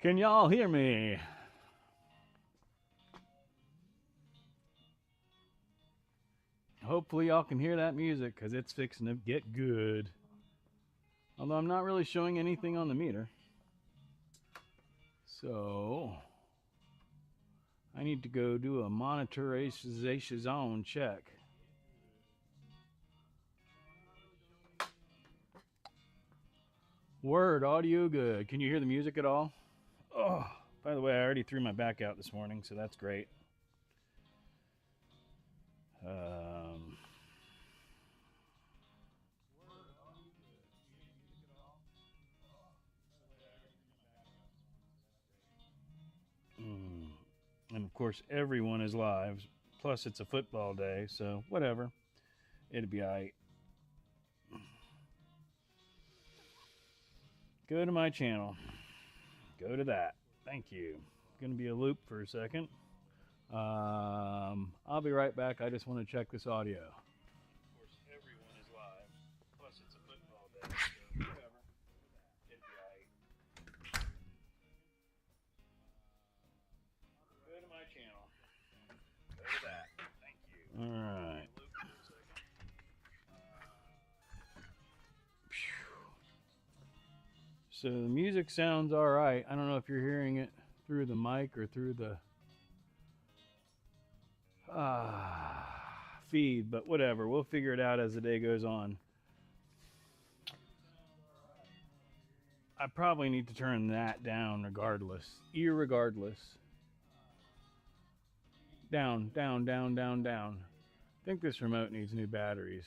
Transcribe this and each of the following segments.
Can y'all hear me? Hopefully y'all can hear that music because it's fixing to get good. Although I'm not really showing anything on the meter. So I need to go do a monitorization check. Word, audio good. Can you hear the music at all? Oh, by the way, I already threw my back out this morning, so that's great. And of course, everyone is live. Plus, it's a football day, so whatever. It'll be alright. Go to my channel. Go to that. Thank you. Gonna be a loop for a second. I'll be right back. I just want to check this audio. Of course, everyone is live. Plus, it's a football day, so whatever. It'll be alright. Go to my channel. Go to that. Thank you. Alright. So the music sounds alright. I don't know if you're hearing it through the mic or through the feed, but whatever. We'll figure it out as the day goes on. I probably need to turn that down regardless. Irregardless. Down, down, down, down, down. I think this remote needs new batteries.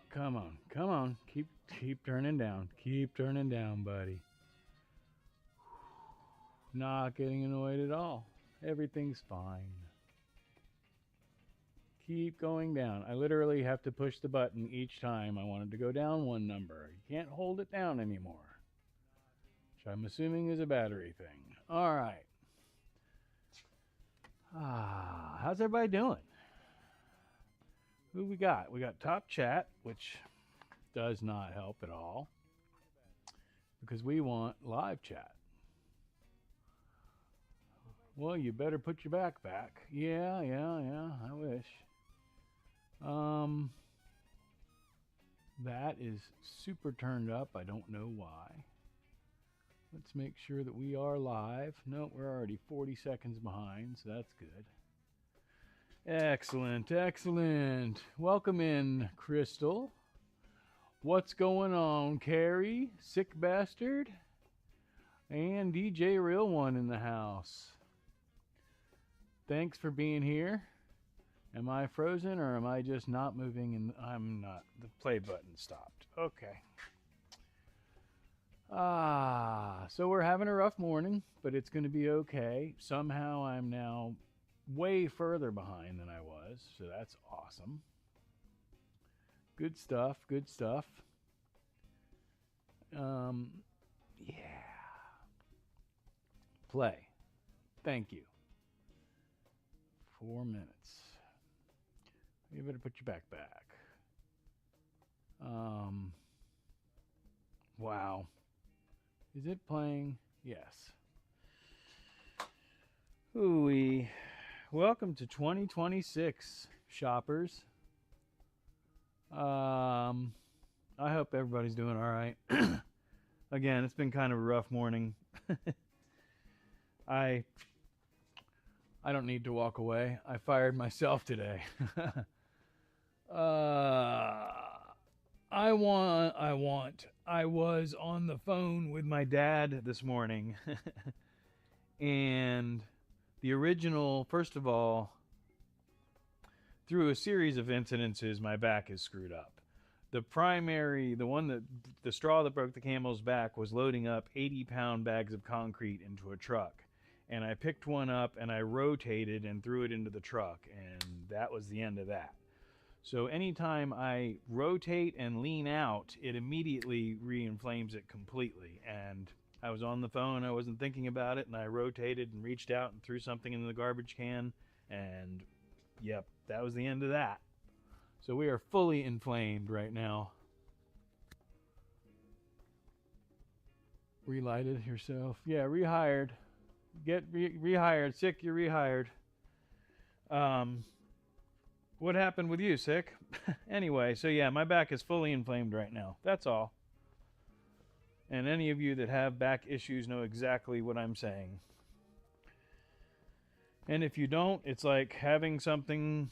Come on, come on. Keep turning down. Keep turning down, buddy. Not getting annoyed at all. Everything's fine. Keep going down. I literally have to push the button each time I want it to go down one number. You can't hold it down anymore. Which I'm assuming is a battery thing. All right. How's everybody doing? Who we got? We got top chat, which does not help at all because we want live chat. Well, you better put your back back. Yeah, I wish. That is super turned up. I don't know why. Let's make sure that we are live. No, we're already 40 seconds behind, so that's good. Excellent, excellent. Welcome in, Crystal. What's going on, Carrie? Sick Bastard? And DJ Real One in the house. Thanks for being here. Am I frozen or am I just not moving? And I'm not. The play button stopped. Okay. So we're having a rough morning, but it's going to be okay. Somehow I'm now way further behind than I was, so that's awesome. Good stuff, good stuff. Yeah. Play. Thank you. 4 minutes. You better put your back. Wow. Is it playing? Yes. Ooh-wee. Welcome to 2026, shoppers. I hope everybody's doing all right. Again, it's been kind of a rough morning. I don't need to walk away. I fired myself today. I was on the phone with my dad this morning. And the original, first of all, through a series of incidences, my back is screwed up. The straw that broke the camel's back was loading up 80-pound bags of concrete into a truck. And I picked one up and I rotated and threw it into the truck, and that was the end of that. So anytime I rotate and lean out, it immediately re-inflames it completely. And I was on the phone, I wasn't thinking about it, and I rotated and reached out and threw something in the garbage can, and yep, that was the end of that. So we are fully inflamed right now. Relighted yourself. Yeah, rehired. Get rehired. Sick, you're rehired. What happened with you, Sick? Anyway, so yeah, my back is fully inflamed right now. That's all. And any of you that have back issues know exactly what I'm saying. And if you don't, it's like having something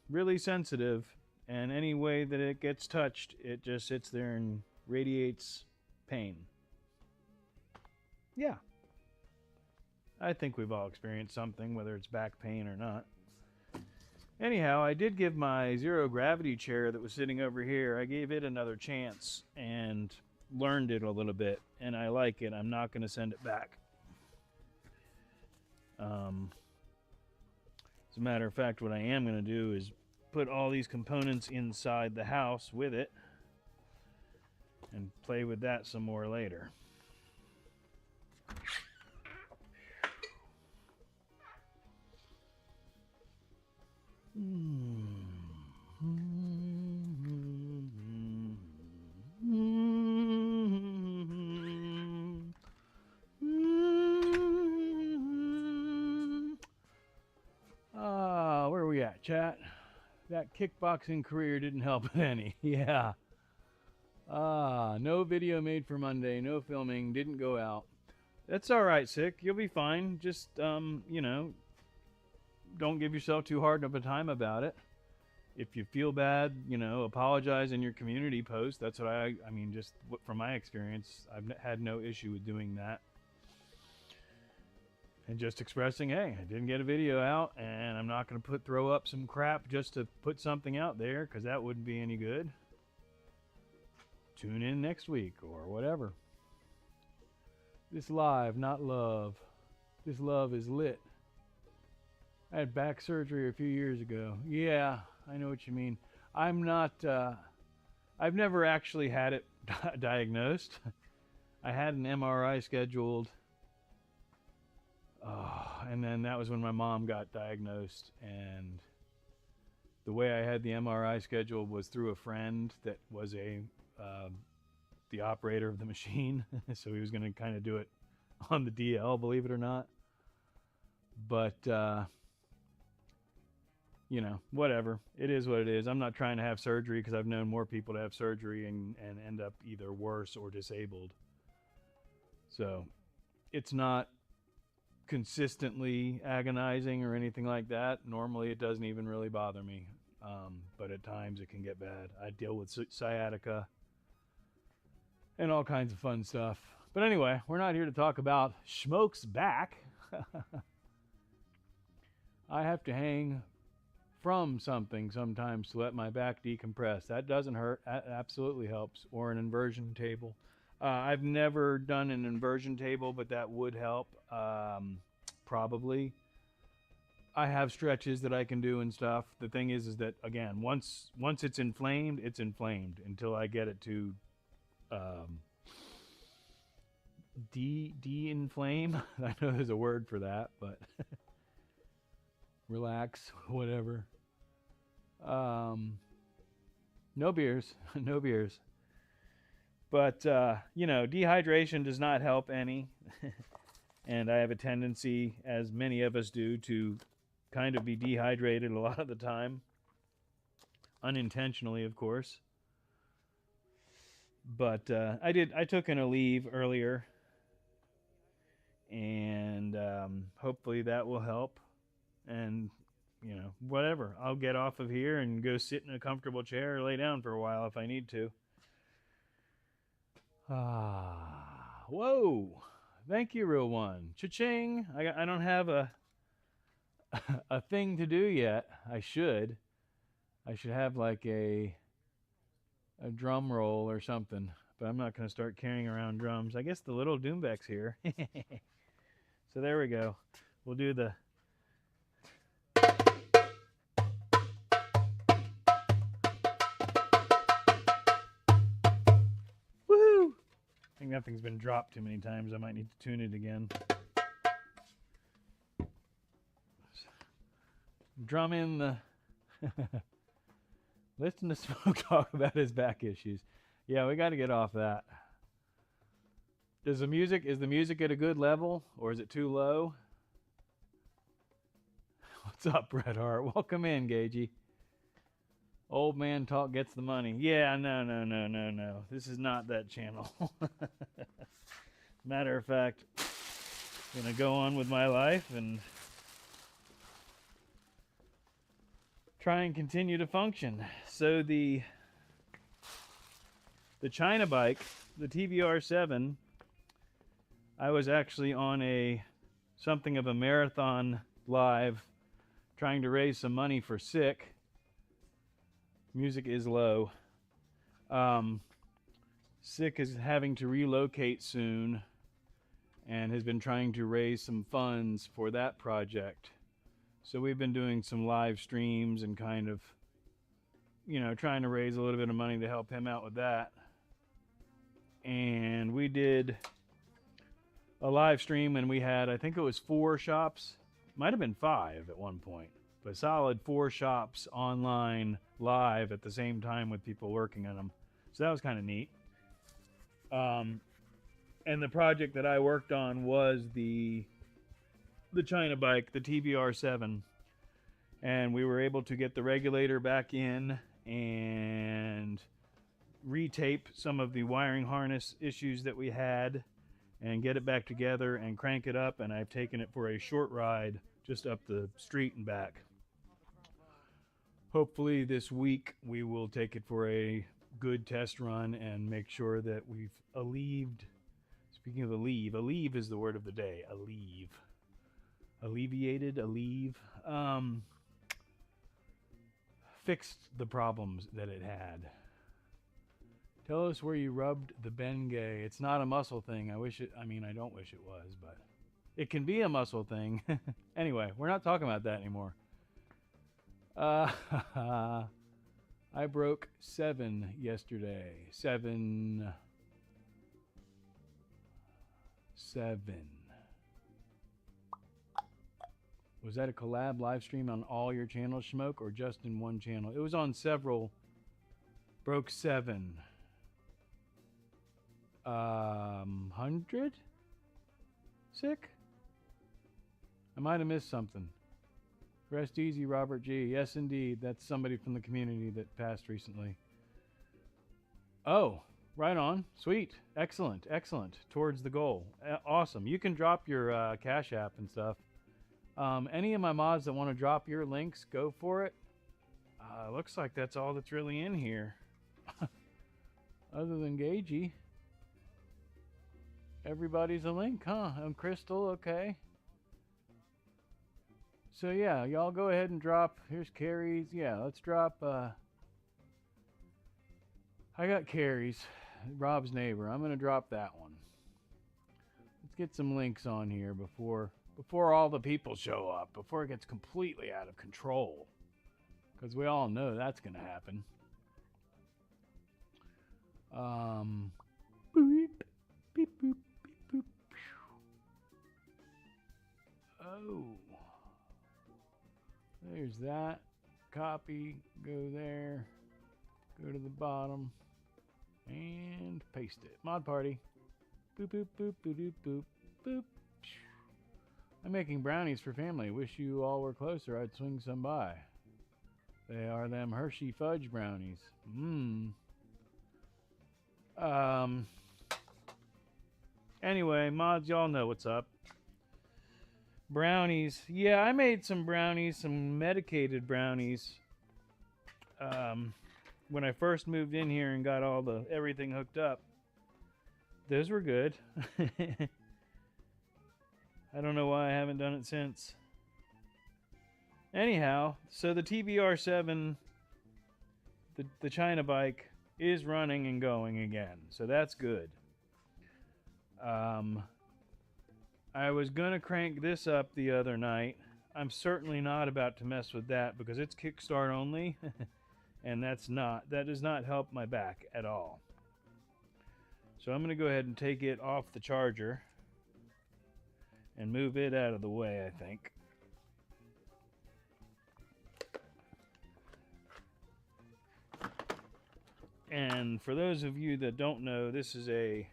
really sensitive, and any way that it gets touched, it just sits there and radiates pain. Yeah. I think we've all experienced something, whether it's back pain or not. Anyhow, I did give my zero gravity chair that was sitting over here, I gave it another chance and learned it a little bit, and I like it. I'm not going to send it back. As a matter of fact, what I am going to do is put all these components inside the house with it and play with that some more later. Where are we at, chat? That kickboxing career didn't help any. Yeah. No video made for Monday. No filming. Didn't go out. That's all right, Sick. You'll be fine. Just, you know, don't give yourself too hard of a time about it. If you feel bad, you know, apologize in your community post. That's what I mean, just from my experience, I've had no issue with doing that. And just expressing, hey, I didn't get a video out, and I'm not going to throw up some crap just to put something out there, because that wouldn't be any good. Tune in next week, or whatever. This live, not love. This love is lit. I had back surgery a few years ago. Yeah, I know what you mean. I'm not, I've never actually had it diagnosed. I had an MRI scheduled. And then that was when my mom got diagnosed, and the way I had the MRI scheduled was through a friend that was the operator of the machine. So he was going to kind of do it on the DL, believe it or not. But, you know, whatever. It is what it is. I'm not trying to have surgery, because I've known more people to have surgery and end up either worse or disabled. So it's not consistently agonizing or anything like that. Normally it doesn't even really bother me, but at times it can get bad. I deal with sciatica and all kinds of fun stuff. But anyway, we're not here to talk about Schmoke's back. I have to hang from something sometimes to let my back decompress. That doesn't hurt. That absolutely helps. Or an inversion table. I've never done an inversion table, but that would help. Probably. I have stretches that I can do and stuff. The thing is that, again, once it's inflamed until I get it to de-inflame. I know there's a word for that, but relax, whatever. No beers. No beers. But, you know, dehydration does not help any. And I have a tendency, as many of us do, to kind of be dehydrated a lot of the time. Unintentionally, of course. But I took an Aleve earlier. And hopefully that will help. And, you know, whatever. I'll get off of here and go sit in a comfortable chair or lay down for a while if I need to. Whoa. Thank you, real one. Cha-ching. I don't have a thing to do yet. I should have like a drum roll or something, but I'm not going to start carrying around drums. I guess the little Doombeck's here. So there we go. We'll do the woohoo. I think that thing's been dropped too many times. I might need to tune it again. Drum in the listen to Schmoke talk about his back issues. Yeah, we got to get off that. Is the music at a good level or is it too low? What's up, Bret Hart? Welcome in, Gagey. Old man talk gets the money. Yeah, no. This is not that channel. Matter of fact, I'm gonna go on with my life and try and continue to function. So the China bike, the TVR7, I was actually on something of a marathon live trying to raise some money for Sick. Music is low. Sick is having to relocate soon and has been trying to raise some funds for that project. So we've been doing some live streams and kind of, trying to raise a little bit of money to help him out with that. And we did a live stream and we had, I think it was 4 shops, might have been 5 at one point, but solid 4 shops online live at the same time with people working on them. So that was kind of neat. And the project that I worked on was the China bike, the TVR7, and we were able to get the regulator back in and retape some of the wiring harness issues that we had and get it back together and crank it up, and I've taken it for a short ride just up the street and back. Hopefully this week we will take it for a good test run and make sure that we've alleviated. Speaking of alleviate is the word of the day. Fixed the problems that it had. Tell us where you rubbed the Bengay. It's not a muscle thing. I don't wish it was, but it can be a muscle thing. Anyway, we're not talking about that anymore. I broke 7 yesterday. 7. Was that a collab live stream on all your channels, Schmoke, or just in one channel? It was on several. Broke 7. 100? Sick? I might have missed something. Rest easy, Robert G. Yes, indeed. That's somebody from the community that passed recently. Oh, right on. Sweet. Excellent. Towards the goal. Awesome. You can drop your Cash App and stuff. Any of my mods that want to drop your links, go for it. Looks like that's all that's really in here. Other than Gagey. Everybody's a link, huh? And Crystal, okay. So yeah, y'all go ahead and drop. Here's Carrie's. Yeah, let's drop. I got Carrie's, Rob's neighbor. I'm gonna drop that one. Let's get some links on here before all the people show up. Before it gets completely out of control, because we all know that's gonna happen. Boop, beep, boop, beep, boop. Oh. There's that. Copy. Go there. Go to the bottom. And paste it. Mod party. Boop, boop, boop, boop, boop, boop, boop. I'm making brownies for family. Wish you all were closer. I'd swing some by. They are them Hershey fudge brownies. Anyway, mods, y'all know what's up. Brownies. Yeah, I made some brownies, some medicated brownies. When I first moved in here and got everything hooked up. Those were good. I don't know why I haven't done it since. Anyhow, so the TVR7, the China bike, is running and going again. So that's good. I was gonna crank this up the other night. I'm certainly not about to mess with that because it's kickstart only. And that does not help my back at all. So I'm gonna go ahead and take it off the charger and move it out of the way, I think. And for those of you that don't know, this is a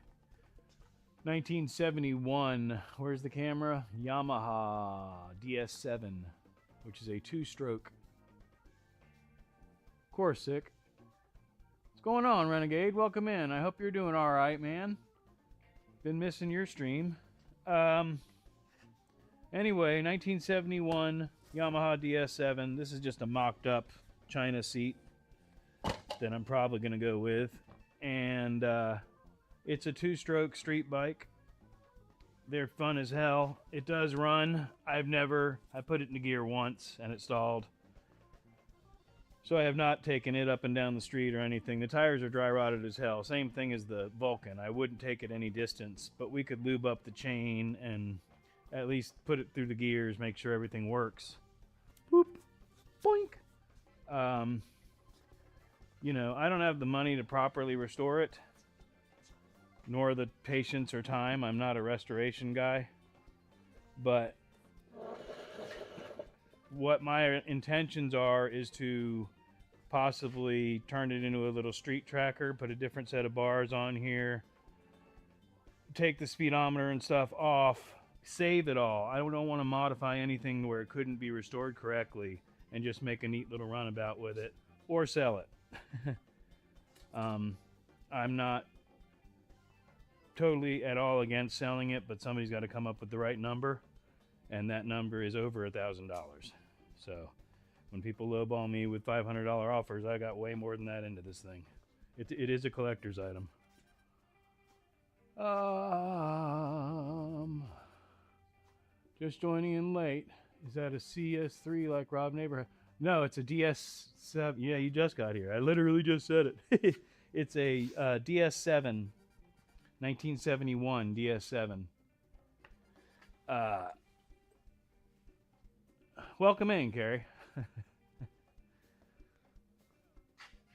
1971. Where's the camera? Yamaha DS7, which is a 2-stroke Corsic. What's going on, Renegade? Welcome in. I hope you're doing all right, man. Been missing your stream. Anyway, 1971 Yamaha DS7. This is just a mocked up China seat that I'm probably going to go with. And it's a 2-stroke street bike. They're fun as hell. It does run. I put it into gear once and it stalled. So I have not taken it up and down the street or anything. The tires are dry rotted as hell. Same thing as the Vulcan. I wouldn't take it any distance, but we could lube up the chain and at least put it through the gears, make sure everything works. Boop. Boink. You know, I don't have the money to properly restore it, nor the patience or time. I'm not a restoration guy. But what my intentions are is to possibly turn it into a little street tracker, put a different set of bars on here, take the speedometer and stuff off, save it all. I don't want to modify anything where it couldn't be restored correctly and just make a neat little runabout with it or sell it. I'm not totally at all against selling it, but somebody's got to come up with the right number, and that number is over $1,000. So when people lowball me with $500 offers, I got way more than that into this thing. It is a collector's item. Just joining in late. Is that a CS3 like Rob Neighborhood? No, it's a DS7. Yeah, you just got here. I literally just said it. It's a DS7, 1971 DS7. Welcome in, Carrie.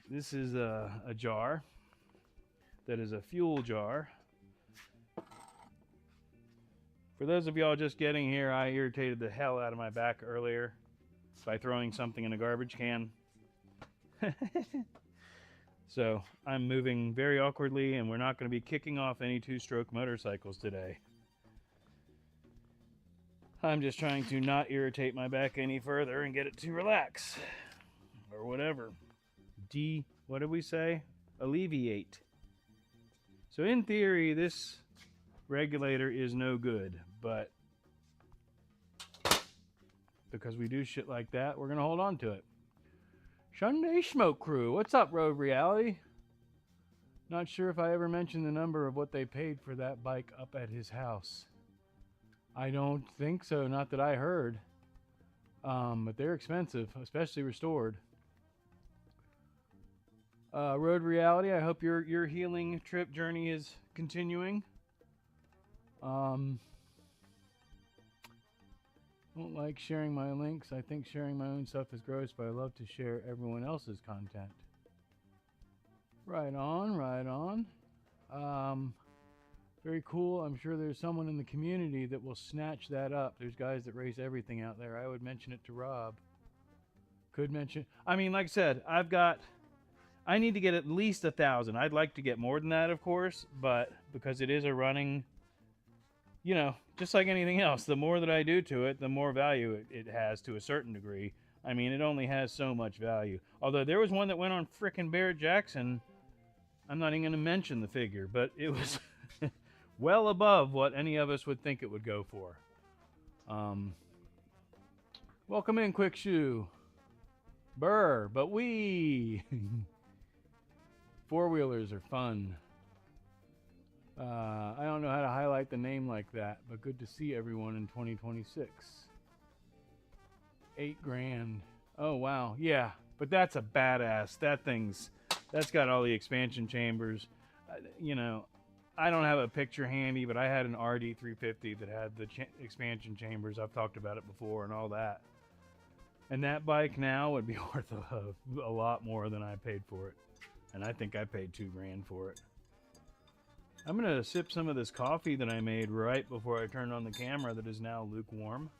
This is a jar that is a fuel jar. For those of y'all just getting here, I irritated the hell out of my back earlier by throwing something in a garbage can. So I'm moving very awkwardly, and we're not going to be kicking off any 2-stroke motorcycles today. I'm just trying to not irritate my back any further and get it to relax. Or whatever. What did we say? Alleviate. So in theory, this regulator is no good, but because we do shit like that, we're going to hold on to it. Sunday Schmoke Crew. What's up, Road Reality? Not sure if I ever mentioned the number of what they paid for that bike up at his house. I don't think so, not that I heard. But they're expensive, especially restored. Road Reality, I hope your healing trip journey is continuing. Don't like sharing my links. I think sharing my own stuff is gross, but I love to share everyone else's content. Right on, right on. Very cool. I'm sure there's someone in the community that will snatch that up. There's guys that race everything out there. I would mention it to Rob. Could mention. I mean, like I said, I need to get at least 1,000. I'd like to get more than that, of course, but because it is a running, you know, just like anything else, the more that I do to it, the more value it has to a certain degree. I mean, it only has so much value. Although there was one that went on frickin' Barrett Jackson. I'm not even going to mention the figure, but it was well above what any of us would think it would go for. Welcome in, Quick Shoe. Burr, but we. Four-wheelers are fun. I don't know how to highlight the name like that, but good to see everyone in 2026. $8,000. Oh, wow. Yeah, but that's a badass. That's got all the expansion chambers. You know, I don't have a picture handy, but I had an RD350 that had the expansion chambers. I've talked about it before and all that. And that bike now would be worth a lot more than I paid for it. And I think I paid $2,000 for it. I'm going to sip some of this coffee that I made right before I turned on the camera that is now lukewarm.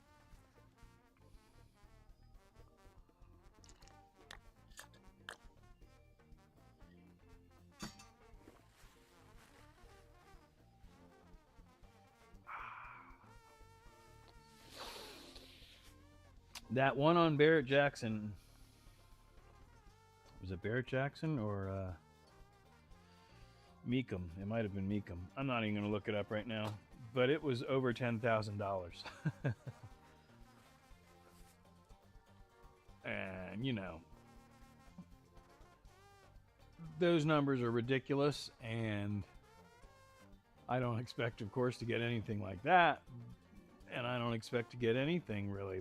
That one on Barrett Jackson, was it Barrett Jackson or Meekum? It might have been Meekum. I'm not even going to look it up right now, but it was over $10,000. And, you know, those numbers are ridiculous, and I don't expect, of course, to get anything like that, and I don't expect to get anything really.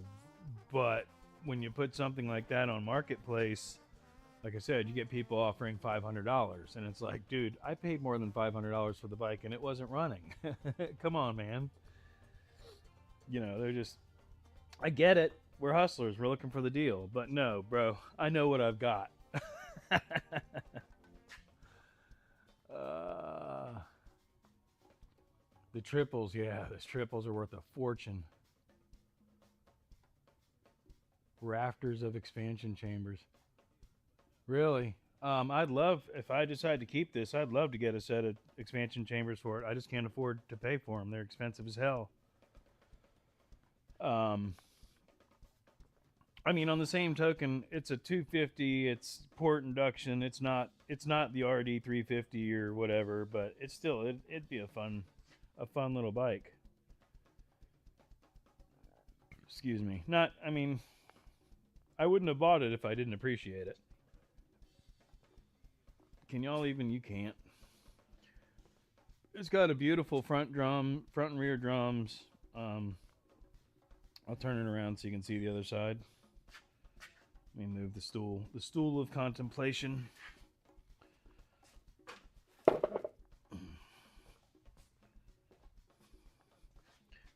But when you put something like that on Marketplace, like I said, you get people offering $500, and it's like, dude, I paid more than $500 for the bike, and it wasn't running. Come on, man. You know, they're just, I get it. We're hustlers. We're looking for the deal. But no, bro, I know what I've got. The triples, yeah, those triples are worth a fortune. Rafters of expansion chambers. Really? I'd love, if I decide to keep this, I'd love to get a set of expansion chambers for it. I just can't afford to pay for them. They're expensive as hell. I mean, on the same token, it's a 250. It's port induction. It's not the RD 350 or whatever, but it's still it'd be a fun little bike. Excuse me. I mean, I wouldn't have bought it if I didn't appreciate it. Can y'all even? You can't. It's got a beautiful front and rear drums. I'll turn it around so you can see the other side. Let me move the stool of contemplation.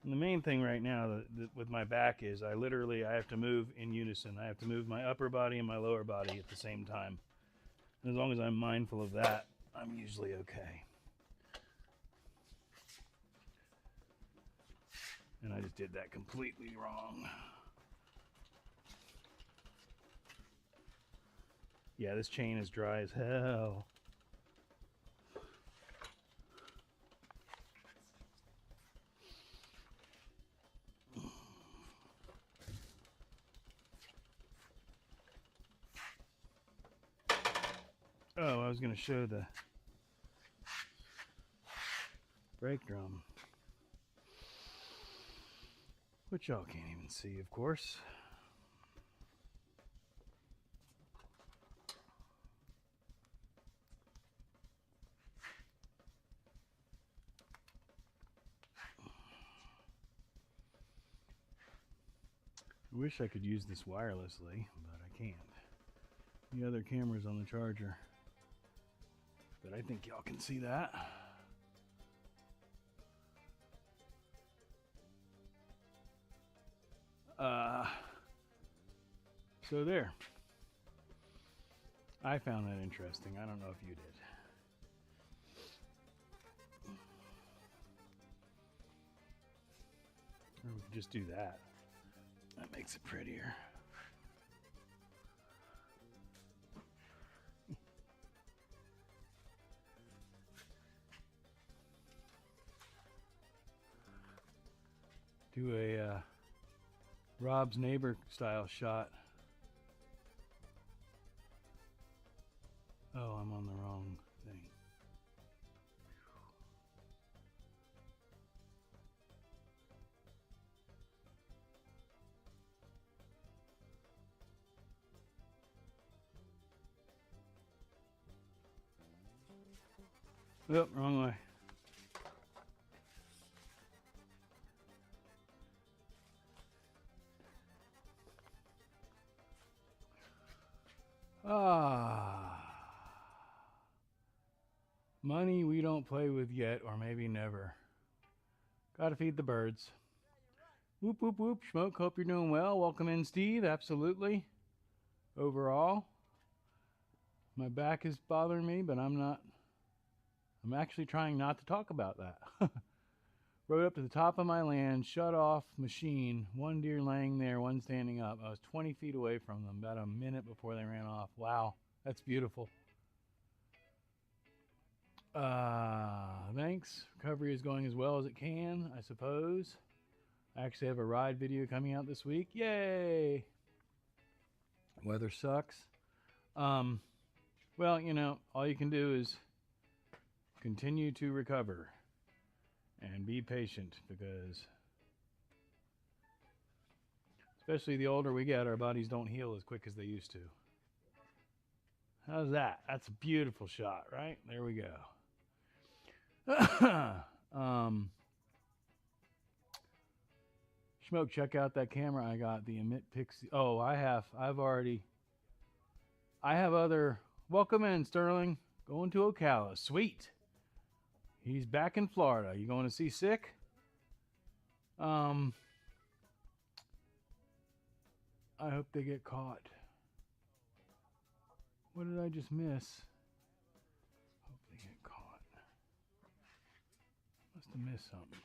And the main thing right now with my back is I have to move in unison. I have to move my upper body and my lower body at the same time. And as long as I'm mindful of that, I'm usually okay. And I just did that completely wrong. Yeah, this chain is dry as hell. Oh, I was going to show the brake drum, which y'all can't even see, of course. I wish I could use this wirelessly, but I can't. The other camera's on the charger, but I think y'all can see that. So there. I found that interesting. I don't know if you did. Or we could just do that. That makes it prettier. Do a Rob's neighbor style shot. Oh, I'm on the wrong thing. Yep, wrong way. Money we don't play with yet, or maybe never. Gotta feed the birds. Whoop, whoop, whoop. Schmoke, hope you're doing well. Welcome in, Steve. Absolutely. Overall, my back is bothering me, but I'm actually trying not to talk about that. Rode up to the top of my land, shut off machine, one deer laying there, one standing up. I was 20 feet away from them, about a minute before they ran off. Wow, that's beautiful. Thanks. Recovery is going as well as it can, I suppose. I actually have a ride video coming out this week. Yay! Weather sucks. Well, you know, all you can do is continue to recover and be patient, because especially the older we get, our bodies don't heal as quick as they used to. How's that? That's a beautiful shot, right? There we go. Schmoke, check out that camera I got, the Emit Pixie. Oh, I have other. Welcome in, Sterling. Going to Ocala. Sweet. He's back in Florida. You going to see Sick? I hope they get caught. What did I just miss? Hope they get caught. Must have missed something.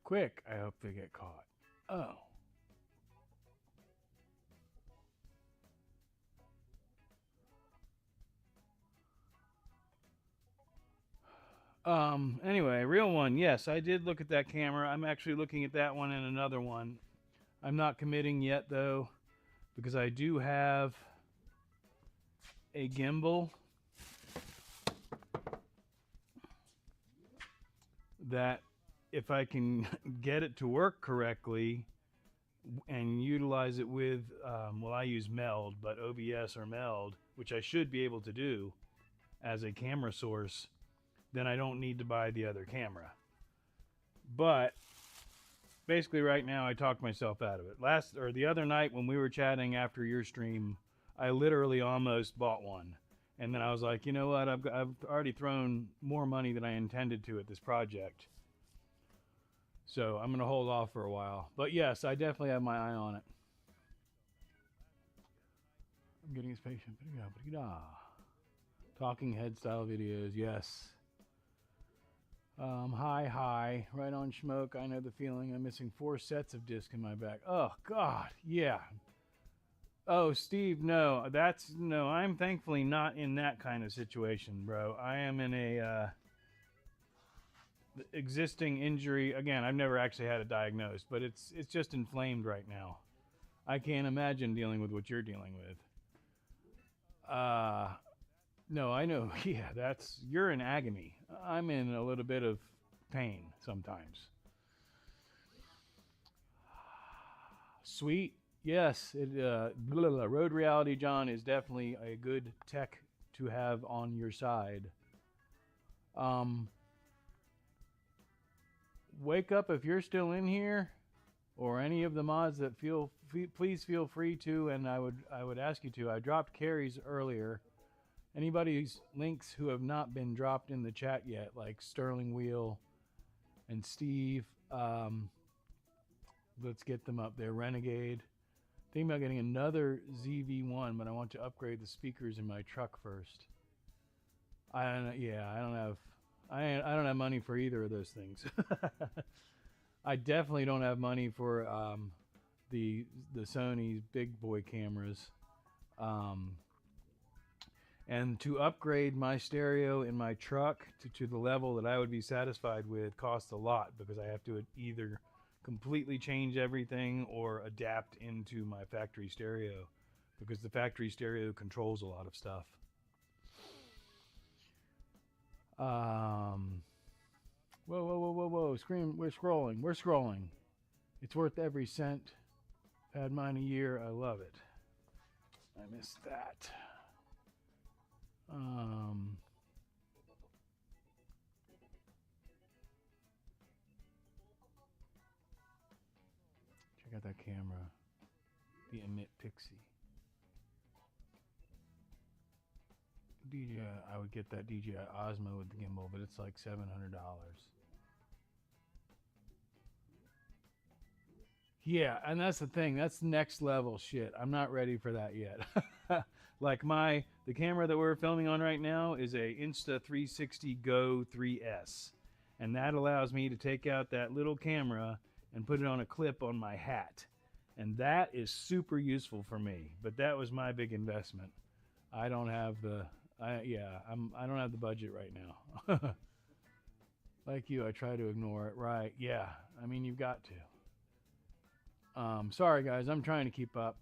Quick, I hope they get caught. Oh. Anyway, real one. Yes, I did look at that camera. I'm actually looking at that one and another one. I'm not committing yet, though, because I do have a gimbal that, if I can get it to work correctly and utilize it with, well, I use Meld, but OBS or Meld, which I should be able to do as a camera source, then I don't need to buy the other camera. But basically right now I talked myself out of it. The other night when we were chatting after your stream, I literally almost bought one. And then I was like, you know what? I've already thrown more money than I intended to at this project. So I'm going to hold off for a while. But yes, I definitely have my eye on it. I'm getting his patient. Talking head style videos, yes. Hi. Right on, Schmoke. I know the feeling. I'm missing 4 sets of disc in my back. Oh, God. Yeah. Oh, Steve, no. I'm thankfully not in that kind of situation, bro. I am in a existing injury. Again, I've never actually had it diagnosed, but it's just inflamed right now. I can't imagine dealing with what you're dealing with. No, I know. Yeah, you're in agony. I'm in a little bit of pain sometimes. Sweet. Yes, Road Reality John is definitely a good tech to have on your side. Wake up if you're still in here, or any of the mods that please feel free to, and I would ask you to. I dropped Carrie's earlier. Anybody's links who have not been dropped in the chat yet, like Sterling Wheel and Steve, let's get them up there. Renegade. Thinking about getting another ZV1, but I want to upgrade the speakers in my truck first. I don't have money for either of those things. I definitely don't have money for the Sony's big boy cameras. And to upgrade my stereo in my truck to the level that I would be satisfied with costs a lot, because I have to either completely change everything or adapt into my factory stereo, because the factory stereo controls a lot of stuff. Whoa. Scream. We're scrolling. It's worth every cent. Had mine a year. I love it. I missed that. Check out that camera. The Emit Pixie. DJI, I would get that DJI Osmo with the gimbal, but it's like $700. Yeah, and that's the thing. That's next level shit. I'm not ready for that yet. Like the camera that we're filming on right now is a Insta360 Go 3S, And that allows me to take out that little camera and put it on a clip on my hat. And that is super useful for me. But that was my big investment. I don't have the I don't have the budget right now. Like you, I try to ignore it. Right. Yeah. I mean, you've got to. Sorry guys, I'm trying to keep up.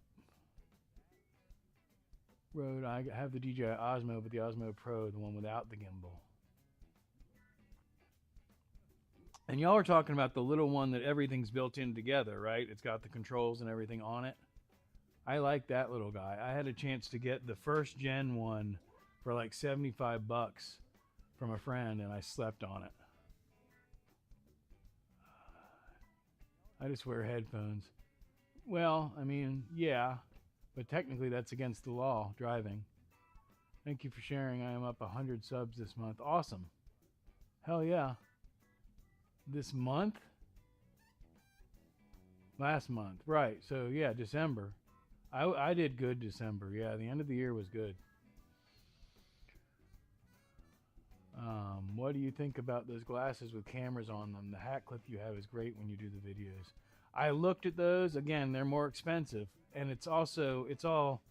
Rode, I have the DJI Osmo, but the Osmo Pro, the one without the gimbal. And y'all are talking about the little one that everything's built in together, right? It's got the controls and everything on it. I like that little guy. I had a chance to get the first gen one for like 75 bucks from a friend, and I slept on it. I just wear headphones. Well, I mean, yeah, but technically that's against the law, driving. Thank you for sharing. I am up 100 subs this month. Awesome. Hell yeah. This month? Last month. Right. So, yeah, December. I did good December. Yeah, the end of the year was good. What do you think about those glasses with cameras on them? The hat clip you have is great when you do the videos. I looked at those. Again, they're more expensive. And it's all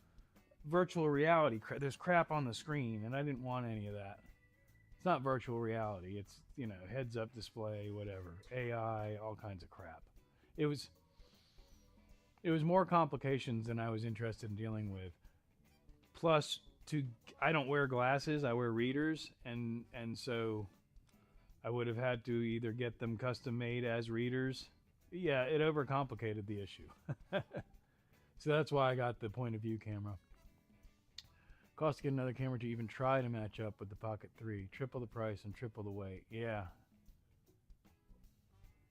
virtual reality. There's crap on the screen, and I didn't want any of that. It's not virtual reality. It's, you know, heads-up display, whatever. AI, all kinds of crap. It was more complications than I was interested in dealing with. Plus, I don't wear glasses. I wear readers, and so I would have had to either get them custom made as readers. Yeah, it overcomplicated the issue. So that's why I got the point of view camera. Cost to get another camera to even try to match up with the Pocket 3. Triple the price and triple the weight. Yeah.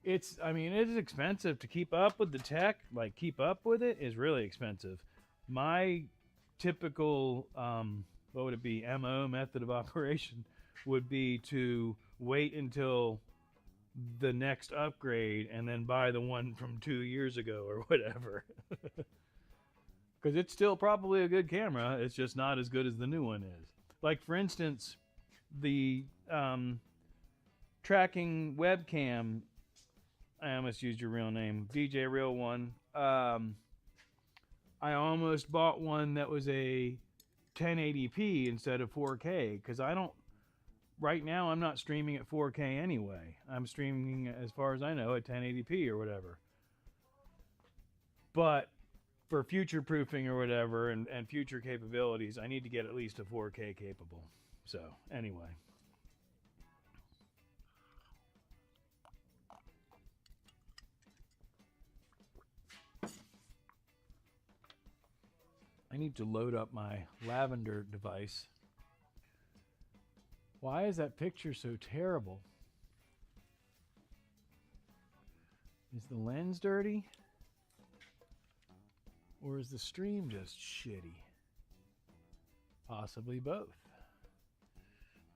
It is expensive to keep up with the tech. Like, keep up with it is really expensive. My typical, what would it be, MO, method of operation, would be to wait until the next upgrade and then buy the one from 2 years ago or whatever. Because it's still probably a good camera. It's just not as good as the new one is. Like, for instance, the tracking webcam, I almost used your real name, DJ Real One. I almost bought one that was a 1080p instead of 4K, because right now I'm not streaming at 4K anyway. I'm streaming, as far as I know, at 1080p or whatever. But for future proofing or whatever and future capabilities, I need to get at least a 4K capable. So, anyway. I need to load up my lavender device. Why is that picture so terrible? Is the lens dirty? Or is the stream just shitty? Possibly both.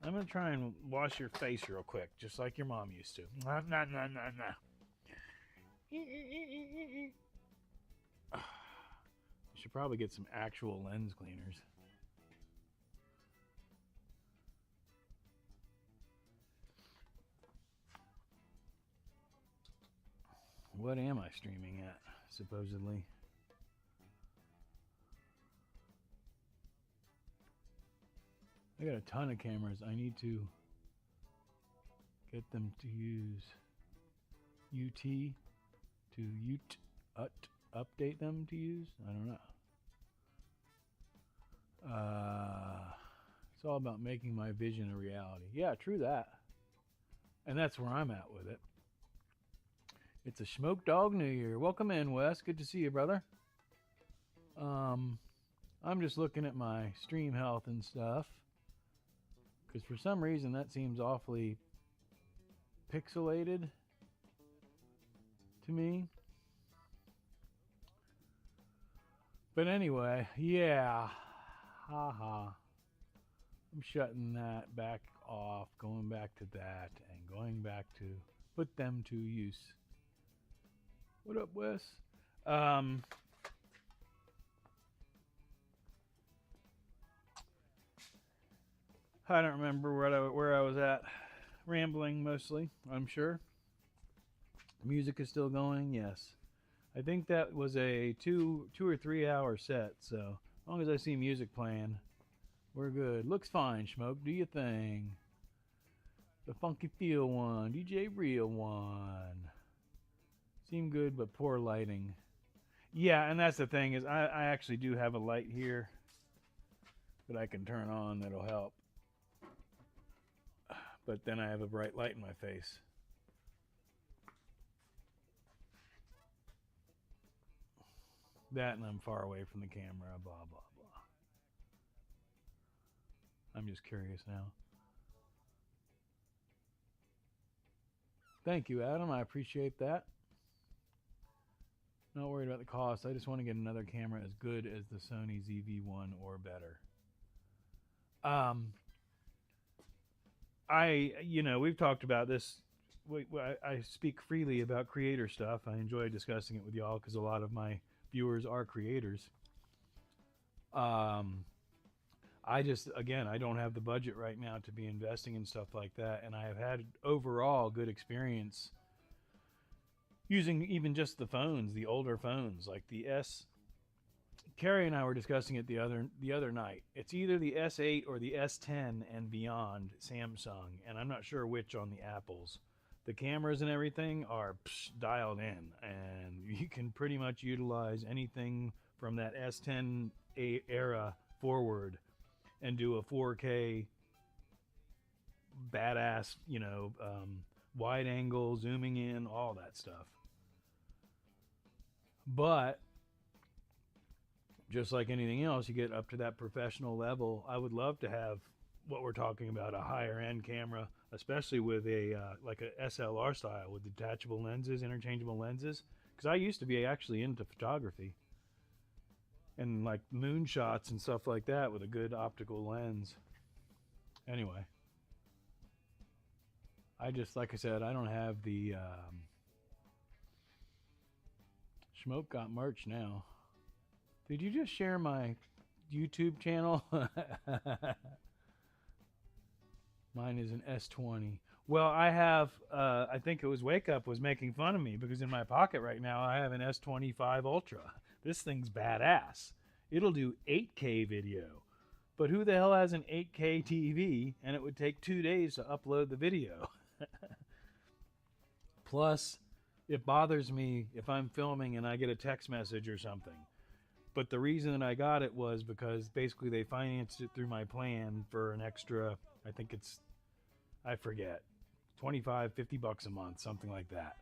I'm going to try and wash your face real quick, just like your mom used to. Nah, nah, nah, nah, nah. Should probably get some actual lens cleaners. What am I streaming at, supposedly? I got a ton of cameras. I need to get them to use UT to update them to use. I don't know. It's all about making my vision a reality. Yeah, true that. And that's where I'm at with it. It's a Schmoke Dog New Year. Welcome in, Wes. Good to see you, brother. I'm just looking at my stream health and stuff, because for some reason that seems awfully pixelated to me. But anyway, yeah. Haha. I'm shutting that back off, going back to that, and going back to put them to use. What up, Wes? I don't remember where I was at. rambling mostly, I'm sure. Music is still going, yes. I think that was a 2 or 3 hour set, so as long as I see music playing, we're good. Looks fine, Schmoke. Do your thing. The Funky Feel one, DJ Real one. Seem good, but poor lighting. Yeah, and that's the thing is I actually do have a light here that I can turn on that'll help. But then I have a bright light in my face. That and I'm far away from the camera, blah, blah, blah. I'm just curious now. Thank you, Adam. I appreciate that. Not worried about the cost. I just want to get another camera as good as the Sony ZV-1 or better. We've talked about this. I speak freely about creator stuff. I enjoy discussing it with y'all because a lot of my viewers are creators. I don't have the budget right now to be investing in stuff like that, and I have had overall good experience using even just the phones, the older phones, like the S. Carrie and I were discussing it the other night. It's either the S8 or the S10 and beyond Samsung, and I'm not sure which on the Apples. The cameras and everything are dialed in, and you can pretty much utilize anything from that S10 era forward and do a 4K badass, wide angle, zooming in, all that stuff. But just like anything else, you get up to that professional level. I would love to have what we're talking about, a higher end camera, especially with a like a SLR style with detachable lenses, interchangeable lenses. Because I used to be actually into photography and like moonshots and stuff like that with a good optical lens. Anyway, like I said, I don't have the Schmoke got merch now. Did you just share my YouTube channel? Mine is an S20. Well, I have, I think it was Wake Up was making fun of me because in my pocket right now I have an S25 Ultra. This thing's badass. It'll do 8K video. But who the hell has an 8K TV and it would take 2 days to upload the video? Plus, it bothers me if I'm filming and I get a text message or something. But the reason that I got it was because basically they financed it through my plan for an extra, I forget, 25, 50 bucks a month, something like that.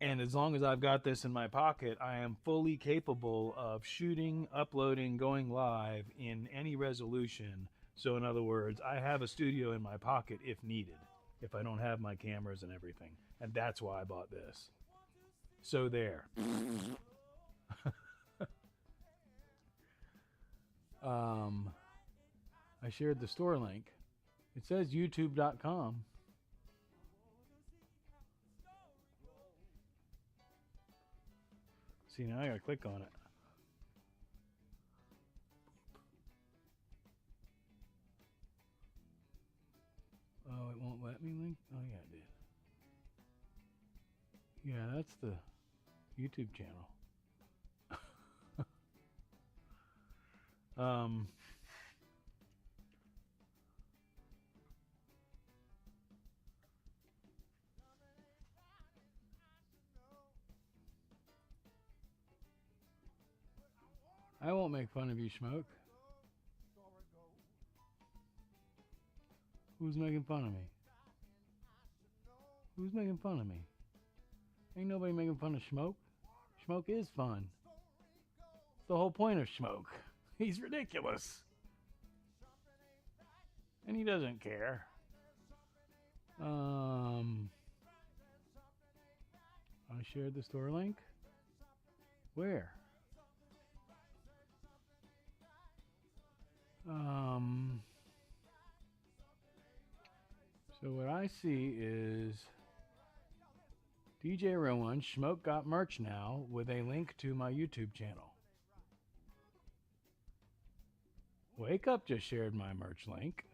And as long as I've got this in my pocket, I am fully capable of shooting, uploading, going live in any resolution. So in other words, I have a studio in my pocket if needed, if I don't have my cameras and everything. And that's why I bought this. So there. I shared the store link. It says youtube.com. See, now I gotta click on it. Oh, it won't let me link? Oh, yeah, it did. Yeah, that's the YouTube channel. I won't make fun of you, Schmoke. Who's making fun of me? Who's making fun of me? Ain't nobody making fun of Schmoke. Schmoke is fun. It's the whole point of Schmoke. He's ridiculous. And he doesn't care. I shared the store link. Where? So what I see is DJ Rowan, Schmoke got merch now with a link to my YouTube channel. Wake Up just shared my merch link.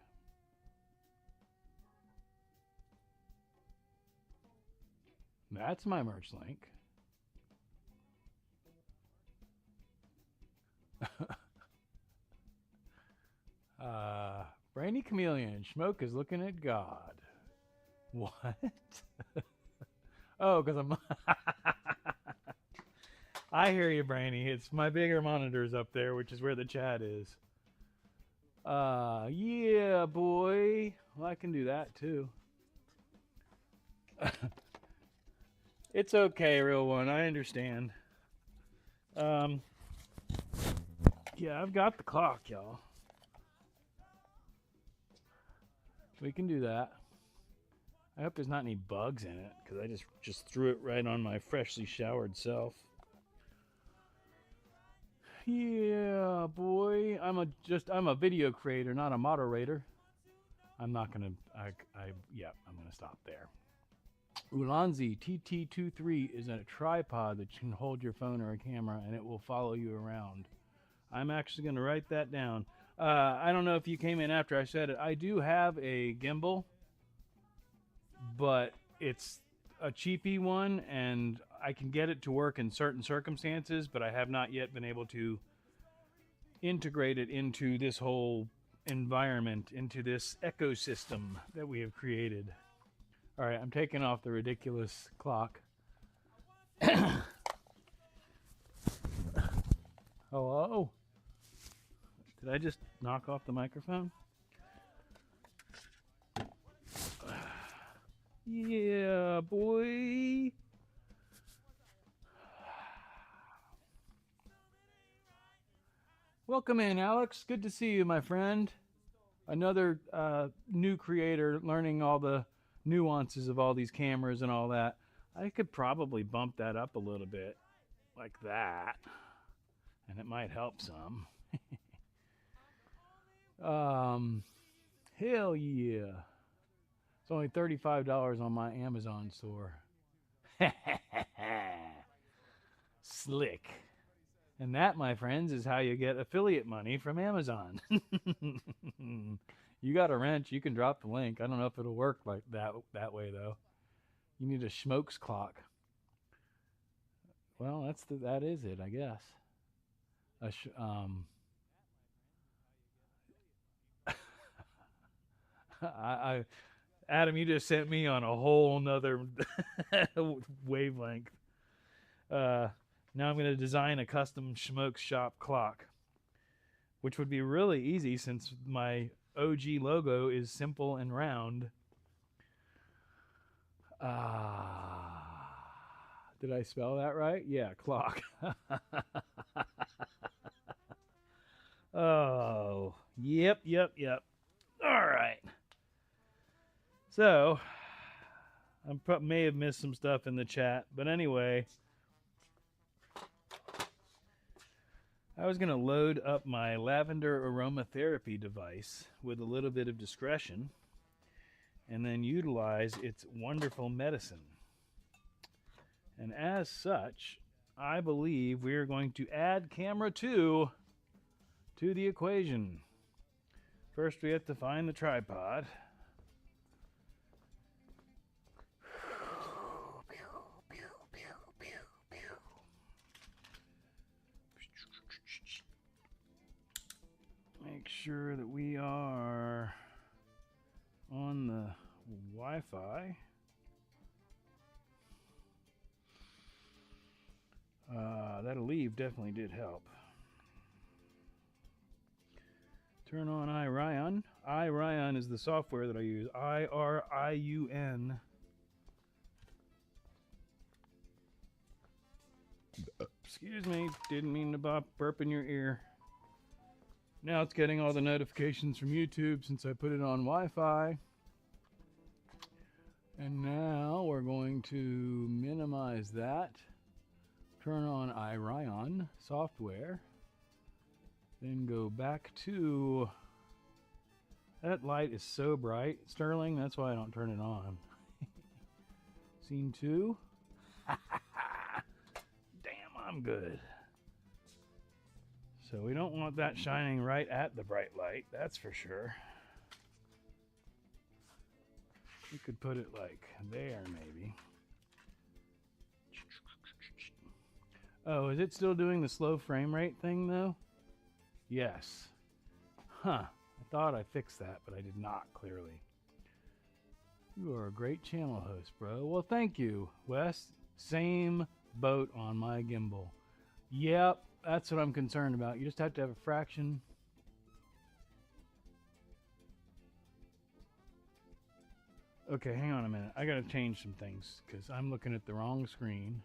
That's my merch link. Brainy Chameleon, Schmoke is looking at God. What? Oh, because I'm... I hear you, Brainy. It's my bigger monitors up there, which is where the chat is. Yeah, boy. Well, I can do that, too. It's okay, real one. I understand. Yeah, I've got the clock, y'all. We can do that. I hope there's not any bugs in it, because I just threw it right on my freshly showered self. Yeah, boy. I'm a video creator, not a moderator. I'm not gonna. I'm gonna stop there. Ulanzi TT23 is a tripod that you can hold your phone or a camera, and it will follow you around. I'm actually gonna write that down. I don't know if you came in after I said it. I do have a gimbal, but it's a cheapy one, and I can get it to work in certain circumstances, but I have not yet been able to integrate it into this whole environment, into this ecosystem that we have created. All right, I'm taking off the ridiculous clock. Hello? Did I just knock off the microphone? Yeah, boy. Welcome in, Alex. Good to see you, my friend. Another new creator learning all the nuances of all these cameras and all that. I could probably bump that up a little bit like that, and it might help some. Hell yeah. It's only $35 on my Amazon store. Slick. And that, my friends, is how you get affiliate money from Amazon. You got a wrench, you can drop the link. I don't know if it'll work like that way though. You need a Schmoke's clock. Well, that is it, I guess. Adam, you just sent me on a whole nother wavelength. Now I'm going to design a custom Schmoke shop clock, which would be really easy since my OG logo is simple and round. Did I spell that right? Yeah, clock. Oh, yep. All right. So, I may have missed some stuff in the chat, but anyway, I was going to load up my lavender aromatherapy device with a little bit of discretion and then utilize its wonderful medicine. And as such, I believe we are going to add camera 2 to the equation. First, we have to find the tripod. Make sure that we are on the Wi-Fi. That leave definitely did help. Turn on iRion. iRion is the software that I use. IRIUN. Excuse me, didn't mean to burp in your ear. Now it's getting all the notifications from YouTube since I put it on Wi-Fi. And now we're going to minimize that. Turn on iRion software. Then go back to... That light is so bright. Sterling, that's why I don't turn it on. Scene 2. Damn, I'm good. So we don't want that shining right at the bright light, that's for sure. We could put it like there, maybe. Oh, is it still doing the slow frame rate thing though? Yes. Huh. I thought I fixed that, but I did not, clearly. You are a great channel host, bro. Well, thank you, Wes. Same boat on my gimbal. Yep, that's what I'm concerned about. You just have to have a fraction. Okay, hang on a minute. I gotta change some things because I'm looking at the wrong screen.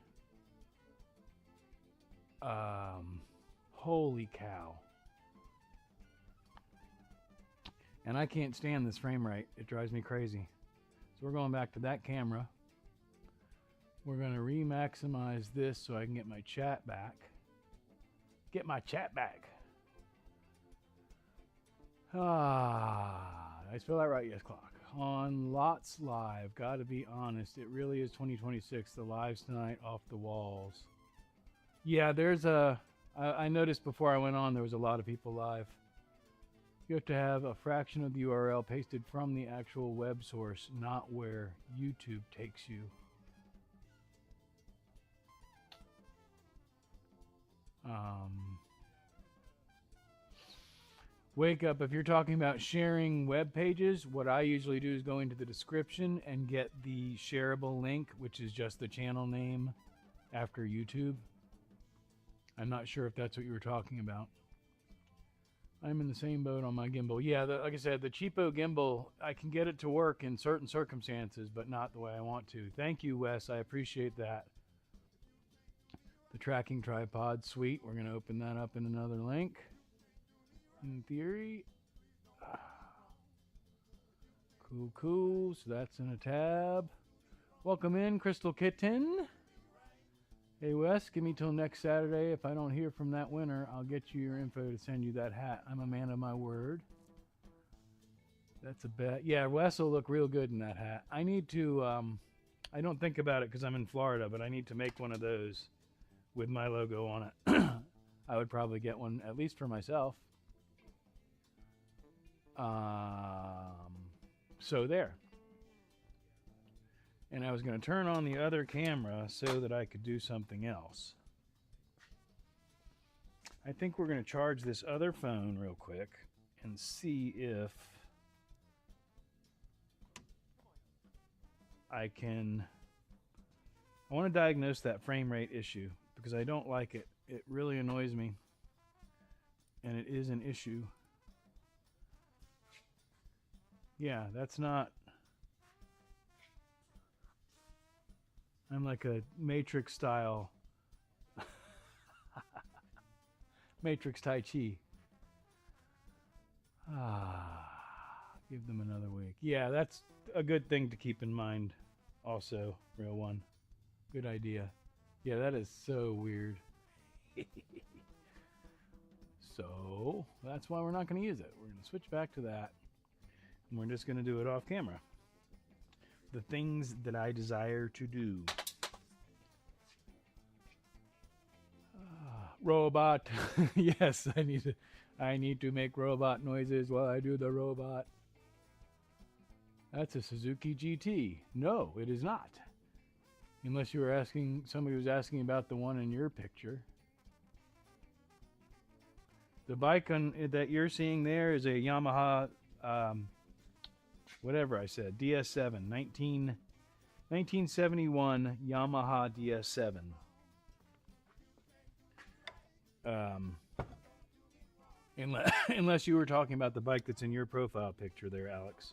Holy cow. And I can't stand this frame rate. It drives me crazy. So we're going back to that camera. We're going to re-maximize this so I can get my chat back. Get my chat back. Did I spell that right? Yes, clock. On Lots Live. Gotta be honest. It really is 2026. The lives tonight off the walls. Yeah, there's a... I noticed before I went on there was a lot of people live. You have to have a fraction of the URL pasted from the actual web source, not where YouTube takes you. Wake up, if you're talking about sharing web pages, what I usually do is go into the description and get the shareable link, which is just the channel name after YouTube. I'm not sure if that's what you were talking about. I'm in the same boat on my gimbal. Yeah, like I said, the cheapo gimbal, I can get it to work in certain circumstances, but not the way I want to. Thank you, Wes. I appreciate that. The tracking tripod, sweet. We're going to open that up in another link. In theory. Cool, cool. So that's in a tab. Welcome in, Crystal Kitten. Hey Wes, give me till next Saturday. If I don't hear from that winner, I'll get you your info to send you that hat. I'm a man of my word. That's a bet. Yeah, Wes will look real good in that hat. I need to, I don't think about it because I'm in Florida, but I need to make one of those with my logo on it. I would probably get one, at least for myself. So there. And I was going to turn on the other camera so that I could do something else. I think we're going to charge this other phone real quick and see if I want to diagnose that frame rate issue because I don't like it. It really annoys me. And it is an issue. Yeah, that's not... I'm like a Matrix style. Matrix Tai Chi. Give them another week. Yeah, that's a good thing to keep in mind also, real one. Good idea. Yeah, that is so weird. So, that's why we're not going to use it. We're going to switch back to that. And we're just going to do it off camera. The things that I desire to do. Robot. Yes, I need to make robot noises while I do the robot. That's a Suzuki GT. No, it is not. Unless you were asking, somebody was asking about the one in your picture. The bike that you're seeing there is a Yamaha whatever I said, DS7, 1971 Yamaha DS7. Unless you were talking about the bike that's in your profile picture there, Alex.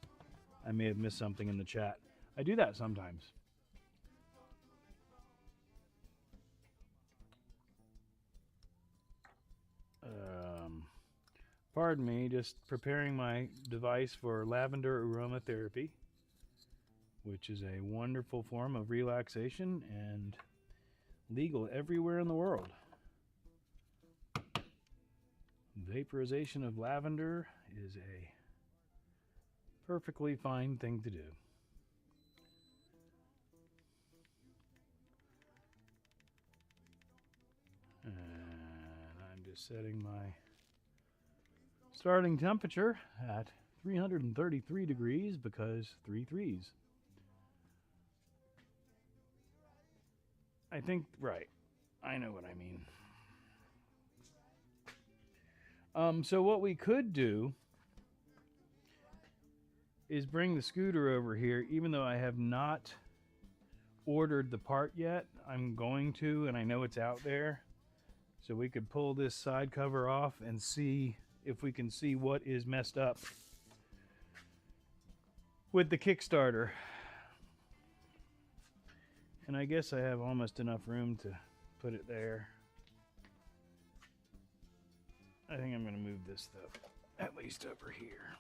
I may have missed something in the chat. I do that sometimes. Pardon me, just preparing my device for lavender aromatherapy, which is a wonderful form of relaxation and legal everywhere in the world. Vaporization of lavender is a perfectly fine thing to do. And I'm just setting my starting temperature at 333 degrees because 3 threes. I think, right. I know what I mean. So what we could do is bring the scooter over here, even though I have not ordered the part yet. I'm going to, and I know it's out there. So we could pull this side cover off and see if we can see what is messed up with the Kickstarter. And I guess I have almost enough room to put it there. I think I'm going to move this stuff at least over here.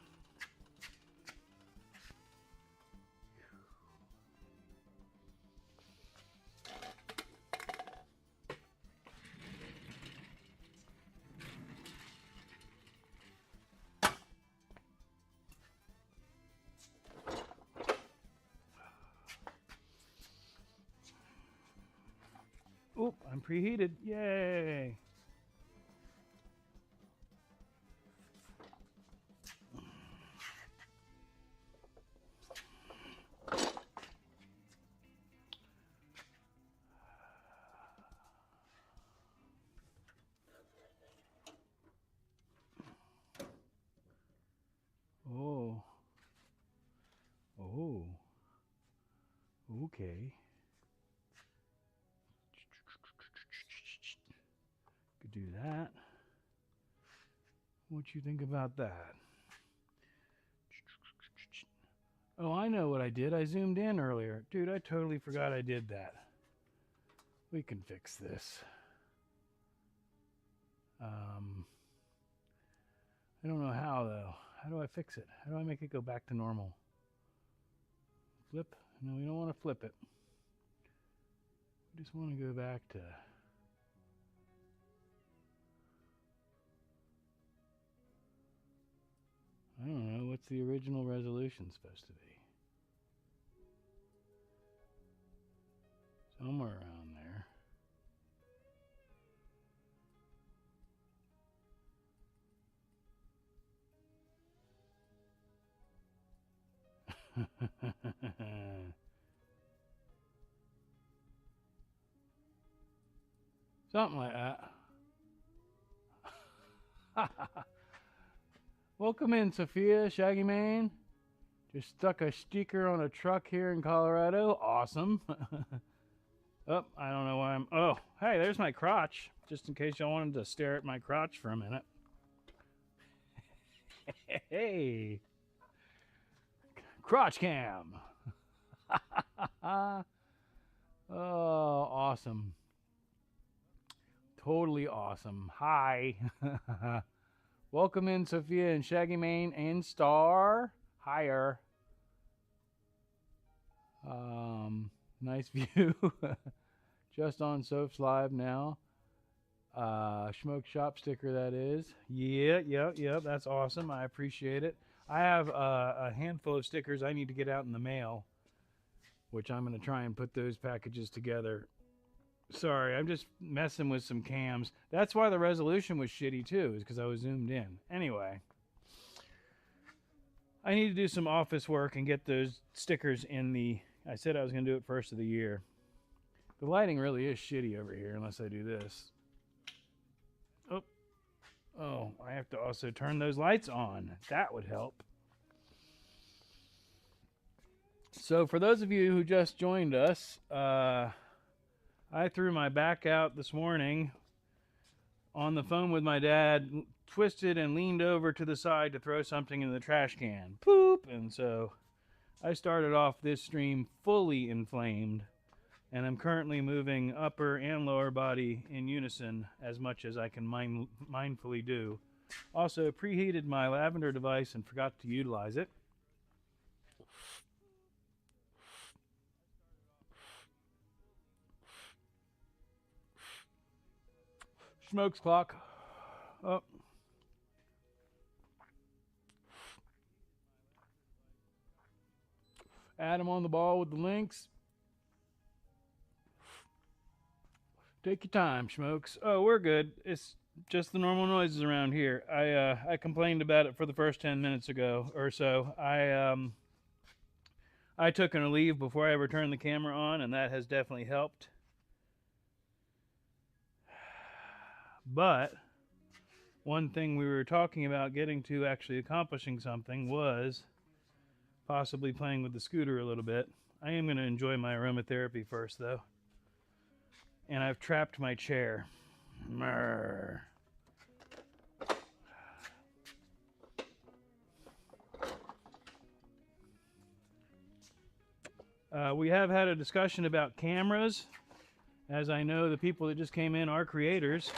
Oop, I'm preheated. Yay! Oh. Oh. Okay. Could do that. What you think about that? Oh, I know what I did. I zoomed in earlier. Dude, I totally forgot I did that. We can fix this. I don't know how, though. How do I fix it? How do I make it go back to normal? Flip? No, we don't want to flip it. We just want to go back to... I don't know. What's the original resolution supposed to be? Somewhere around there. Something like that. Welcome in, Sophia, Shaggy Mane. Just stuck a sticker on a truck here in Colorado. Awesome. Oh, I don't know why I'm... Oh, hey, there's my crotch. Just in case y'all wanted to stare at my crotch for a minute. Hey. Crotch cam. Oh, awesome. Totally awesome. Hi. Welcome in, Sophia and Shaggy Mane and Star. Higher. Nice view. Just on Soph's Live now. Schmoke shop sticker, that is. Yeah, that's awesome. I appreciate it. I have a handful of stickers I need to get out in the mail, which I'm going to try and put those packages together. Sorry, I'm just messing with some cams. That's why the resolution was shitty too, is because I was zoomed in. Anyway, I need to do some office work and get those stickers in the... I said I was going to do it first of the year. The lighting really is shitty over here unless I do this. Oh, I have to also turn those lights on. That would help. So for those of you who just joined us, I threw my back out this morning on the phone with my dad, twisted and leaned over to the side to throw something in the trash can. Poop! And so I started off this stream fully inflamed, and I'm currently moving upper and lower body in unison as much as I can mindfully do. Also preheated my lavender device and forgot to utilize it. Schmoke's clock. Oh. Adam on the ball with the links. Take your time, Schmokes. Oh, we're good. It's just the normal noises around here. I complained about it for the first 10 minutes ago or so. I took a leave before I ever turned the camera on, and that has definitely helped. But one thing we were talking about getting to actually accomplishing something was possibly playing with the scooter a little bit. I am going to enjoy my aromatherapy first, though. And I've trapped my chair. Mrr. We have had a discussion about cameras. As I know, the people that just came in are creators.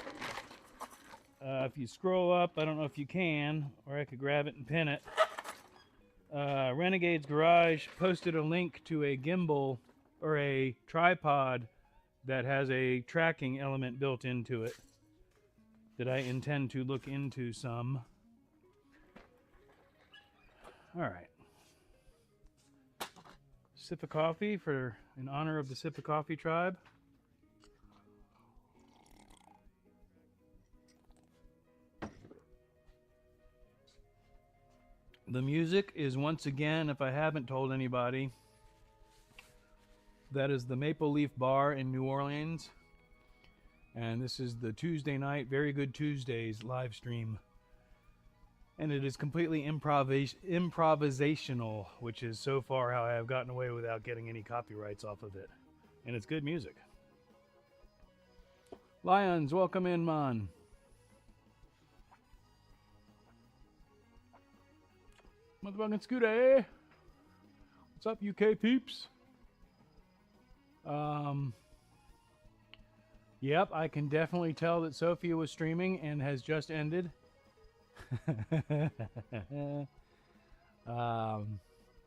If you scroll up, I don't know if you can, or I could grab it and pin it. Renegade's Garage posted a link to a gimbal or a tripod that has a tracking element built into it that I intend to look into some. All right. Sip of coffee in honor of the Sip of Coffee tribe. The music is, once again, if I haven't told anybody, that is the Maple Leaf Bar in New Orleans. And this is the Tuesday night, Very Good Tuesdays live stream. And it is completely improvisational, which is so far how I have gotten away without getting any copyrights off of it. And it's good music. Lions, welcome in, man. Motherfucking Scooter. What's up, UK peeps? Yep, I can definitely tell that Sophia was streaming and has just ended.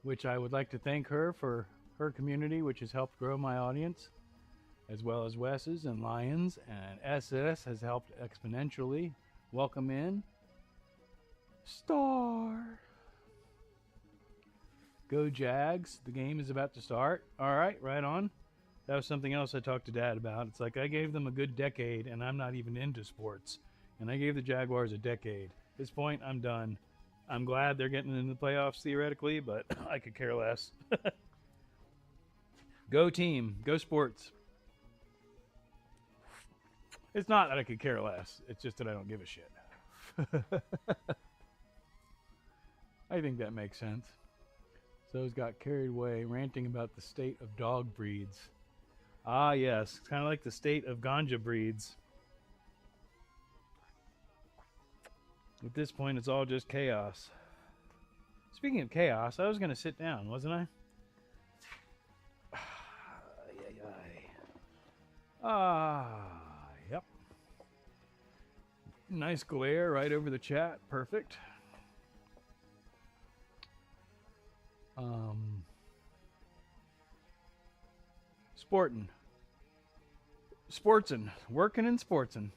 Which I would like to thank her for her community, which has helped grow my audience, as well as Wes's and Lions, and SS has helped exponentially. Welcome in. Star. Go Jags. The game is about to start. All right, right on. That was something else I talked to Dad about. It's like I gave them a good decade, and I'm not even into sports. And I gave the Jaguars a decade. At this point, I'm done. I'm glad they're getting into the playoffs theoretically, but I could care less. Go team. Go sports. It's not that I could care less. It's just that I don't give a shit. I think that makes sense. So's got carried away ranting about the state of dog breeds. Ah, yes. It's kind of like the state of ganja breeds. At this point, it's all just chaos. Speaking of chaos, I was going to sit down, wasn't I? Yep. Nice glare right over the chat. Perfect. Sportsin'. Working and sportsin'.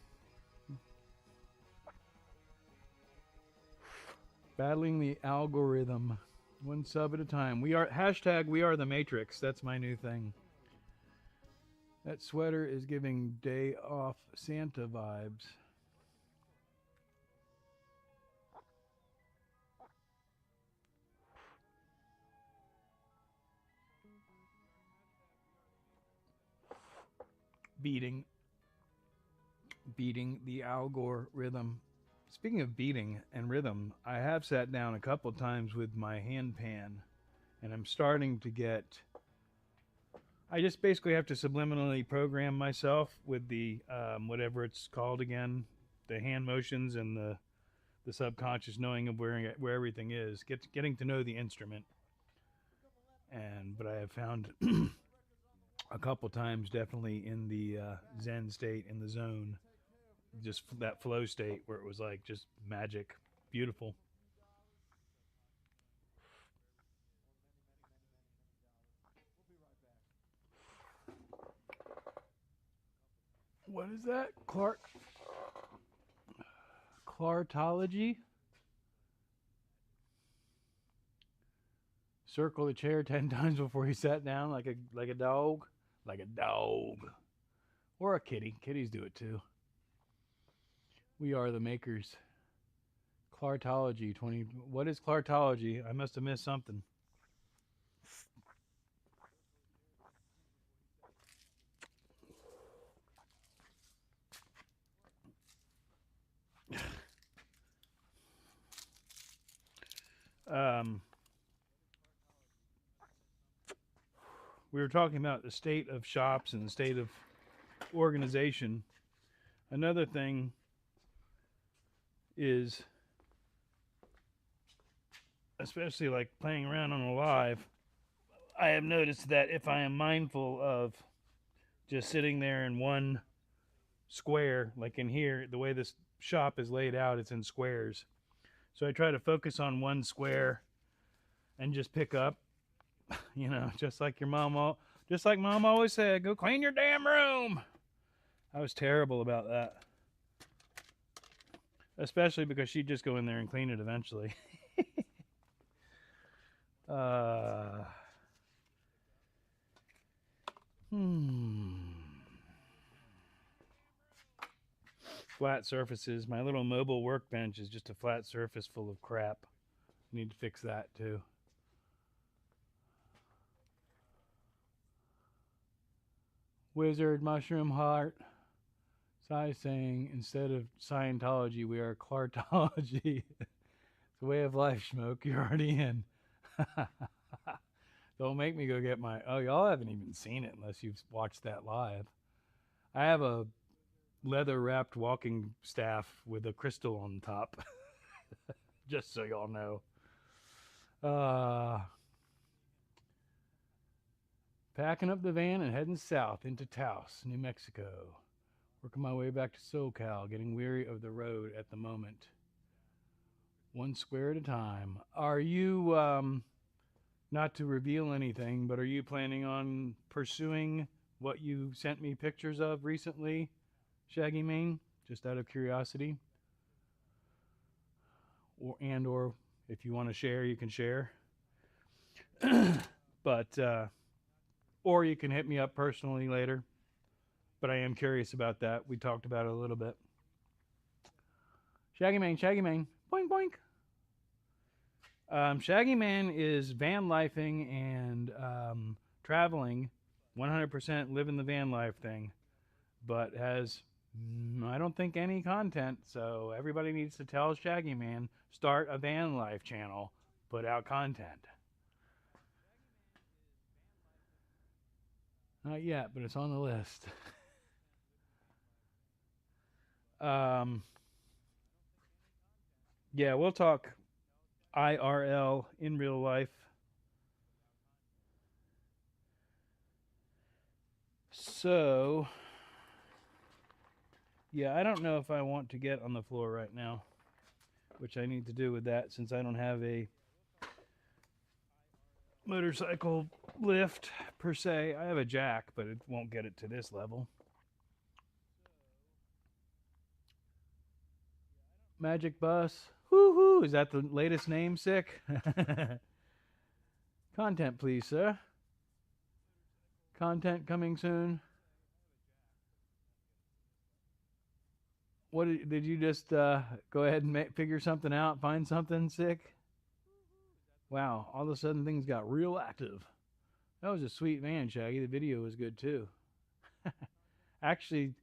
Battling the algorithm. One sub at a time. We are the Matrix. That's my new thing. That sweater is giving day off Santa vibes. Beating the algorithm. Speaking of beating and rhythm, I have sat down a couple times with my hand pan, and I'm starting to get... I just basically have to subliminally program myself with the, whatever it's called again, the hand motions and the subconscious knowing of where everything is, getting to know the instrument. But I have found a couple times definitely in the Zen state, in the zone, just that flow state where it was like just magic, beautiful. What is that? Clartology? Circle the chair 10 times before he sat down like a dog. Like a dog. Or a kitty. Kitties do it too. We are the makers. Clartology 20. What is Clartology? I must have missed something. Um, we were talking about the state of shops and the state of organization. Another thing is, especially like playing around on a live, I have noticed that if I am mindful of just sitting there in one square, like in here, the way this shop is laid out, it's in squares. So I try to focus on one square and just pick up, just like just like mom always said, go clean your damn room. I was terrible about that. Especially because she'd just go in there and clean it eventually. uh, Flat surfaces. My little mobile workbench is just a flat surface full of crap. Need to fix that too. Wizard Mushroom Heart. Sai saying, instead of Scientology, we are Clartology. It's a way of life, Schmoke. You're already in. Don't make me go get my... Oh, y'all haven't even seen it unless you've watched that live. I have a leather-wrapped walking staff with a crystal on top. Just so y'all know. Packing up the van and heading south into Taos, New Mexico. Working my way back to SoCal, getting weary of the road at the moment. One square at a time. Are you, not to reveal anything, but are you planning on pursuing what you sent me pictures of recently, Shaggy Mane? Just out of curiosity. Or if you want to share, you can share. But, or you can hit me up personally later. But I am curious about that. We talked about it a little bit. Shaggy Mane, boink, boink. Shaggy Man is van lifing and traveling, 100% living the van life thing, but has, I don't think, any content. So everybody needs to tell Shaggy Man, start a van life channel, put out content. Not yet, but it's on the list. Yeah, we'll talk IRL in real life. So, yeah, I don't know if I want to get on the floor right now, which I need to do with that since I don't have a motorcycle lift per se. I have a jack, but it won't get it to this level. Magic Bus. Woohoo! Is that the latest name, Sick? Content, please, sir. Content coming soon. What did you just go ahead and figure something out? Find something, Sick? Wow! All of a sudden, things got real active. That was a sweet van, Shaggy. The video was good too. Actually,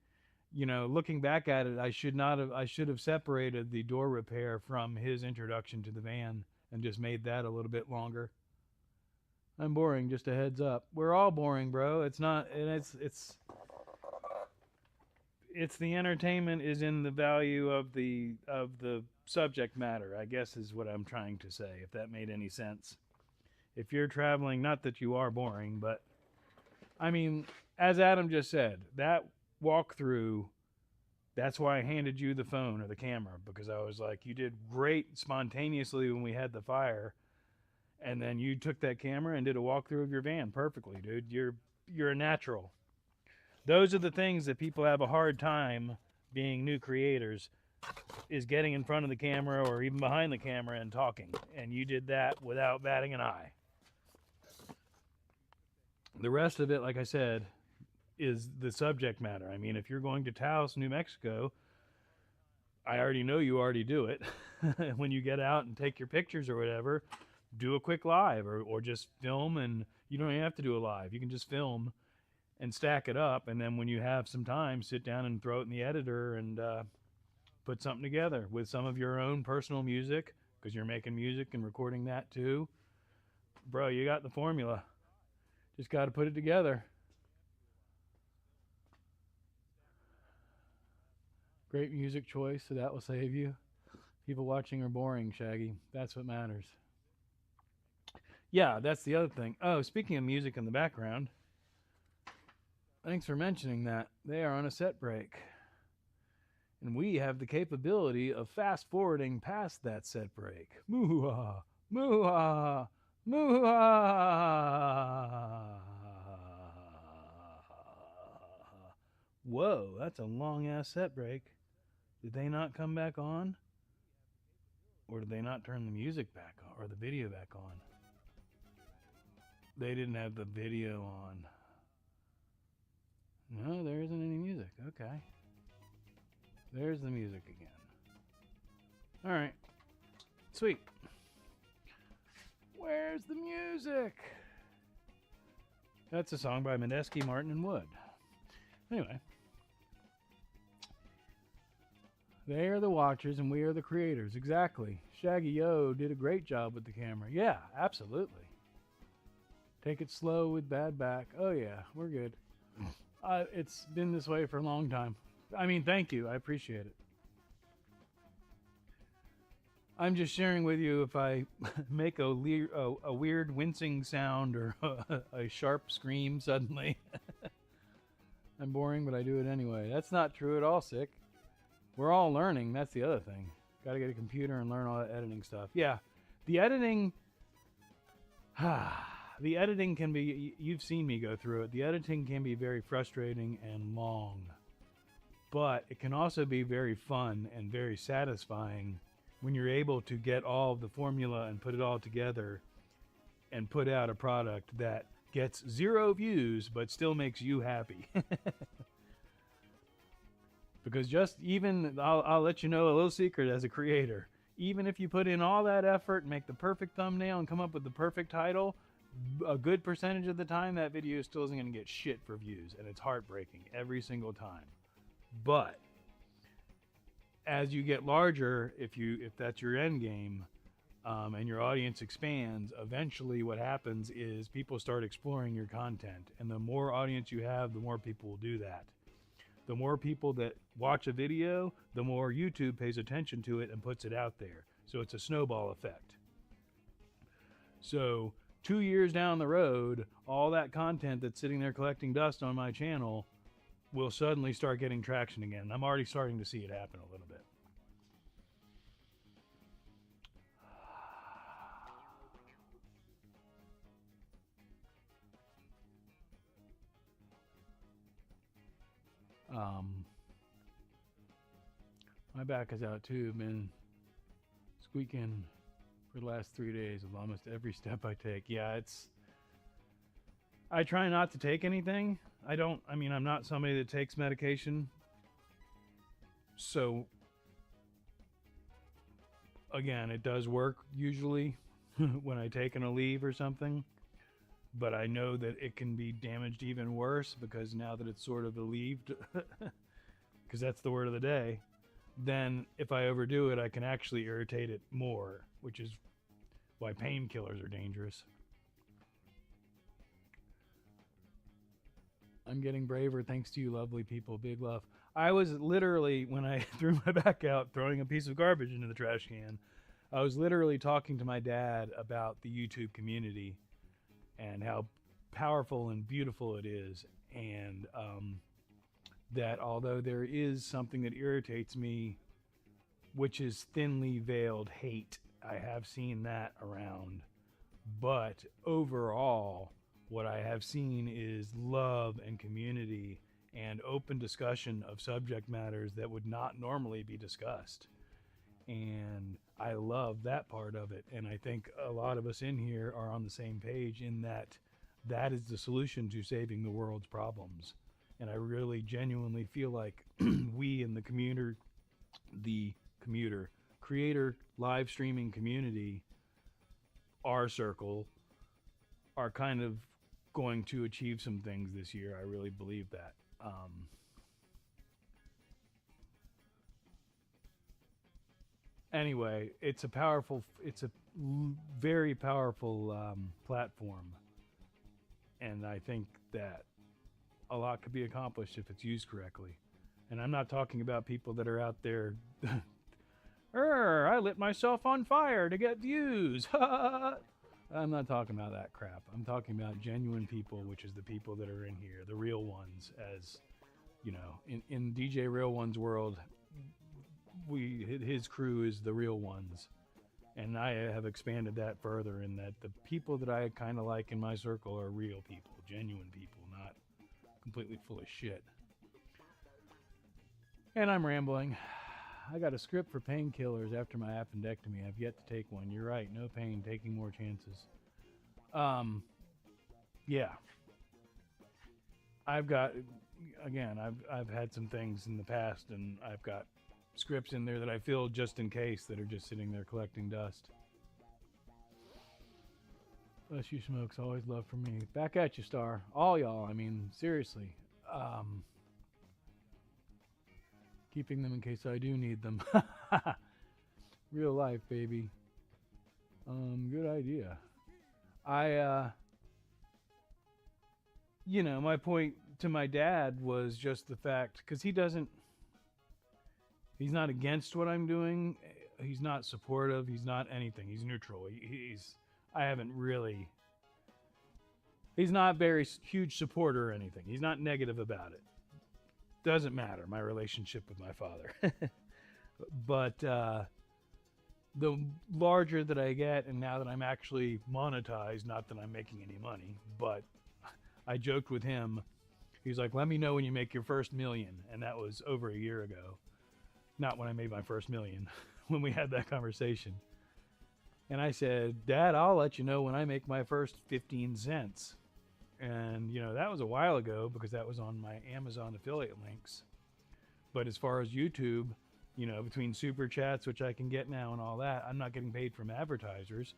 looking back at it, I should have separated the door repair from his introduction to the van and just made that a little bit longer. I'm boring, just a heads up. We're all boring, bro. It's not, and it's the entertainment is in the value of the subject matter, I guess is what I'm trying to say, if that made any sense. If you're traveling, not that you are boring, but I mean, as Adam just said, that walkthrough, that's why I handed you the phone or the camera, because I was like, you did great spontaneously when we had the fire, and then you took that camera and did a walkthrough of your van perfectly, dude. You're a natural. Those are the things that people have a hard time being new creators, is getting in front of the camera or even behind the camera and talking, and you did that without batting an eye. The rest of it, like I said, is the subject matter. I mean, if you're going to Taos, New Mexico, I already know you already do it. When you get out and take your pictures or whatever, do a quick live or just film, and you don't even have to do a live. You can just film and stack it up, and then when you have some time, sit down and throw it in the editor and put something together with some of your own personal music, because you're making music and recording that too. Bro, you got the formula. Just got to put it together. Great music choice, so that will save you. People watching are boring, Shaggy. That's what matters. Yeah, that's the other thing. Oh, speaking of music in the background, thanks for mentioning that. They are on a set break. And we have the capability of fast forwarding past that set break. Moo-ha, moo-ha, moo-ha. Whoa, that's a long ass set break. Did they not come back on? Or did they not turn the music back on or the video back on? They didn't have the video on. No, there isn't any music. Okay. There's the music again. All right. Sweet. Where's the music? That's a song by Medeski, Martin, and Wood. Anyway. They are the watchers and we are the creators. Exactly. Shaggy Yo did a great job with the camera. Yeah, absolutely. Take it slow with bad back. Oh, yeah, we're good. It's been this way for a long time. I mean, thank you. I appreciate it. I'm just sharing with you if I make a weird wincing sound or a sharp scream suddenly. I'm boring, but I do it anyway. That's not true at all, Sick. We're all learning. That's the other thing. Got to get a computer and learn all that editing stuff. Yeah, the editing... The editing can be... You've seen me go through it. The editing can be very frustrating and long. But it can also be very fun and very satisfying when you're able to get all of the formula and put it all together and put out a product that gets 0 views but still makes you happy. Because just even, I'll let you know a little secret as a creator. Even if you put in all that effort and make the perfect thumbnail and come up with the perfect title, a good percentage of the time that video still isn't going to get shit for views. And it's heartbreaking every single time. But as you get larger, if that's your end game, and your audience expands, eventually what happens is people start exploring your content. And the more audience you have, the more people will do that. The more people that watch a video, the more YouTube pays attention to it and puts it out there. So it's a snowball effect. So 2 years down the road, all that content that's sitting there collecting dust on my channel will suddenly start getting traction again. I'm already starting to see it happen a little bit. My back is out too. Been squeaking for the last 3 days with almost every step I take. Yeah, I try not to take anything. I'm not somebody that takes medication. So, again, it does work usually when I take an Aleve or something. But I know that it can be damaged even worse because now that it's sort of Aleved, because that's the word of the day, then if I overdo it, I can actually irritate it more, which is why painkillers are dangerous. I'm getting braver thanks to you lovely people. Big love. I was literally, when I threw my back out, throwing a piece of garbage into the trash can, I was literally talking to my dad about the YouTube community and how powerful and beautiful it is. And that although there is something that irritates me, which is thinly veiled hate, I have seen that around. But overall, what I have seen is love and community and open discussion of subject matters that would not normally be discussed. And I love that part of it. And I think a lot of us in here are on the same page in that that is the solution to saving the world's problems. And I really genuinely feel like we in the creator live streaming community, our circle, are kind of going to achieve some things this year. I really believe that. Anyway, it's a very powerful platform, and I think that a lot could be accomplished if it's used correctly. And I'm not talking about people that are out there. I lit myself on fire to get views. I'm not talking about that crap. I'm talking about genuine people, which is the people that are in here, the real ones. As you know, in DJ Real One's world, his crew is the real ones, and I have expanded that further in that the people that I kind of like in my circle are real people, genuine people, not completely full of shit. And I'm rambling. I got a script for painkillers after my appendectomy. I've yet to take one. You're right. No pain, taking more chances. Yeah. I've got, again, I've had some things in the past, and I've got scripts in there that I filled just in case that are just sitting there collecting dust. Bless you, Smokes. Always love for me. Back at you, Star. All y'all. I mean, seriously. Keeping them in case I do need them. Real life, baby. Good idea. My point to my dad was just the fact, because he's not against what I'm doing. He's not supportive. He's not anything. He's neutral. He's not a very huge supporter or anything. He's not negative about it. Doesn't matter, my relationship with my father. But the larger that I get, and now that I'm actually monetized, not that I'm making any money, but I joked with him. He's like, let me know when you make your first million. And that was over a year ago. Not when I made my first million, when we had that conversation. And I said, Dad, I'll let you know when I make my first 15 cents. And, that was a while ago because that was on my Amazon affiliate links. But as far as YouTube, between super chats, which I can get now and all that, I'm not getting paid from advertisers.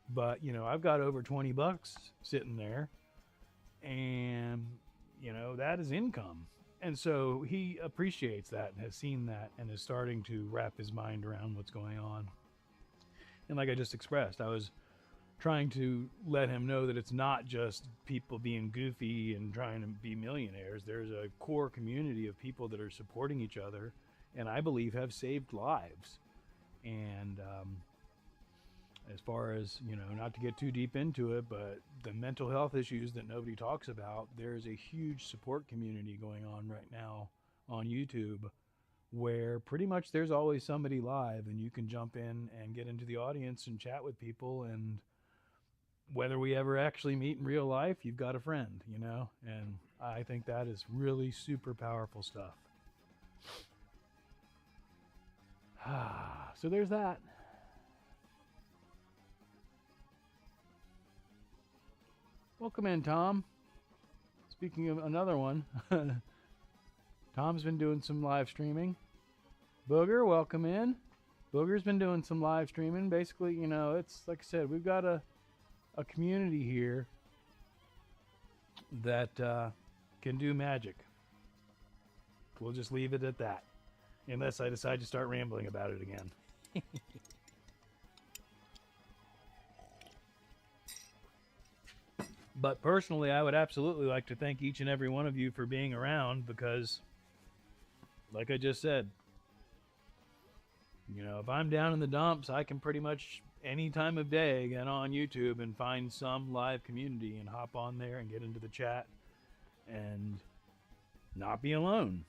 But, I've got over $20 sitting there. And, that is income. And so he appreciates that and has seen that and is starting to wrap his mind around what's going on. And like I just expressed, I was trying to let him know that it's not just people being goofy and trying to be millionaires. There's a core community of people that are supporting each other and I believe have saved lives. And as far as, not to get too deep into it, but the mental health issues that nobody talks about, there's a huge support community going on right now on YouTube where pretty much there's always somebody live and you can jump in and get into the audience and chat with people, and whether we ever actually meet in real life, you've got a friend, and I think that is really super powerful stuff. So there's that. Welcome in, Tom. Speaking of another one, Tom's been doing some live streaming. Booger, welcome in. Booger's been doing some live streaming. Basically, it's like I said, we've got a community here that can do magic. We'll just leave it at that, unless I decide to start rambling about it again. But personally, I would absolutely like to thank each and every one of you for being around because, like I just said, if I'm down in the dumps, I can pretty much any time of day get on YouTube and find some live community and hop on there and get into the chat and not be alone.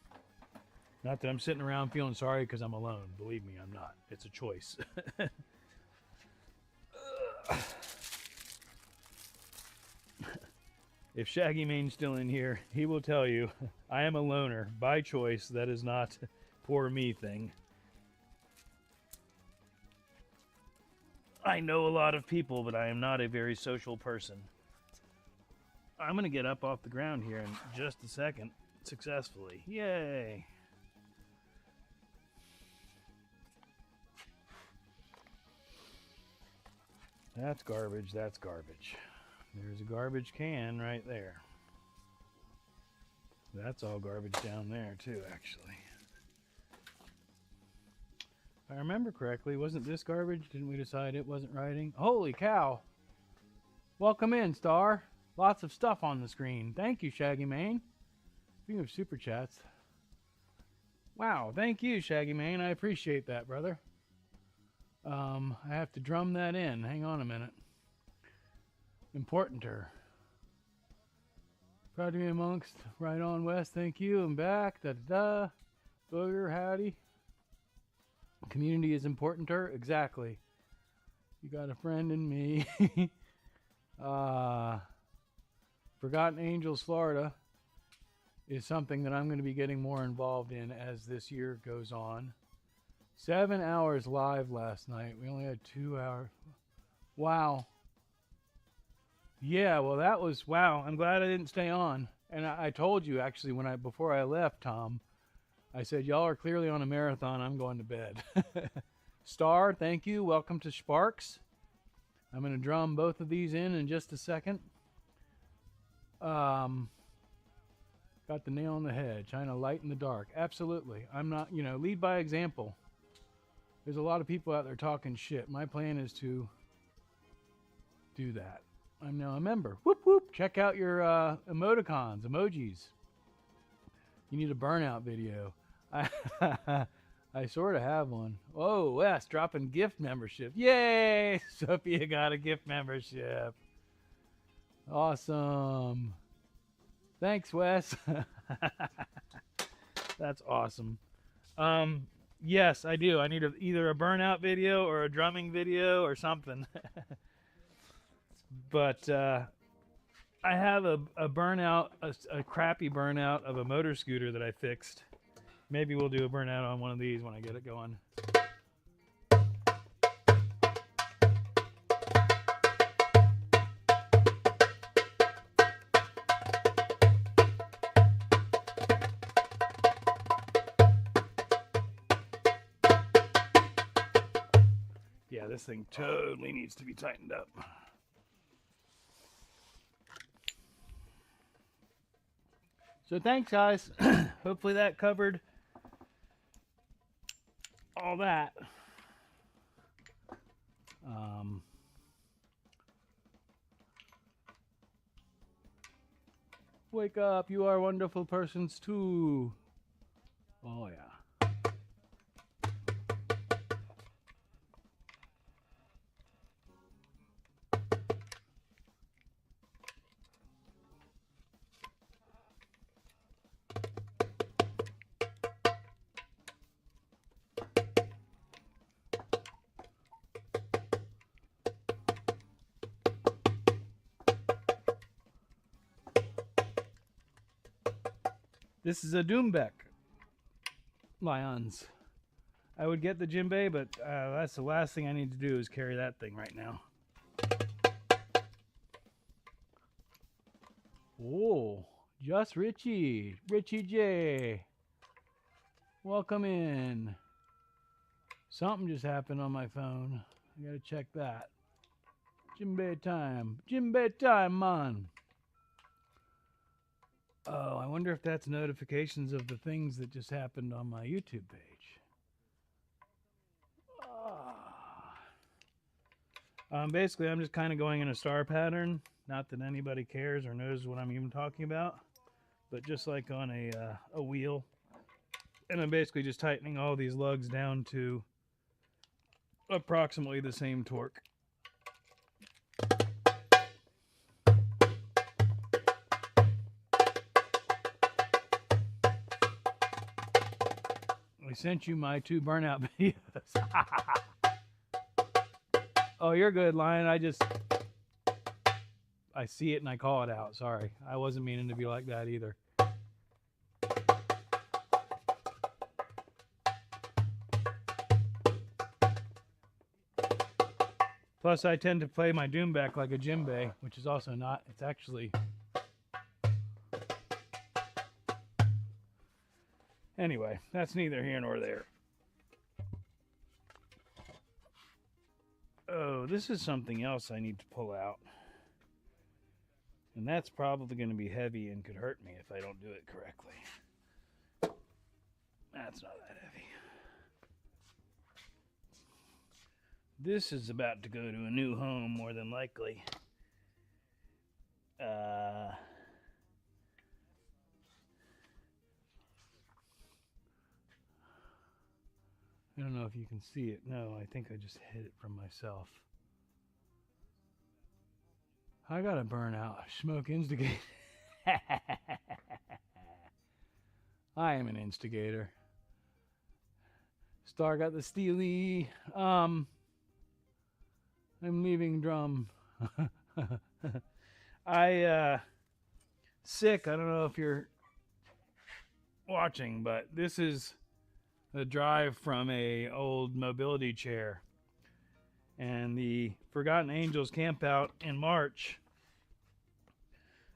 Not that I'm sitting around feeling sorry because I'm alone. Believe me, I'm not. It's a choice. If Shaggy Main's still in here, he will tell you, I am a loner by choice. That is not poor me thing. I know a lot of people, but I am not a very social person. I'm going to get up off the ground here in just a second, successfully. Yay! That's garbage, that's garbage. There's a garbage can right there. That's all garbage down there too, actually. I remember correctly, wasn't this garbage? Didn't we decide it wasn't writing? Holy cow. Welcome in, Star. Lots of stuff on the screen. Thank you, Shaggy Mane. Speaking of super chats. Wow, thank you, Shaggy Mane. I appreciate that, brother. I have to drum that in. Hang on a minute. Importanter. Proud to be amongst. Right on, West. Thank you. I'm back. Da-da-da. Booger, howdy. Community is importanter. Exactly. You got a friend in me. Forgotten Angels, Florida is something that I'm going to be getting more involved in as this year goes on. 7 hours live last night. We only had 2 hours. Wow. Yeah, well, that was, wow. I'm glad I didn't stay on. And I told you, actually, before I left, Tom, I said, y'all are clearly on a marathon. I'm going to bed. Star, thank you. Welcome to Sparks. I'm going to drum both of these in just a second. Got the nail on the head. Trying to light in the dark. Absolutely. I'm not, lead by example. There's a lot of people out there talking shit. My plan is to do that. I'm now a member. Whoop, whoop. Check out your emoticons, emojis. You need a burnout video. I sort of have one. Oh, Wes, dropping gift membership. Yay! Sophia got a gift membership. Awesome. Thanks, Wes. That's awesome. Yes, I do. I need either a burnout video or a drumming video or something. But I have a burnout, a crappy burnout of a motor scooter that I fixed. Maybe we'll do a burnout on one of these when I get it going. Yeah, this thing totally needs to be tightened up. So thanks, guys. Hopefully that covered all that. Wake up, you are wonderful persons too. Oh yeah. This is a Doombeck. Lions. I would get the djembe, but that's the last thing I need to do is carry that thing right now. Oh, just Richie. Richie J. Welcome in. Something just happened on my phone. I gotta check that. Djembe time. Djembe time, man. Oh, I wonder if that's notifications of the things that just happened on my YouTube page. Basically, I'm just kind of going in a star pattern. Not that anybody cares or knows what I'm even talking about, but just like on a wheel. And I'm basically just tightening all these lugs down to approximately the same torque. I sent you my 2 burnout videos. Oh, you're good, Lion. I see it and I call it out. Sorry. I wasn't meaning to be like that either. Plus, I tend to play my Doombeck like a djembe, which is also not. It's actually... Anyway, that's neither here nor there. Oh, this is something else I need to pull out. And that's probably going to be heavy and could hurt me if I don't do it correctly. That's not that heavy. This is about to go to a new home, more than likely. I don't know if you can see it. No, I think I just hit it from myself. I got a burnout. Schmoke instigate. I am an instigator. Star got the steely. I'm leaving drum. Sick. I don't know if you're watching, but this is a drive from a old mobility chair. And the Forgotten Angels camp out in March.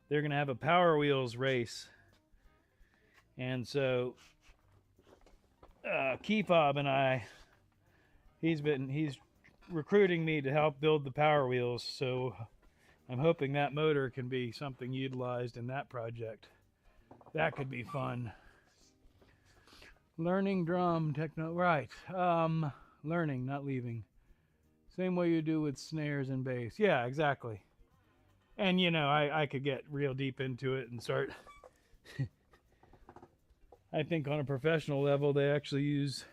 They're going to have a Power Wheels race. And so Keyfob and I, he's recruiting me to help build the Power Wheels, so I'm hoping that motor can be something utilized in that project. That could be fun. Learning drum techno, right. Learning, not leaving. Same way you do with snares and bass. Yeah, exactly. And you know, I could get real deep into it and start I think on a professional level, they actually use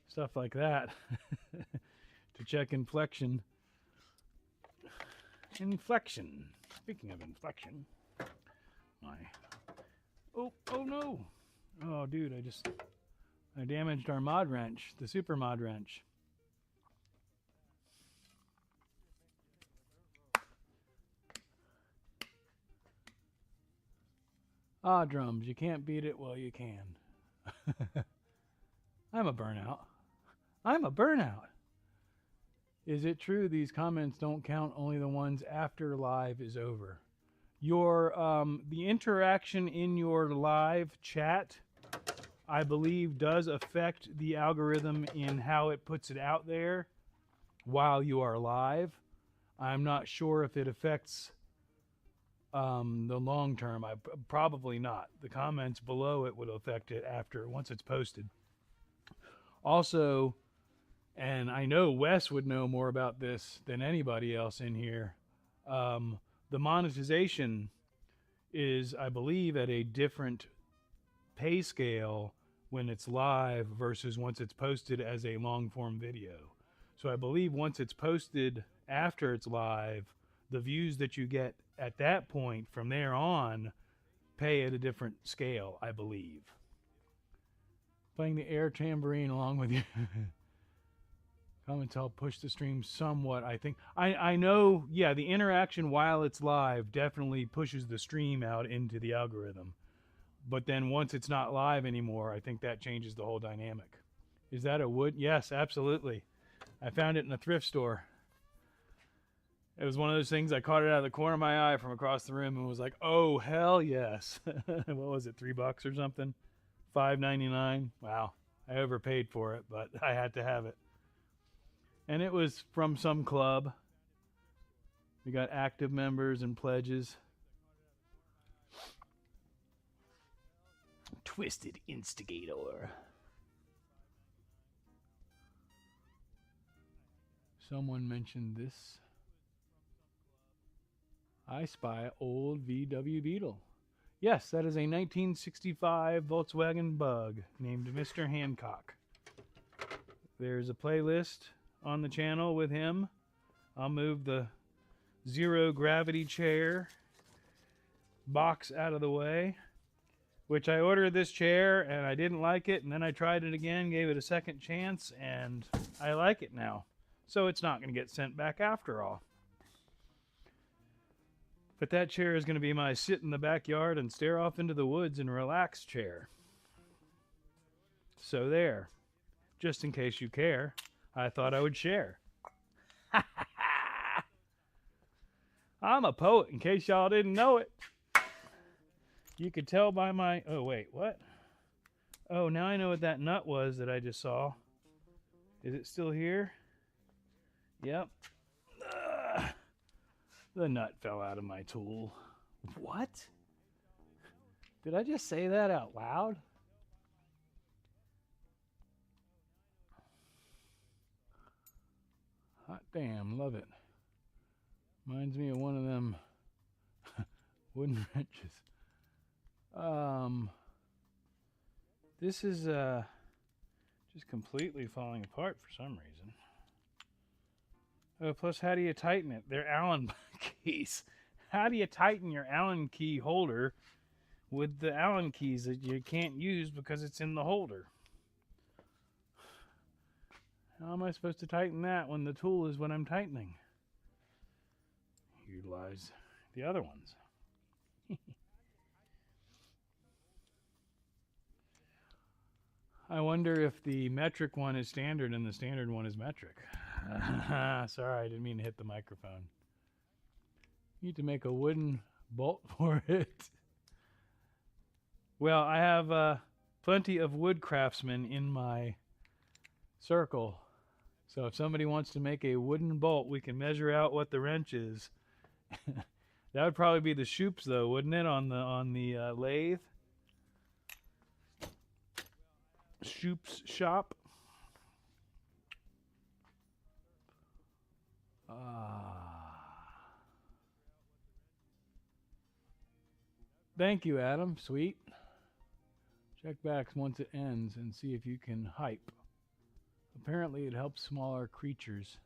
stuff like that to check inflection. Inflection. Speaking of inflection, oh no! Oh, dude, I damaged our mod wrench, the super mod wrench. Ah, drums, you can't beat it. Well, you can. I'm a burnout. I'm a burnout. Is it true these comments don't count, only the ones after live is over? Your the interaction in your live chat, I believe, does affect the algorithm in how it puts it out there while you are live. I'm not sure if it affects the long term. Probably not. The comments below it would affect it once it's posted. Also, and I know Wes would know more about this than anybody else in here, the monetization is, I believe, at a different pay scale when it's live versus once it's posted as a long form video. So I believe once it's posted after it's live, the views that you get at that point from there on pay at a different scale, I believe. Playing the air tambourine along with you. Comments help push the stream somewhat, I think. I know, yeah, the interaction while it's live definitely pushes the stream out into the algorithm. But then once it's not live anymore, I think that changes the whole dynamic. Is that a wood? Yes, absolutely. I found it in a thrift store. It was one of those things, I caught it out of the corner of my eye from across the room and was like, oh, hell yes. What was it, $3 or something? $5.99. Wow. I overpaid for it, but I had to have it. And it was from some club. We got active members and pledges. Twisted Instigator. Someone mentioned this. I spy old VW Beetle. Yes, that is a 1965 Volkswagen Bug named Mr. Hancock. There's a playlist on the channel with him. I'll move the zero gravity chair box out of the way, which I ordered this chair and I didn't like it, and then I tried it again, gave it a second chance, and I like it now. So it's not going to get sent back after all. But that chair is going to be my sit in the backyard and stare off into the woods and relax chair. So there. Just in case you care, I thought I would share. I'm a poet, in case y'all didn't know it. You could tell by my... Oh, wait, what? Oh, now I know what that nut was that I just saw. Is it still here? Yep. The nut fell out of my tool. What? Did I just say that out loud? Hot damn, love it. Reminds me of one of them wooden wrenches. This is just completely falling apart for some reason. Oh, plus how do you tighten it? They're Allen keys. How do you tighten your Allen key holder with the Allen keys that you can't use because it's in the holder? How am I supposed to tighten that when the tool is what I'm tightening? Utilize the other ones. I wonder if the metric one is standard and the standard one is metric. Sorry, I didn't mean to hit the microphone. Need to make a wooden bolt for it. Well, I have plenty of wood craftsmen in my circle. So if somebody wants to make a wooden bolt, we can measure out what the wrench is. That would probably be the Schmoke, though, wouldn't it, on the lathe? Schmoke's shop. Thank you, Adam. Sweet. Check back once it ends and see if you can hype. Apparently it helps smaller creatures.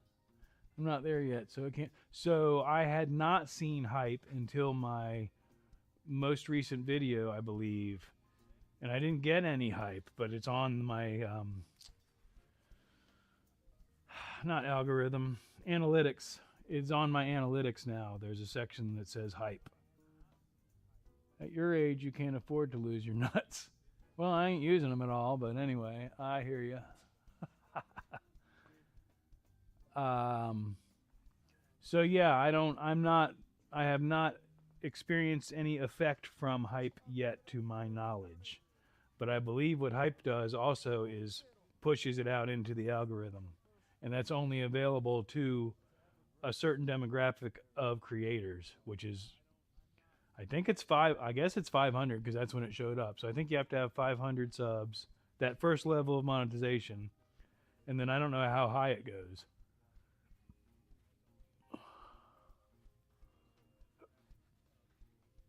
I'm not there yet, so I can't. So I had not seen hype until my most recent video, I believe. And I didn't get any hype, but it's on my, not algorithm, analytics. It's on my analytics now. There's a section that says hype. At your age, you can't afford to lose your nuts. Well, I ain't using them at all, but anyway, I hear you. So yeah, I have not experienced any effect from hype yet to my knowledge. But I believe what hype does also is pushes it out into the algorithm. And that's only available to a certain demographic of creators, which is, I think it's I guess it's 500 because that's when it showed up. So I think you have to have 500 subs, that first level of monetization. And then I don't know how high it goes.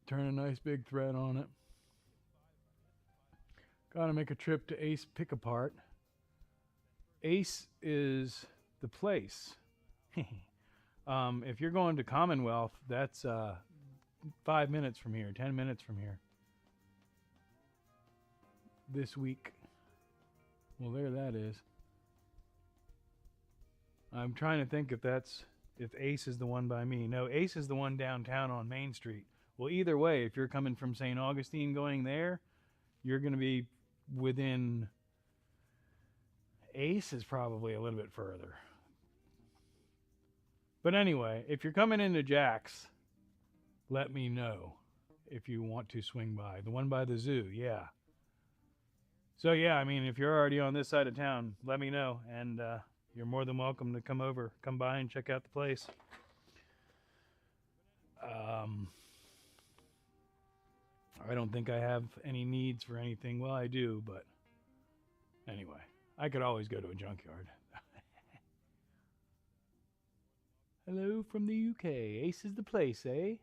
Turn a nice big thread on it. Gotta make a trip to Ace Pick Apart. Ace is the place. If you're going to Commonwealth, that's 5 minutes from here, 10 minutes from here. This week. Well, there that is. I'm trying to think if Ace is the one by me. No, Ace is the one downtown on Main Street. Well, either way, if you're coming from St. Augustine going there, you're going to be within. Ace is probably a little bit further. But anyway, if you're coming into Jack's, let me know if you want to swing by. The one by the zoo, yeah. So yeah, I mean, if you're already on this side of town, let me know. And you're more than welcome to come by and check out the place. I don't think I have any needs for anything. Well, I do, but anyway, I could always go to a junkyard. Hello from the UK. Ace is the place, eh?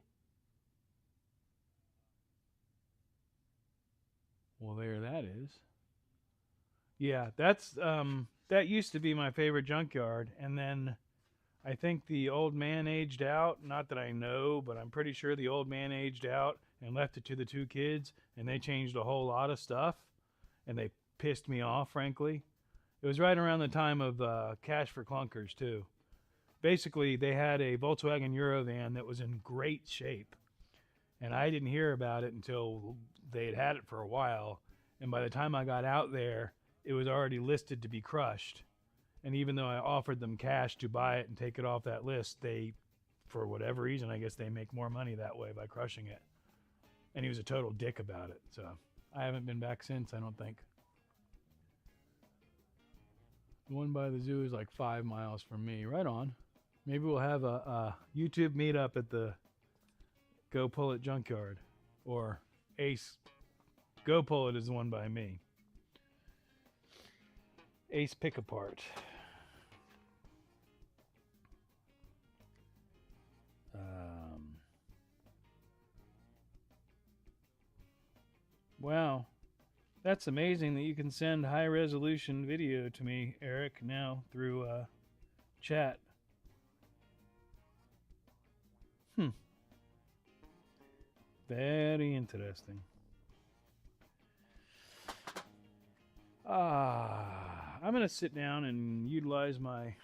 Well, there that is. Yeah, that's that used to be my favorite junkyard, and then I think the old man aged out. Not that I know, but I'm pretty sure the old man aged out and left it to the two kids, and they changed a whole lot of stuff, and they pissed me off, frankly. It was right around the time of Cash for Clunkers, too. Basically, they had a Volkswagen Eurovan that was in great shape, and I didn't hear about it until they had it for a while, and by the time I got out there, it was already listed to be crushed. And even though I offered them cash to buy it and take it off that list, they, for whatever reason, I guess they make more money that way by crushing it. And he was a total dick about it. So I haven't been back since, I don't think. The one by the zoo is like 5 miles from me. Right on. Maybe we'll have a YouTube meetup at the Go Pull It Junkyard. Or Ace Go Pull It is the one by me. Ace Pick Apart. Wow. That's amazing that you can send high resolution video to me, Eric, now through chat. Very interesting. I'm going to sit down and utilize my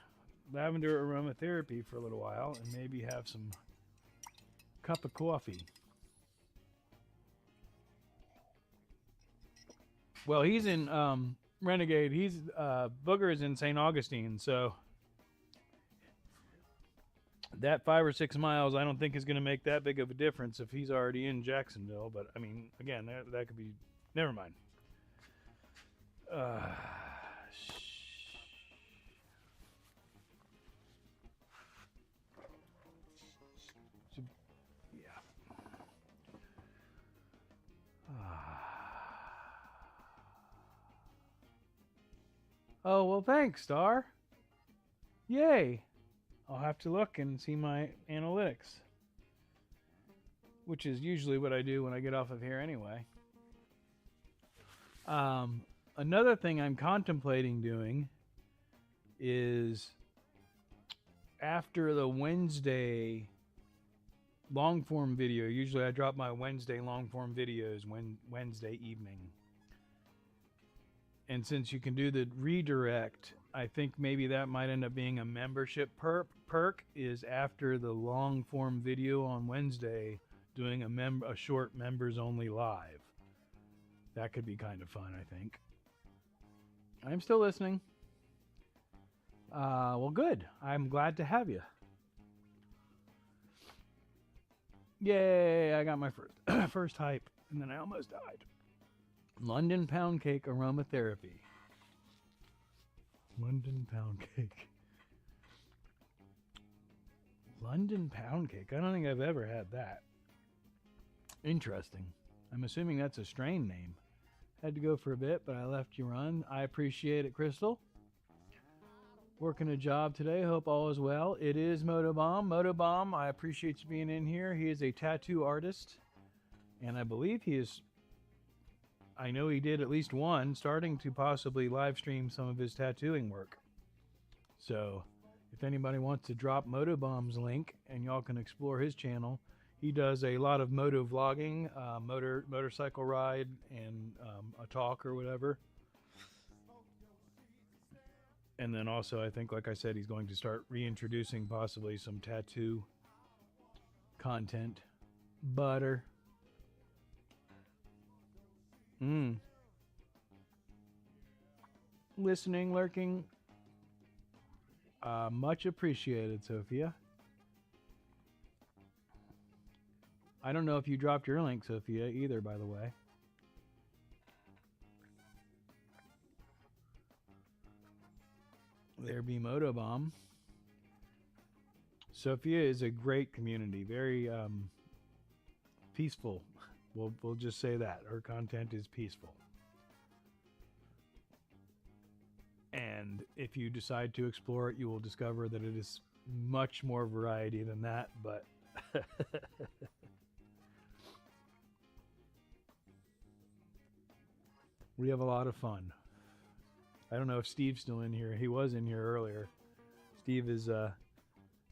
lavender aromatherapy for a little while and maybe have some cup of coffee. Well, he's in Renegade. He's Booger is in St. Augustine, so that 5 or 6 miles I don't think is going to make that big of a difference if he's already in Jacksonville. But I mean, again, that could be. Never mind. Oh, well, thanks, Star. Yay. I'll have to look and see my analytics, which is usually what I do when I get off of here anyway. Another thing I'm contemplating doing is after the Wednesday long form video, usually I drop my Wednesday long form videos Wednesday evening. And since you can do the redirect, I think maybe that might end up being a membership perk is after the long form video on Wednesday, doing a short members only live. That could be kind of fun, I think. I'm still listening. Well, good. I'm glad to have you. Yay, I got my first hype, and then I almost died. London Pound Cake Aromatherapy. London Pound Cake. London Pound Cake. I don't think I've ever had that. Interesting. I'm assuming that's a strain name. Had to go for a bit, but I left you run. I appreciate it, Crystal. Working a job today. Hope all is well. It is Motobomb. Motobomb, I appreciate you being in here. He is a tattoo artist, and I believe he is... I know he did at least one, starting to possibly live stream some of his tattooing work. So, if anybody wants to drop Motobomb's link and y'all can explore his channel, he does a lot of moto vlogging, motorcycle ride, and a talk or whatever. And then also, I think, like I said, he's going to start reintroducing possibly some tattoo content. Butter. Listening, lurking. Much appreciated, Sophia. I don't know if you dropped your link, Sophia, either, by the way. There be Motobomb. Sophia is a great community, very peaceful. We'll just say that. Her content is peaceful. And if you decide to explore it, you will discover that it is much more variety than that, but we have a lot of fun. I don't know if Steve's still in here. He was in here earlier. Steve is an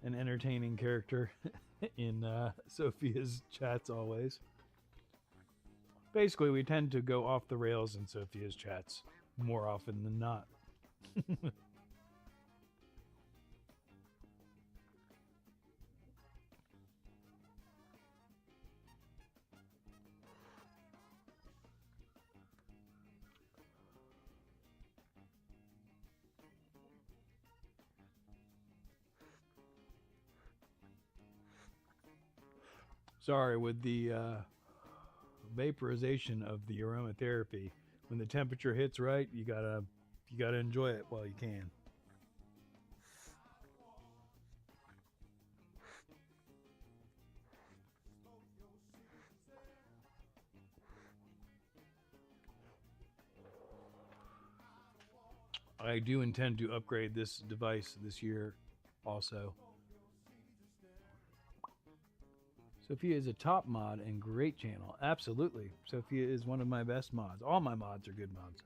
entertaining character in Sophia's chats always. Basically, we tend to go off the rails in Sophia's chats more often than not. Sorry, with the vaporization of the aromatherapy, when the temperature hits right, you gotta enjoy it while you can. I do intend to upgrade this device this year also. Sophia is a top mod and great channel. Absolutely. Sophia is one of my best mods. All my mods are good mods.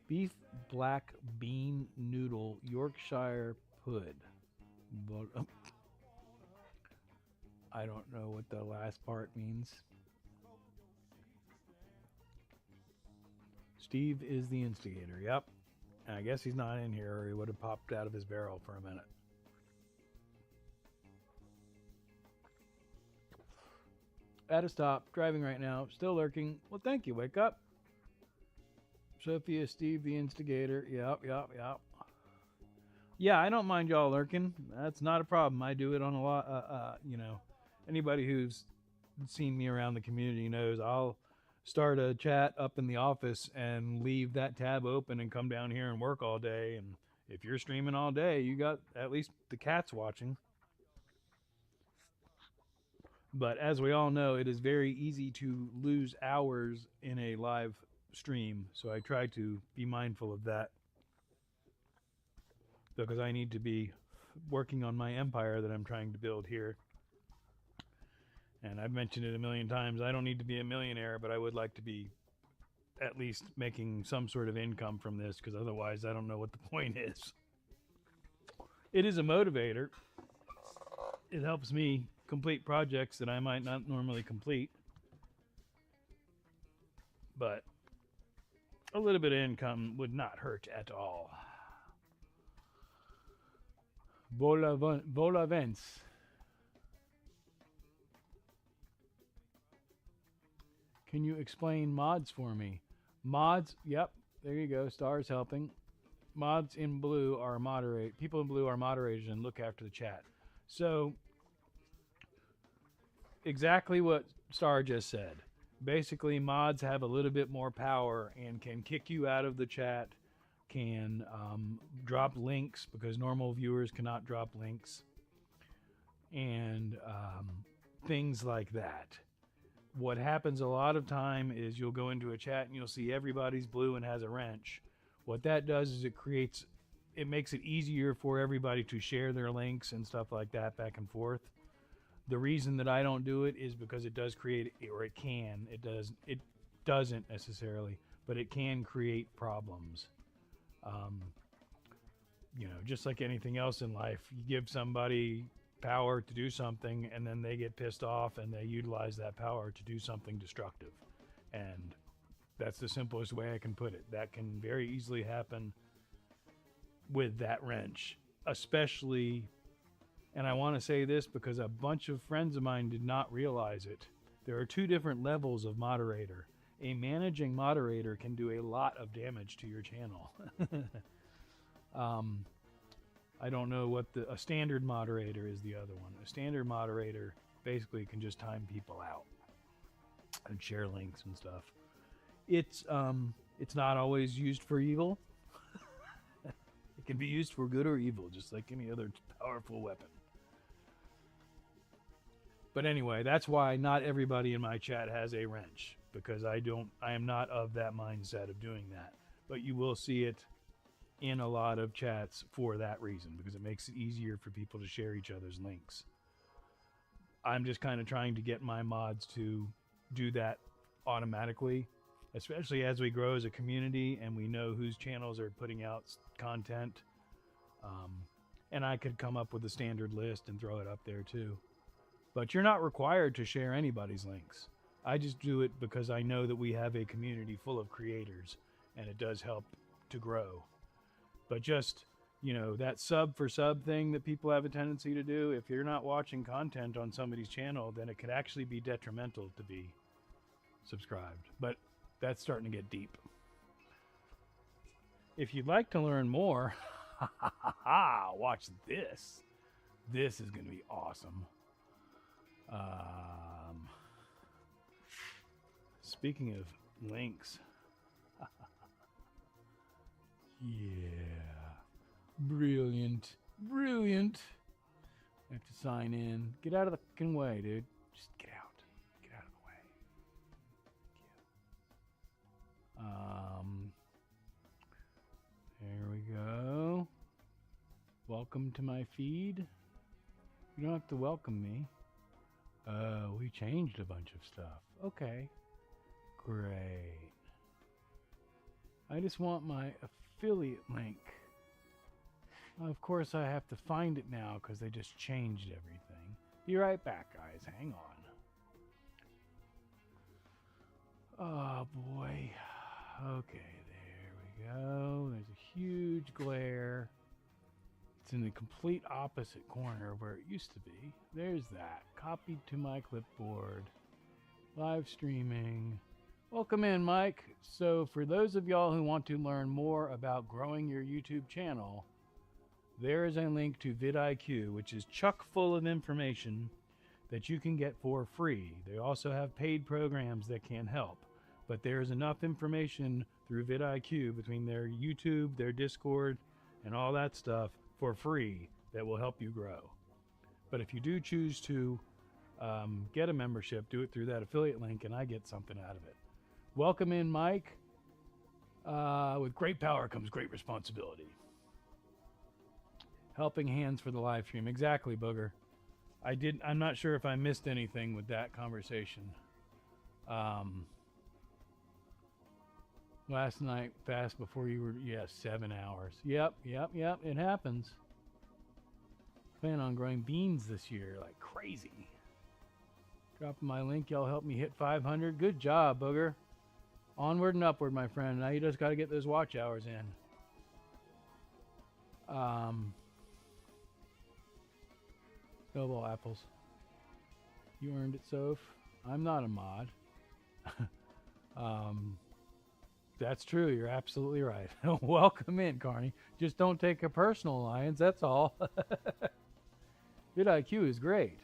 Beef black bean noodle Yorkshire pud. I don't know what the last part means. Steve is the instigator. Yep. And I guess he's not in here or he would have popped out of his barrel for a minute. At a stop, driving right now, still lurking. Well, thank you. Wake up. Sophia, Steve, the instigator. Yep. Yeah, I don't mind y'all lurking. That's not a problem. I do it on a lot. Anybody who's seen me around the community knows I'll start a chat up in the office and leave that tab open and come down here and work all day. And if you're streaming all day, you got at least the cats watching. But as we all know, it is very easy to lose hours in a live stream. So I try to be mindful of that because I need to be working on my empire that I'm trying to build here. And I've mentioned it a million times. I don't need to be a millionaire, but I would like to be at least making some sort of income from this because otherwise I don't know what the point is. It is a motivator. It helps me complete projects that I might not normally complete. But a little bit of income would not hurt at all. Volavents. Can you explain mods for me? Mods, yep, there you go. Star's helping. Mods in blue are moderate. People in blue are moderators and look after the chat. So exactly what Star just said. Basically, mods have a little bit more power and can kick you out of the chat, can drop links because normal viewers cannot drop links, and things like that. What happens a lot of time is you'll go into a chat and you'll see everybody's blue and has a wrench. What that does is it makes it easier for everybody to share their links and stuff like that back and forth. The reason that I don't do it is because it does create, or it can, it doesn't necessarily, but it can create problems. Just like anything else in life, you give somebody power to do something and then they get pissed off and they utilize that power to do something destructive. And that's the simplest way I can put it. That can very easily happen with that wrench, especially, and I want to say this because a bunch of friends of mine did not realize it. There are two different levels of moderator. A managing moderator can do a lot of damage to your channel. I don't know what a standard moderator is the other one. A standard moderator basically can just time people out and share links and stuff. It's not always used for evil. It can be used for good or evil, just like any other powerful weapon. But anyway, that's why not everybody in my chat has a wrench, because I am not of that mindset of doing that. But you will see it in a lot of chats for that reason, because it makes it easier for people to share each other's links. I'm just kind of trying to get my mods to do that automatically, especially as we grow as a community and we know whose channels are putting out content. And I could come up with a standard list and throw it up there too. But you're not required to share anybody's links. I just do it because I know that we have a community full of creators and it does help to grow. But just, that sub for sub thing that people have a tendency to do, if you're not watching content on somebody's channel, then it could actually be detrimental to be subscribed. But that's starting to get deep. If you'd like to learn more, watch this. This is going to be awesome. Speaking of links, yeah, brilliant. I have to sign in. Get out of the fucking way, dude. Just get out. Get out of the way. we go. Welcome to my feed. You don't have to welcome me. We changed a bunch of stuff. Okay. Great. I just want my affiliate link. Of course, I have to find it now because they just changed everything. Be right back, guys. Hang on. Oh, boy. Okay, there we go. There's a huge glare. It's in the complete opposite corner where it used to be. There's that. Copied to my clipboard. Live streaming. Welcome in, Mike. So for those of y'all who want to learn more about growing your YouTube channel, there is a link to vidIQ, which is chock full of information that you can get for free. They also have paid programs that can help, but there is enough information through vidIQ between their YouTube, their Discord, and all that stuff for free that will help you grow. But if you do choose to get a membership, do it through that affiliate link, and I get something out of it. Welcome in, Mike. With great power comes great responsibility. Helping hands for the live stream. Exactly, Booger. I'm not sure if I missed anything with that conversation. Last night, fast before you were, 7 hours. Yep, it happens. Plan on growing beans this year like crazy. Dropping my link, y'all help me hit 500. Good job, Booger. Onward and upward, my friend. Now you just got to get those watch hours in. Snowball apples. You earned it, Soph. I'm not a mod. That's true. You're absolutely right. Welcome in, Carney. Just don't take a personal alliance. That's all. vidIQ is great.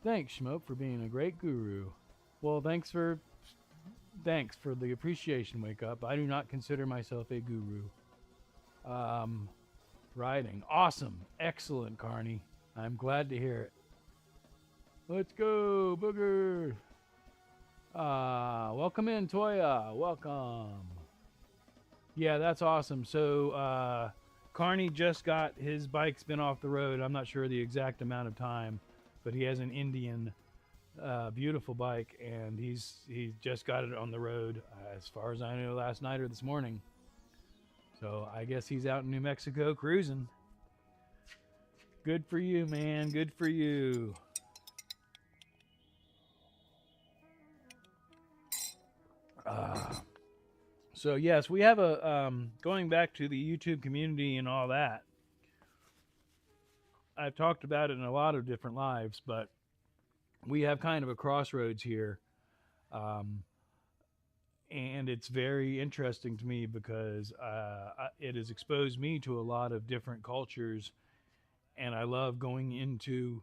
Thanks, Schmoke, for being a great guru. Well, thanks for the appreciation, Wake Up. I do not consider myself a guru. Riding. Awesome. Excellent, Carney. I'm glad to hear it. Let's go, Booger. Welcome in, Toya. Welcome. Yeah, that's awesome. So, Carney just got his bike spin off the road. I'm not sure the exact amount of time, but he has an Indian beautiful bike, and he's just got it on the road, as far as I know, last night or this morning. So I guess he's out in New Mexico cruising. Good for you, man. Good for you. So yes, we have a going back to the YouTube community and all that. I've talked about it in a lot of different lives, but we have kind of a crossroads here. And it's very interesting to me because it has exposed me to a lot of different cultures, and I love going into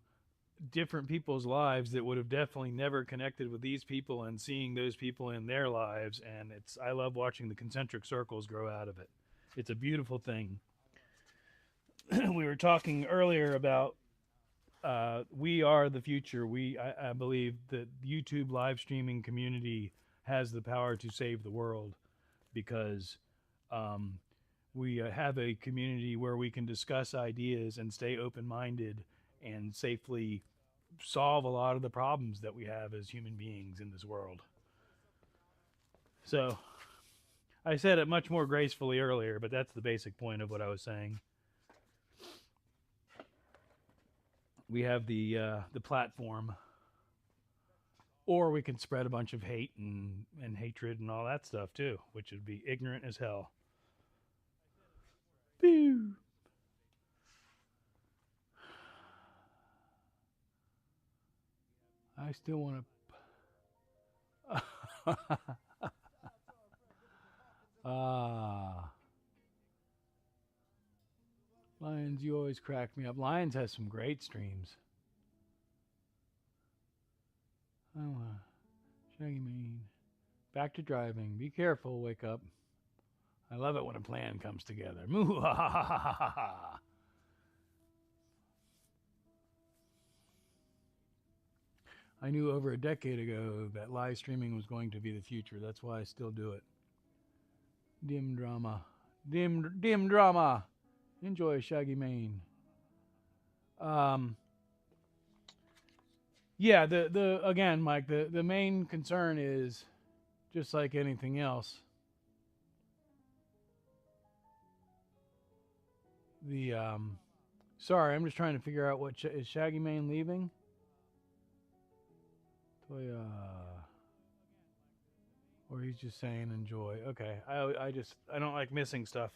different people's lives that would have definitely never connected with these people and seeing those people in their lives, and I love watching the concentric circles grow out of it. It's a beautiful thing. We were talking earlier about we are the future. I believe that YouTube live streaming community has the power to save the world because we have a community where we can discuss ideas and stay open-minded and safely solve a lot of the problems that we have as human beings in this world. So I said it much more gracefully earlier, but that's the basic point of what I was saying. We have the platform, or we can spread a bunch of hate and hatred and all that stuff too, which would be ignorant as hell. Pew. I still want to. Lions, you always crack me up. Lions has some great streams. Oh, Shaggy Mane. Back to driving. Be careful, Wake Up. I love it when a plan comes together. I knew over a decade ago that live streaming was going to be the future. That's why I still do it. Dim drama. Dim drama. Enjoy Shaggy Mane. Um, yeah, the again, Mike, the main concern is just like anything else. The sorry, I'm just trying to figure out what is Shaggy Mane leaving? Toya, or he's just saying enjoy. Okay, I don't like missing stuff.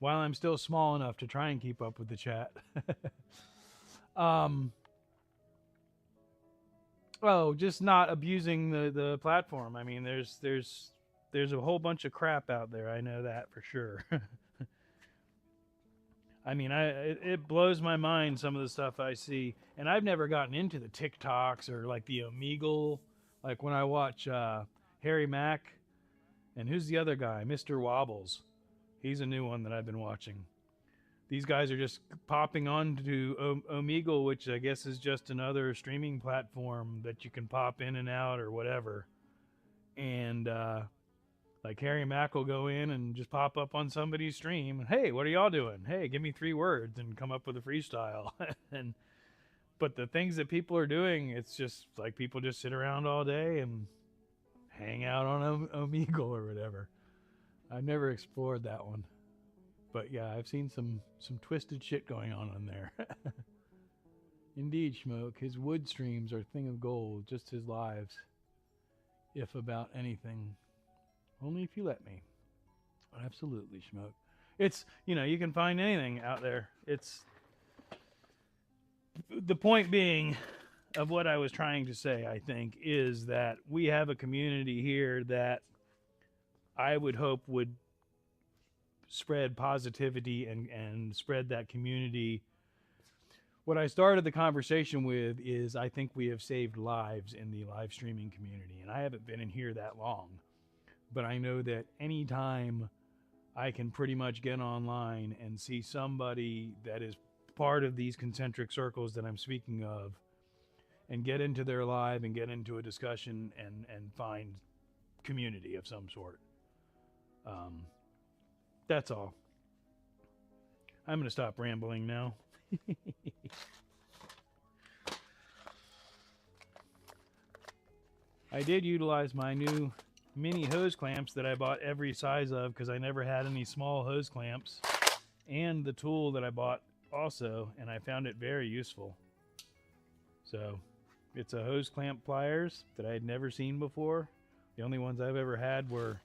While I'm still small enough to try and keep up with the chat. um, oh, just not abusing the platform. I mean, there's a whole bunch of crap out there. I know that for sure. I mean, it blows my mind some of the stuff I see, and I've never gotten into the TikToks or like the Omegle. Like when I watch Harry Mack, and who's the other guy, Mr. Wobbles. He's a new one that I've been watching. These guys are just popping on to Omegle, which I guess is just another streaming platform that you can pop in and out or whatever. And like Harry Mack will go in and just pop up on somebody's stream. Hey, what are y'all doing? Hey, give me 3 words and come up with a freestyle. And but the things that people are doing, it's just like people just sit around all day and hang out on Omegle or whatever. I've never explored that one. But yeah, I've seen some twisted shit going on there. Indeed, Schmoke. His wood streams are a thing of gold, just his lives. If about anything. Only if you let me. Absolutely, Schmoke. It's, you can find anything out there. It's the point being of what I was trying to say, I think, is that we have a community here that I would hope would spread positivity and spread that community. What I started the conversation with is I think we have saved lives in the live streaming community, and I haven't been in here that long, but I know that anytime I can pretty much get online and see somebody that is part of these concentric circles that I'm speaking of and get into their live and get into a discussion and find community of some sort. That's all. I'm going to stop rambling now. I did utilize my new mini hose clamps that I bought every size of because I never had any small hose clamps, and the tool that I bought also, and I found it very useful. So it's a hose clamp pliers that I had never seen before. The only ones I've ever had were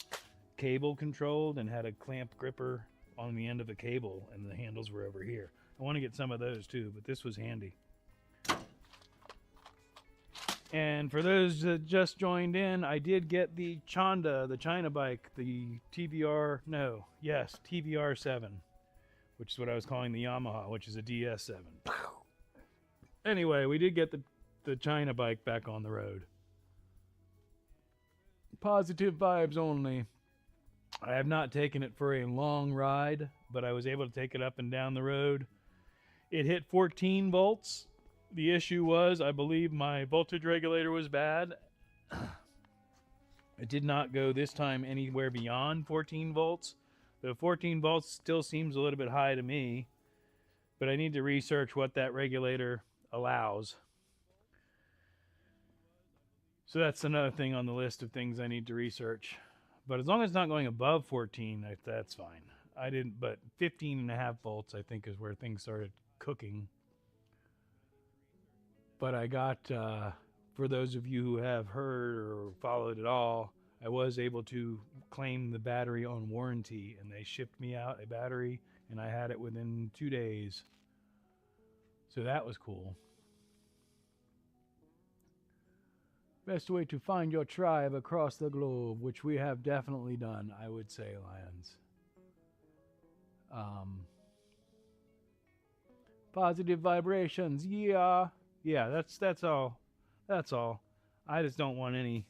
cable controlled and had a clamp gripper on the end of a cable, and the handles were over here. I want to get some of those too, but this was handy. And for those that just joined in, I did get the Chonda, the China bike, the TVR 7, which is what I was calling the Yamaha, which is a DS7. Anyway, we did get the China bike back on the road. Positive vibes only. I have not taken it for a long ride, but I was able to take it up and down the road. It hit 14 volts. The issue was, I believe my voltage regulator was bad. It did not go this time anywhere beyond 14 volts. The 14 volts still seems a little bit high to me, but I need to research what that regulator allows. So that's another thing on the list of things I need to research. But as long as it's not going above 14, that's fine. But 15.5 volts, I think, is where things started cooking. But I got, for those of you who have heard or followed it all, I was able to claim the battery on warranty, and they shipped me out a battery, and I had it within 2 days. So that was cool. Best way to find your tribe across the globe, which we have definitely done, I would say, Lions. Positive vibrations, yeah. Yeah, that's all. That's all. I just don't want any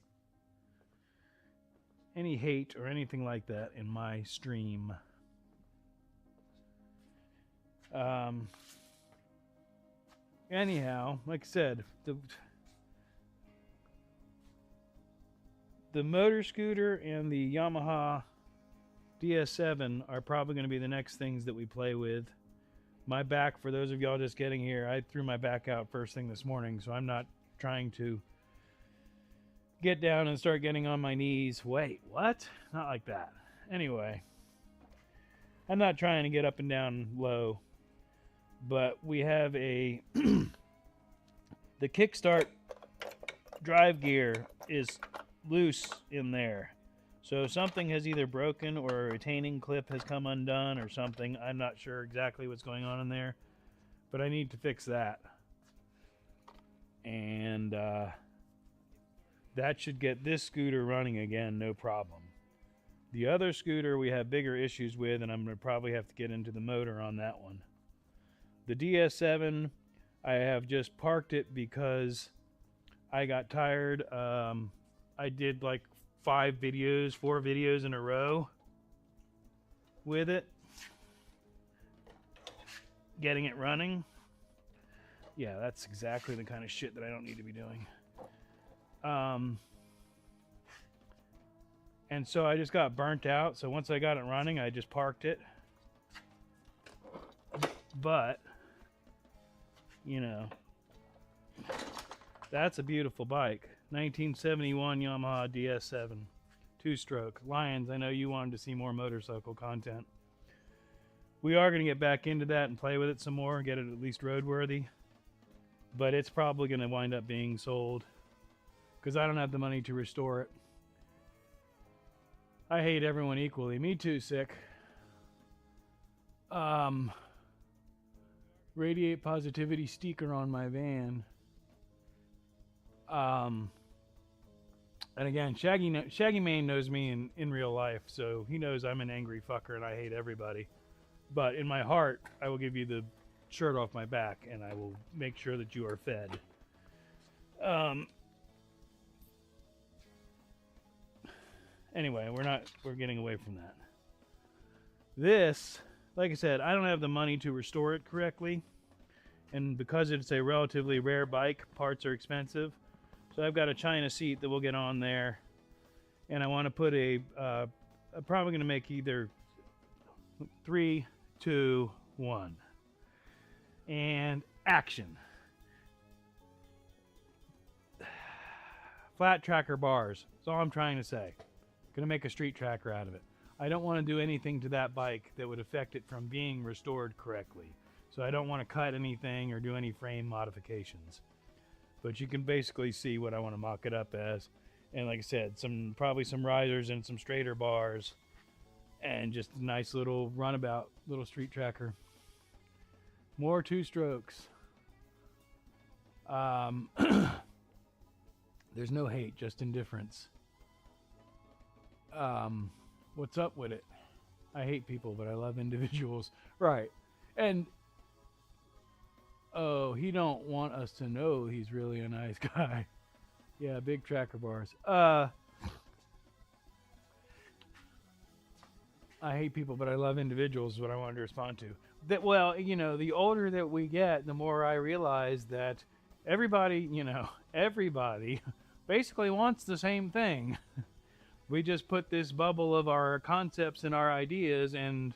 hate or anything like that in my stream. Anyhow, like I said, the motor scooter and the Yamaha DS7 are probably going to be the next things that we play with. My back, for those of y'all just getting here, I threw my back out first thing this morning, so I'm not trying to get down and start getting on my knees. Wait, what? Not like that. Anyway, I'm not trying to get up and down low, but we have a the kickstart drive gear is loose in there. So something has either broken or a retaining clip has come undone or something. I'm not sure exactly what's going on in there, but I need to fix that. And that should get this scooter running again, no problem. The other scooter we have bigger issues with, and I'm going to probably have to get into the motor on that one. The DS7, I have just parked it because I got tired. I did like 4 videos in a row with it, getting it running. Yeah, that's exactly the kind of shit that I don't need to be doing. And so I just got burnt out. So once I got it running, I just parked it. But, you know, that's a beautiful bike. 1971 Yamaha DS7. 2-stroke. Lions, I know you wanted to see more motorcycle content. We are going to get back into that and play with it some more and get it at least roadworthy. But it's probably going to wind up being sold because I don't have the money to restore it. I hate everyone equally. Me too, sick. Radiate positivity sticker on my van. And again, Shaggy Mane knows me in real life, so he knows I'm an angry fucker and I hate everybody. But in my heart, I will give you the shirt off my back and I will make sure that you are fed. Anyway, we're getting away from that. This, like I said, I don't have the money to restore it correctly. And because it's a relatively rare bike, parts are expensive. So I've got a China seat that will get on there. And I want to put I'm probably going to make either 3, 2, 1. And action. Flat tracker bars. That's all I'm trying to say. Going to make a street tracker out of it. I don't want to do anything to that bike that would affect it from being restored correctly. So I don't want to cut anything or do any frame modifications. But you can basically see what I want to mock it up as. And like I said, probably some risers and some straighter bars. And just a nice little runabout, little street tracker. More 2-strokes. There's no hate, just indifference. What's up with it? I hate people, but I love individuals. Right. And oh, he don't want us to know he's really a nice guy. Yeah, big tracker bars. I hate people, but I love individuals is what I wanted to respond to. That, well, you know, the older that we get, the more I realize that everybody basically wants the same thing. We just put this bubble of our concepts and our ideas and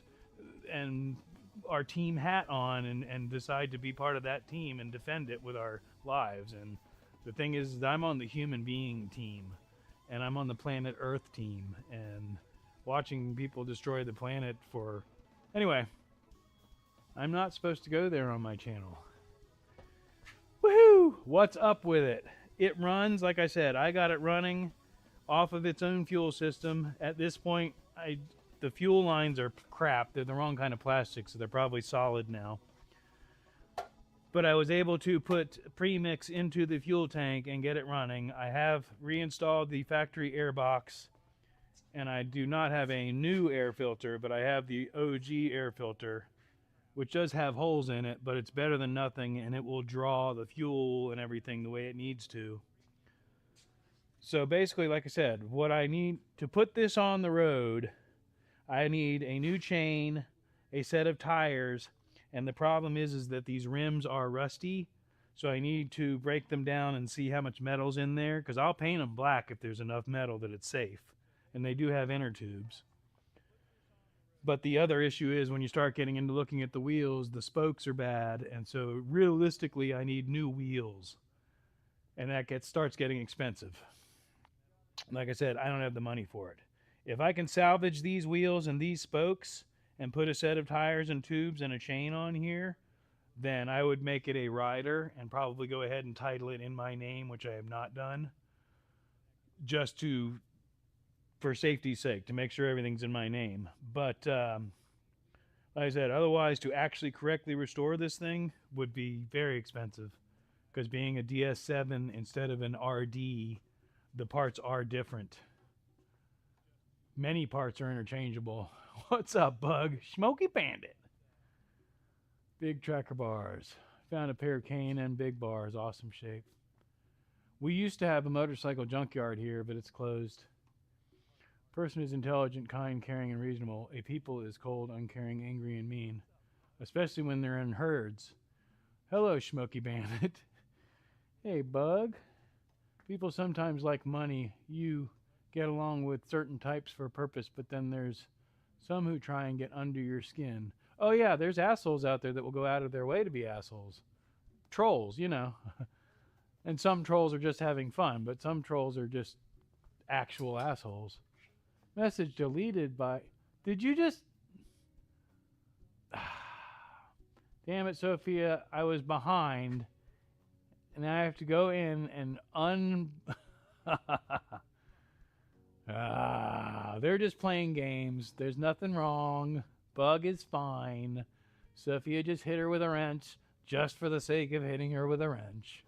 our team hat on and decide to be part of that team and defend it with our lives. And the thing is, I'm on the human being team and I'm on the planet Earth team, and watching people destroy the planet for... Anyway, I'm not supposed to go there on my channel. Woohoo! What's up with it? It runs, like I said, I got it running off of its own fuel system. At this point, the fuel lines are crap. They're the wrong kind of plastic, so they're probably solid now. But I was able to put premix into the fuel tank and get it running. I have reinstalled the factory air box, and I do not have a new air filter, but I have the OG air filter, which does have holes in it, but it's better than nothing, and it will draw the fuel and everything the way it needs to. So basically, like I said, what I need to put this on the road, I need a new chain, a set of tires, and the problem is that these rims are rusty, so I need to break them down and see how much metal's in there, because I'll paint them black if there's enough metal that it's safe, and they do have inner tubes. But the other issue is when you start getting into looking at the wheels, the spokes are bad, and so realistically, I need new wheels, and that starts getting expensive. Like I said, I don't have the money for it. If I can salvage these wheels and these spokes and put a set of tires and tubes and a chain on here, then I would make it a rider and probably go ahead and title it in my name, which I have not done, just to, for safety's sake, to make sure everything's in my name. But like I said, otherwise, to actually correctly restore this thing would be very expensive, because being a DS7 instead of an RD, the parts are different. Many parts are interchangeable. What's up, Bug? Smoky Bandit. Big tracker bars. Found a pair of K&N big bars. Awesome shape. We used to have a motorcycle junkyard here, but it's closed. Person is intelligent, kind, caring, and reasonable. A people is cold, uncaring, angry, and mean, especially when they're in herds. Hello, Schmoky Bandit. Hey, Bug. People sometimes like money. You get along with certain types for a purpose, but then there's some who try and get under your skin. Oh, yeah, there's assholes out there that will go out of their way to be assholes. Trolls, you know. And some trolls are just having fun, but some trolls are just actual assholes. Message deleted by... Did you just... Damn it, Sophia. I was behind. And I have to go in and they're just playing games. There's nothing wrong. Bug is fine. Sophia just hit her with a wrench just for the sake of hitting her with a wrench.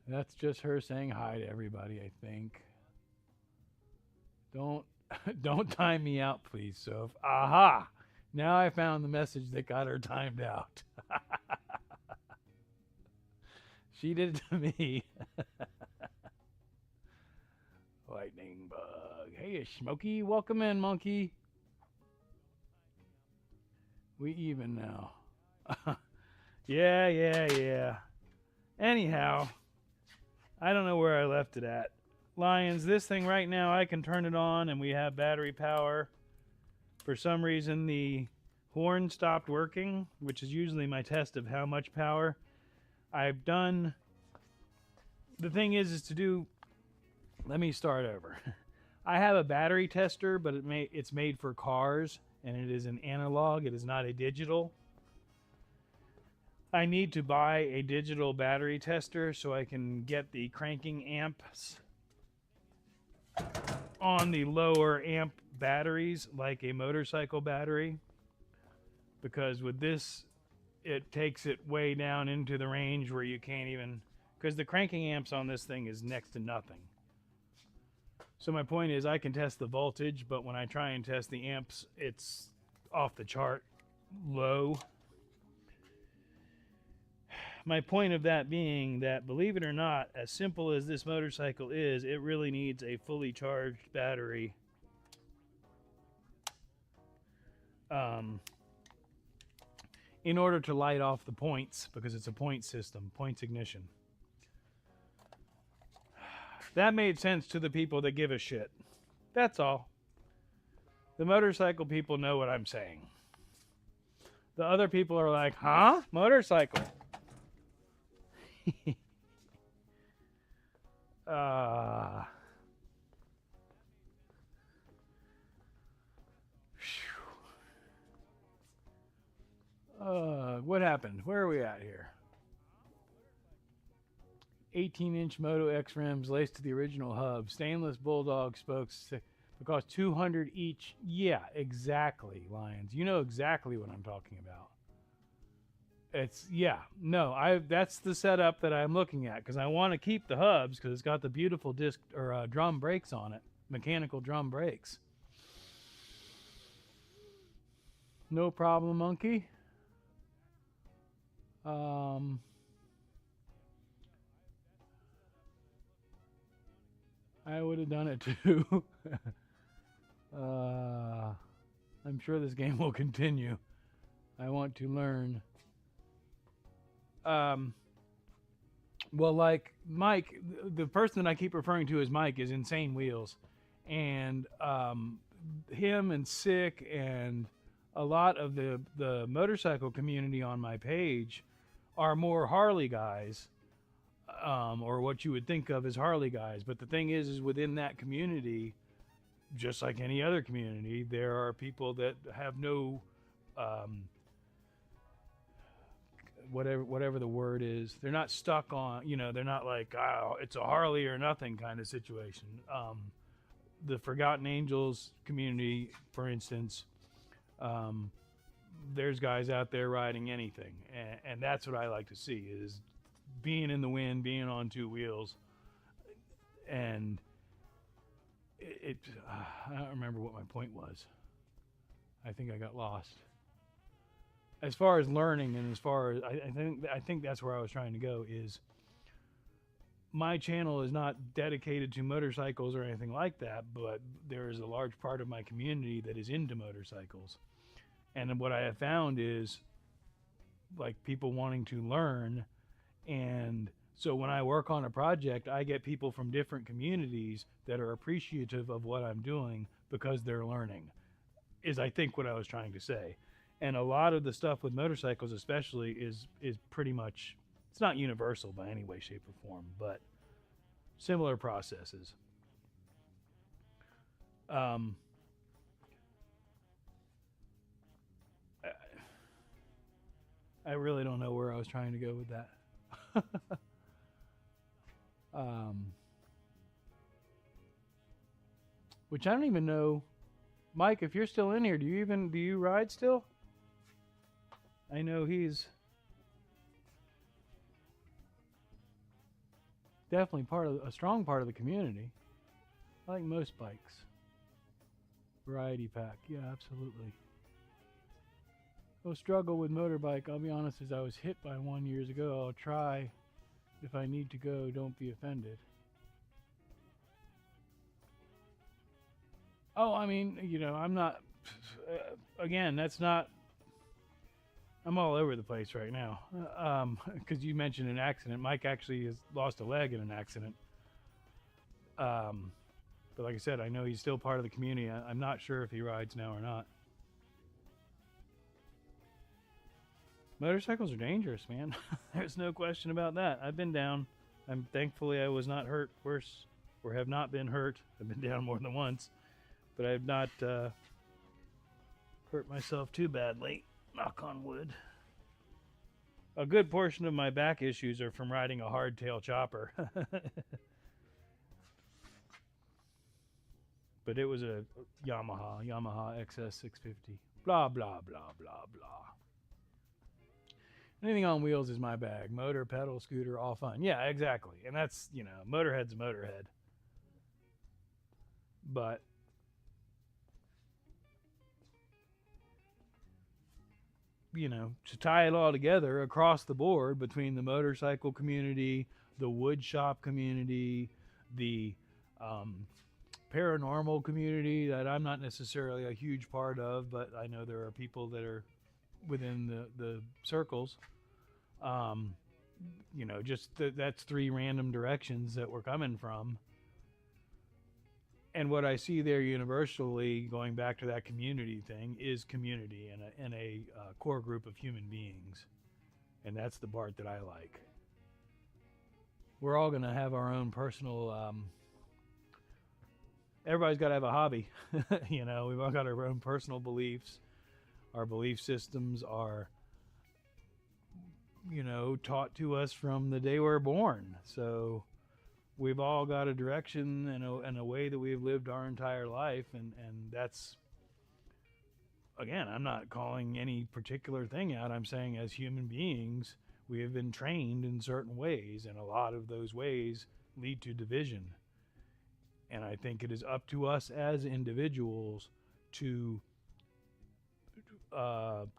That's just her saying hi to everybody, I think. Don't time me out, please, Soph. Aha! Now I found the message that got her timed out. She did it to me. Lightning bug. Hey, Smokey. Welcome in, monkey. We even now. Yeah. Anyhow, I don't know where I left it at. Lions, this thing right now, I can turn it on and we have battery power. For some reason, the horn stopped working, which is usually my test of how much power I've done. The thing is to do... Let me start over. I have a battery tester, but it's made for cars, and it is an analog. It is not a digital. I need to buy a digital battery tester so I can get the cranking amps on the lower amp batteries, like a motorcycle battery, because with this it takes it way down into the range where you can't even, because the cranking amps on this thing is next to nothing. So my point is I can test the voltage, but when I try and test the amps, it's off the chart low. My point of that being that, believe it or not, as simple as this motorcycle is, it really needs a fully charged battery in order to light off the points, because it's a point system, points ignition. That made sense to the people that give a shit. That's all. The motorcycle people know what I'm saying. The other people are like, huh? Motorcycle. What happened? Where are we at here? 18-inch Moto X rims laced to the original hub. Stainless Bulldog spokes cost $200 each. Yeah, exactly, Lions. You know exactly what I'm talking about. That's the setup that I'm looking at, because I want to keep the hubs because it's got the beautiful disc or drum brakes on it, mechanical drum brakes. No problem, monkey. I would have done it too. I'm sure this game will continue. I want to learn. Well, like Mike, the person that I keep referring to as Mike is Insane Wheels, and him and Sick and a lot of the motorcycle community on my page are more Harley guys, or what you would think of as Harley guys. But the thing is within that community, just like any other community, there are people that have no um, whatever the word is. They're not stuck on, they're not like, oh, it's a Harley or nothing kind of situation. The Forgotten Angels community, for instance, um, there's guys out there riding anything, and that's what I like to see is being in the wind, being on two wheels, and I don't remember what my point was. I think I got lost. As far as learning, and as far as I think that's where I was trying to go is my channel is not dedicated to motorcycles or anything like that, but there is a large part of my community that is into motorcycles. And what I have found is like people wanting to learn. And so when I work on a project, I get people from different communities that are appreciative of what I'm doing because they're learning, is I think what I was trying to say. And a lot of the stuff with motorcycles especially is pretty much, it's not universal by any way, shape, or form, but similar processes. Um, I really don't know where I was trying to go with that. um, which I don't even know, Mike. If you're still in here, do you ride still? I know he's definitely part of a strong part of the community. I like most bikes. Variety pack, yeah, absolutely. Oh, struggle with motorbike. I'll be honest, as I was hit by one years ago. I'll try. If I need to go, don't be offended. Oh, I mean, I'm not. Again, that's not. I'm all over the place right now. Because you mentioned an accident. Mike actually has lost a leg in an accident. But like I said, I know he's still part of the community. I'm not sure if he rides now or not. Motorcycles are dangerous, man. There's no question about that. I've been down. Thankfully I was not hurt worse, or have not been hurt. I've been down more than once, but I have not hurt myself too badly. Knock on wood. A good portion of my back issues are from riding a hardtail chopper. But it was a Yamaha XS650. Blah, blah, blah, blah, blah. Anything on wheels is my bag. Motor, pedal, scooter, all fun. Yeah, exactly. And that's, Motorhead's a Motorhead. But to tie it all together across the board between the motorcycle community, the wood shop community, the paranormal community that I'm not necessarily a huge part of, but I know there are people that are within the circles. That's three random directions that we're coming from. And what I see there universally, going back to that community thing, is community and a core group of human beings. And that's the part that I like. We're all going to have our own personal... everybody's got to have a hobby. We've all got our own personal beliefs. Our belief systems are, taught to us from the day we're born. So we've all got a direction and a way that we've lived our entire life. And that's, again, I'm not calling any particular thing out. I'm saying as human beings, we have been trained in certain ways, and a lot of those ways lead to division. And I think it is up to us as individuals to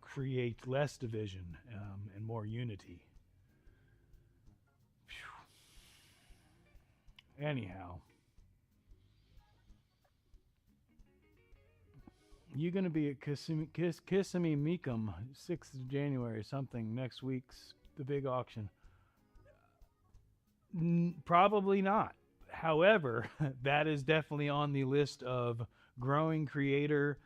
create less division and more unity. Phew. Anyhow, you going to be at Kissimmee Meekum, 6th of January, something, next week's the big auction. Probably not. However, that is definitely on the list of growing creator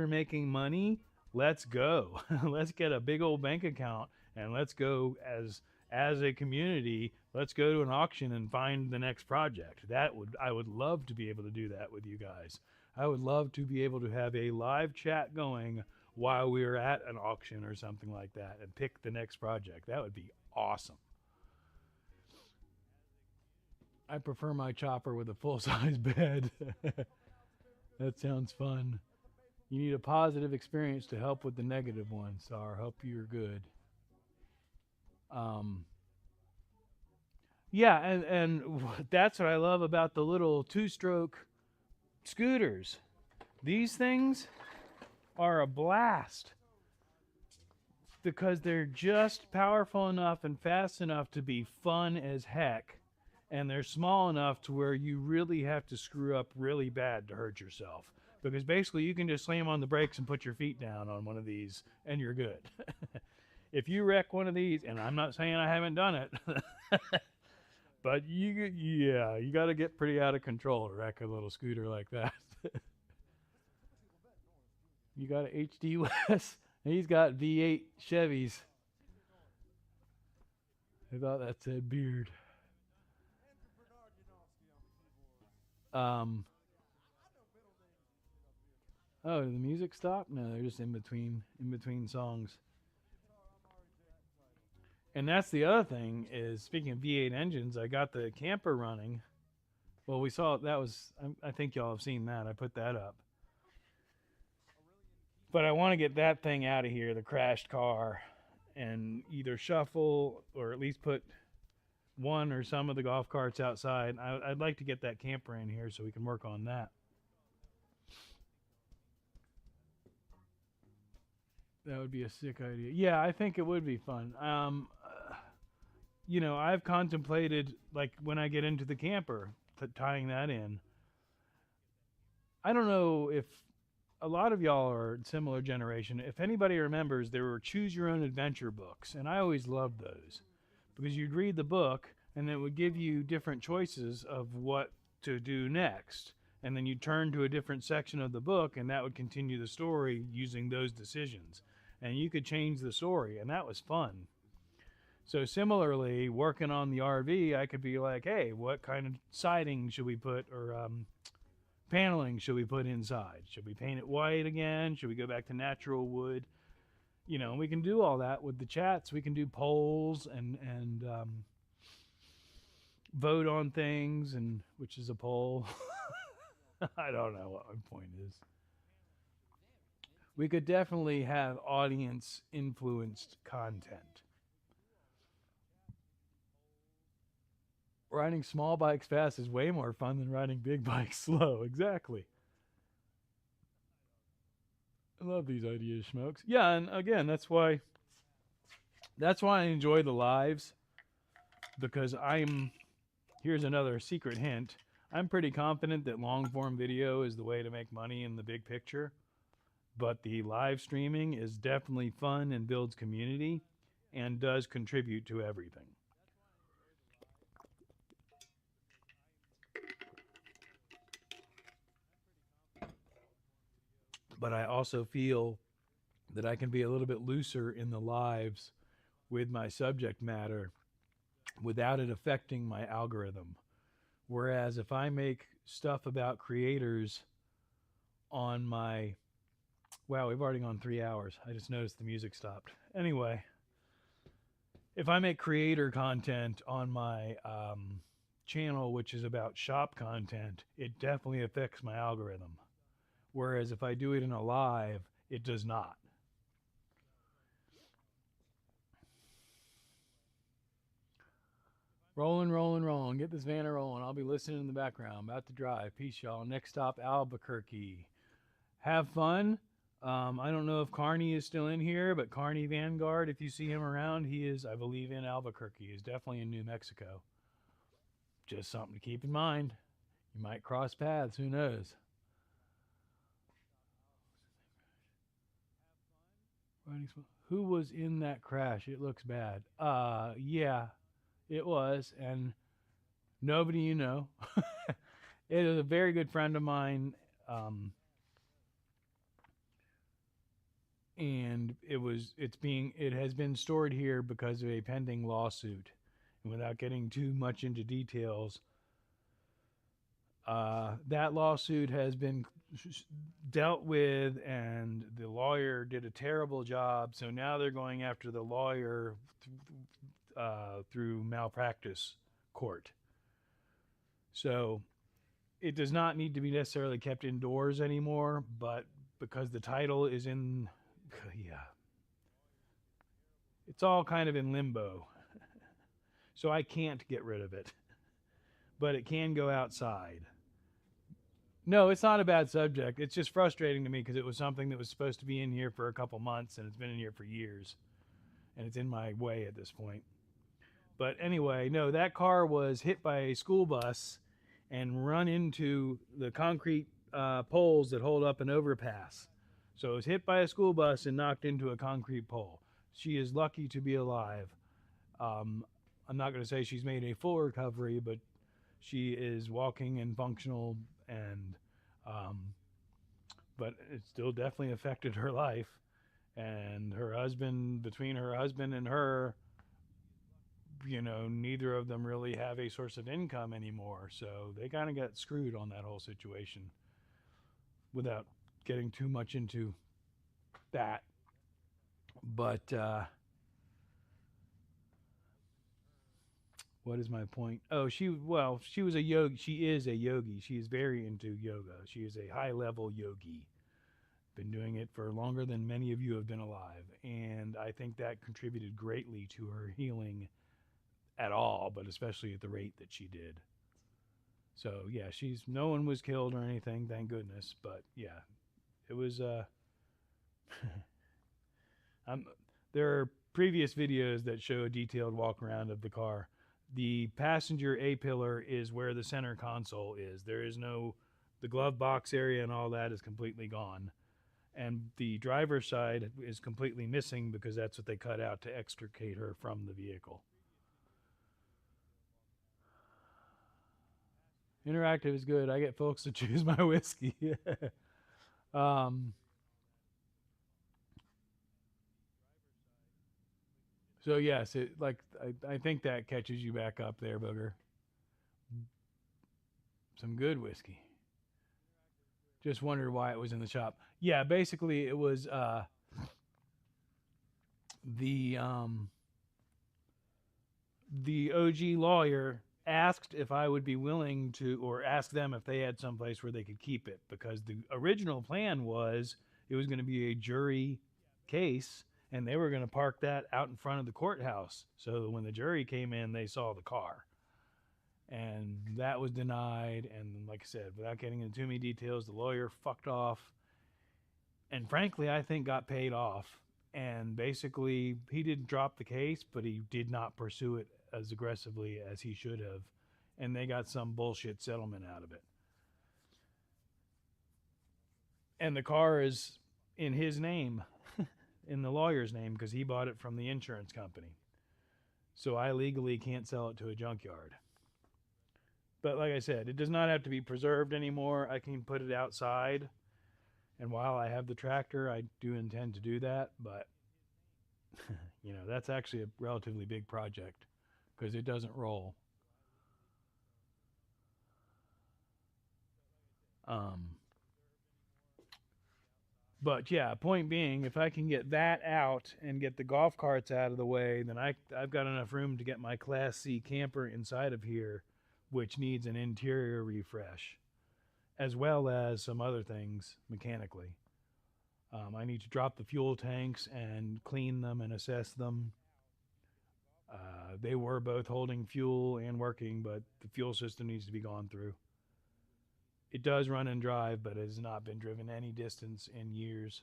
making money. Let's go. Let's get a big old bank account and let's go as a community. Let's go to an auction and find the next project. That would I would love to be able to do that with you guys. I would love to be able to have a live chat going while we are at an auction or something like that and pick the next project. That would be awesome. I prefer my chopper with a full size bed. That sounds fun. You need a positive experience to help with the negative one, Sar. Hope you're good. Um, yeah, and that's what I love about the little two-stroke scooters. These things are a blast because they're just powerful enough and fast enough to be fun as heck, and they're small enough to where you really have to screw up really bad to hurt yourself. Because basically, you can just slam on the brakes and put your feet down on one of these, and you're good. If you wreck one of these, and I'm not saying I haven't done it, but you got to get pretty out of control to wreck a little scooter like that. You got an HD West, and he's got V8 Chevys. I thought that said beard. Um. Oh, did the music stop? No, they're just in between songs. And that's the other thing is speaking of V8 engines, I got the camper running. Well, we saw that was I think y'all have seen that. I put that up. But I want to get that thing out of here, the crashed car, and either shuffle or at least put one or some of the golf carts outside. I'd like to get that camper in here so we can work on that. That would be a sick idea. Yeah, I think it would be fun. I've contemplated like when I get into the camper, tying that in. I don't know if a lot of y'all are similar generation. If anybody remembers, there were choose your own adventure books, and I always loved those because you'd read the book and it would give you different choices of what to do next. And then you turn to a different section of the book and that would continue the story using those decisions. And you could change the story, and that was fun. So similarly, working on the RV, I could be like, hey, what kind of siding should we put or paneling should we put inside? Should we paint it white again? Should we go back to natural wood? We can do all that with the chats. We can do polls and vote on things, and which is a poll. I don't know what my point is. We could definitely have audience influenced content. Riding small bikes fast is way more fun than riding big bikes slow. Exactly. I love these ideas, Schmokes. Yeah, and again, that's why I enjoy the lives because here's another secret hint. I'm pretty confident that long form video is the way to make money in the big picture. But the live streaming is definitely fun and builds community and does contribute to everything. But I also feel that I can be a little bit looser in the lives with my subject matter without it affecting my algorithm. Whereas if I make stuff about creators on my wow, we've already gone 3 hours. I just noticed the music stopped. Anyway, if I make creator content on my channel, which is about shop content, it definitely affects my algorithm. Whereas if I do it in a live, it does not. Rolling, rolling, rolling. Get this van rolling. I'll be listening in the background. About to drive. Peace, y'all. Next stop, Albuquerque. Have fun. I don't know if Carney is still in here, but Carney Vanguard, if you see him around, he is, I believe, in Albuquerque. He's definitely in New Mexico. Just something to keep in mind. You might cross paths. Who knows? Who was in that crash? It looks bad. Yeah, it was. And Nobody you know. It is a very good friend of mine, um, and it has been stored here because of a pending lawsuit. And without getting too much into details, that lawsuit has been dealt with, and the lawyer did a terrible job. So now they're going after the lawyer through malpractice court. So it does not need to be necessarily kept indoors anymore, but because the title is in, yeah, it's all kind of in limbo. So I can't get rid of it, but it can go outside. No, it's not a bad subject. It's just frustrating to me because it was something that was supposed to be in here for a couple months and it's been in here for years and it's in my way at this point. But anyway, no, that car was hit by a school bus and run into the concrete poles that hold up an overpass. So it was hit by a school bus and knocked into a concrete pole. She is lucky to be alive. Um, I'm not going to say she's made a full recovery, but she is walking and functional, and um, but it still definitely affected her life. And her husband, between her husband and her, neither of them really have a source of income anymore. So they kind of got screwed on that whole situation without getting too much into that. But what is my point? Oh, she was a yogi. She is a yogi. She is very into yoga. She is a high level yogi. Been doing it for longer than many of you have been alive, and I think that contributed greatly to her healing at all, but especially at the rate that she did. So yeah, no one was killed or anything, thank goodness. But yeah, it was. Um, there are previous videos that show a detailed walk around of the car. The passenger A pillar is where the center console is. There is no, the glove box area and all that is completely gone. And the driver's side is completely missing because that's what they cut out to extricate her from the vehicle. Interactive is good. I get folks to choose my whiskey. um, so yes, I think that catches you back up there, Booger. Some good whiskey. Just wondered why it was in the shop. Yeah, basically it was the um, the OG lawyer asked if I would be willing to, or ask them if they had someplace where they could keep it, because the original plan was it was going to be a jury case and they were going to park that out in front of the courthouse so when the jury came in they saw the car, and that was denied. And like I said, without getting into too many details, the lawyer fucked off, and frankly I think got paid off. And basically he didn't drop the case, but he did not pursue it as aggressively as he should have, and they got some bullshit settlement out of it. And the car is in his name, in the lawyer's name, because he bought it from the insurance company. So I legally can't sell it to a junkyard. But like I said, it does not have to be preserved anymore. I can put it outside. And while I have the tractor, I do intend to do that. But, that's actually a relatively big project because it doesn't roll. Um, but yeah, point being, if I can get that out and get the golf carts out of the way, then I've got enough room to get my Class C camper inside of here, which needs an interior refresh, as well as some other things mechanically. I need to drop the fuel tanks and clean them and assess them. They were both holding fuel and working, but the fuel system needs to be gone through. It does run and drive, but it has not been driven any distance in years.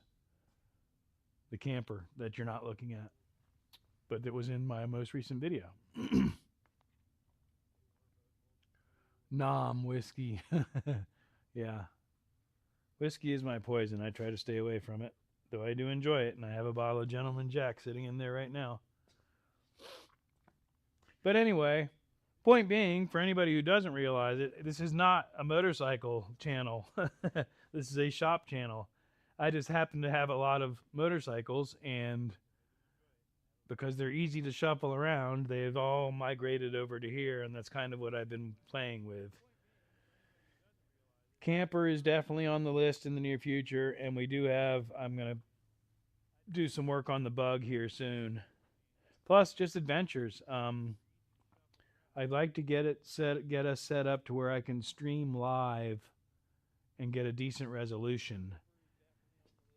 The camper that you're not looking at, but it was in my most recent video. Nom whiskey. Yeah. Whiskey is my poison. I try to stay away from it, though I do enjoy it, and I have a bottle of Gentleman Jack sitting in there right now. But anyway, Point being, for anybody who doesn't realize it, this is not a motorcycle channel. This is a shop channel. I just happen to have a lot of motorcycles, and because they're easy to shuffle around, they've all migrated over to here, and that's kind of what I've been playing with. Camper is definitely on the list in the near future, and we do have, I'm going to do some work on the bug here soon. Plus, just adventures. I'd like to get us set up to where I can stream live and get a decent resolution.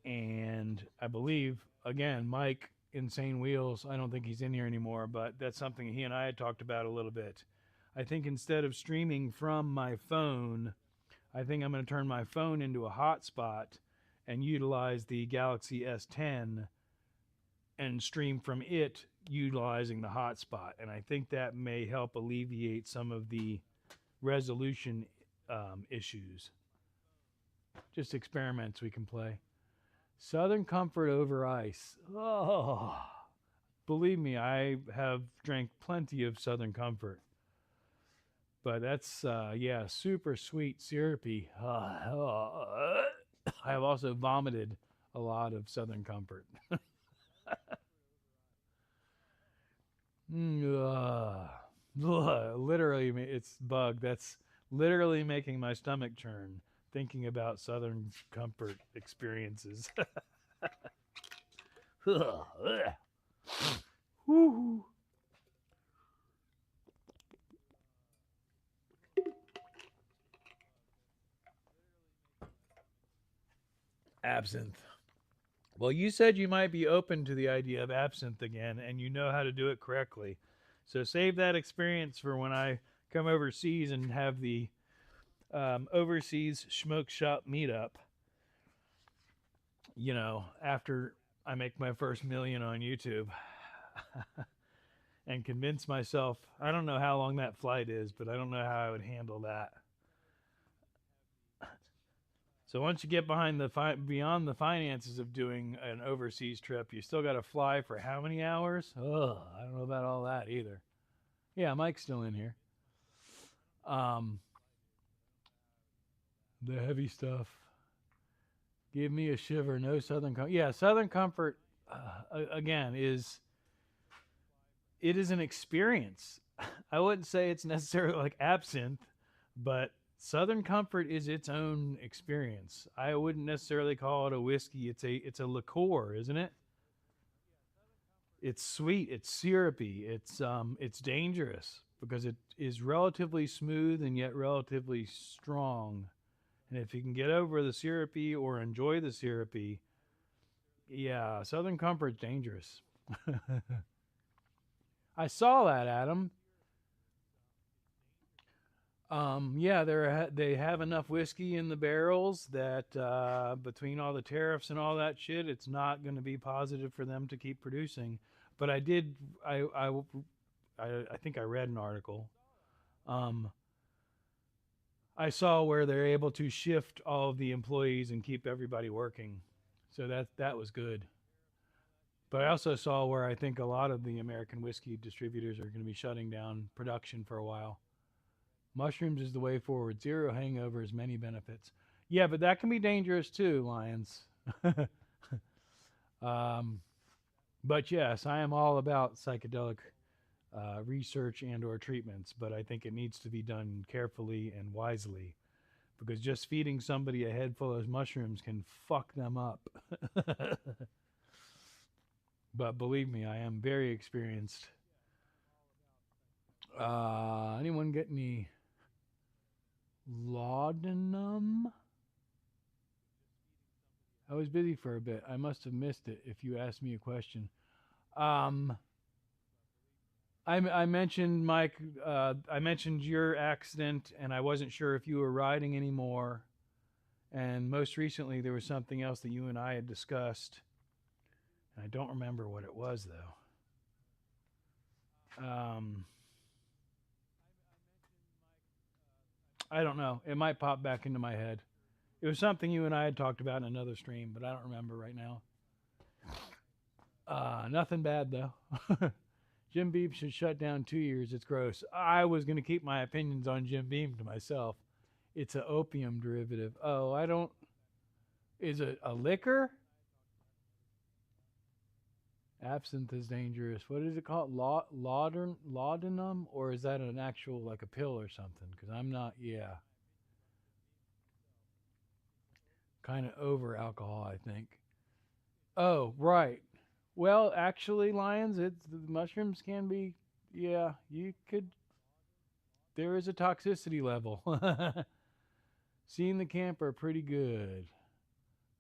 And I believe, again, Mike Insane Wheels, I don't think he's in here anymore, but that's something he and I had talked about a little bit. I think instead of streaming from my phone, I think I'm going to turn my phone into a hotspot and utilize the Galaxy S10 and stream from it utilizing the hotspot. And I think that may help alleviate some of the resolution issues. Just experiments we can play. Southern Comfort over ice. Oh, believe me, I have drank plenty of Southern Comfort. But that's, yeah, super sweet, syrupy. I have also vomited a lot of Southern Comfort. Literally, it's bug. That's literally making my stomach churn thinking about Southern Comfort experiences. Woo. Absinthe. Well, you said you might be open to the idea of absinthe again, and you know how to do it correctly. So save that experience for when I come overseas and have the overseas Schmoke shop meetup. You know, after I make my first million on YouTube. And convince myself, I don't know how long that flight is, but I don't know how I would handle that. So once you get beyond the finances of doing an overseas trip, you still got to fly for how many hours? Ugh, I don't know about all that either. Yeah, Mike's still in here. The heavy stuff. Give me a shiver. No Southern Comfort. Yeah, Southern Comfort, again, it is an experience. I wouldn't say it's necessarily like absinthe, but Southern Comfort is its own experience. I wouldn't necessarily call it a whiskey. It's a liqueur, isn't it? It's sweet. It's syrupy. It's dangerous because it is relatively smooth and yet relatively strong. And if you can get over the syrupy or enjoy the syrupy, yeah, Southern Comfort's dangerous. I saw that, Adam. Yeah, they have enough whiskey in the barrels that between all the tariffs and all that shit, it's not going to be positive for them to keep producing. But I think I read an article. I saw where they're able to shift all of the employees and keep everybody working, so that was good. But I also saw where I think a lot of the American whiskey distributors are going to be shutting down production for a while. Mushrooms is the way forward. Zero hangovers, many benefits. Yeah, but that can be dangerous too, Lions. But yes, I am all about psychedelic research and or treatments, but I think it needs to be done carefully and wisely because just feeding somebody a head full of mushrooms can fuck them up. But believe me, I am very experienced. Anyone get any laudanum? I was busy for a bit. I must have missed it if you asked me a question. I mentioned Mike. I mentioned your accident, and I wasn't sure if you were riding anymore. And most recently, there was something else that you and I had discussed. And I don't remember what it was, though. I don't know. It might pop back into my head. It was something you and I had talked about in another stream, but I don't remember right now. Nothing bad, though. Jim Beam should shut down 2 years. It's gross. I was going to keep my opinions on Jim Beam to myself. It's an opium derivative. Oh, I don't. Is it a liquor? Absinthe is dangerous. What is it called? Laudanum? Or is that an actual, like a pill or something? Because I'm not, yeah. Kind of over alcohol, I think. Oh, right. Well, actually, Lions, it's the mushrooms can be, yeah, you could, there is a toxicity level. Seeing the camper, pretty good.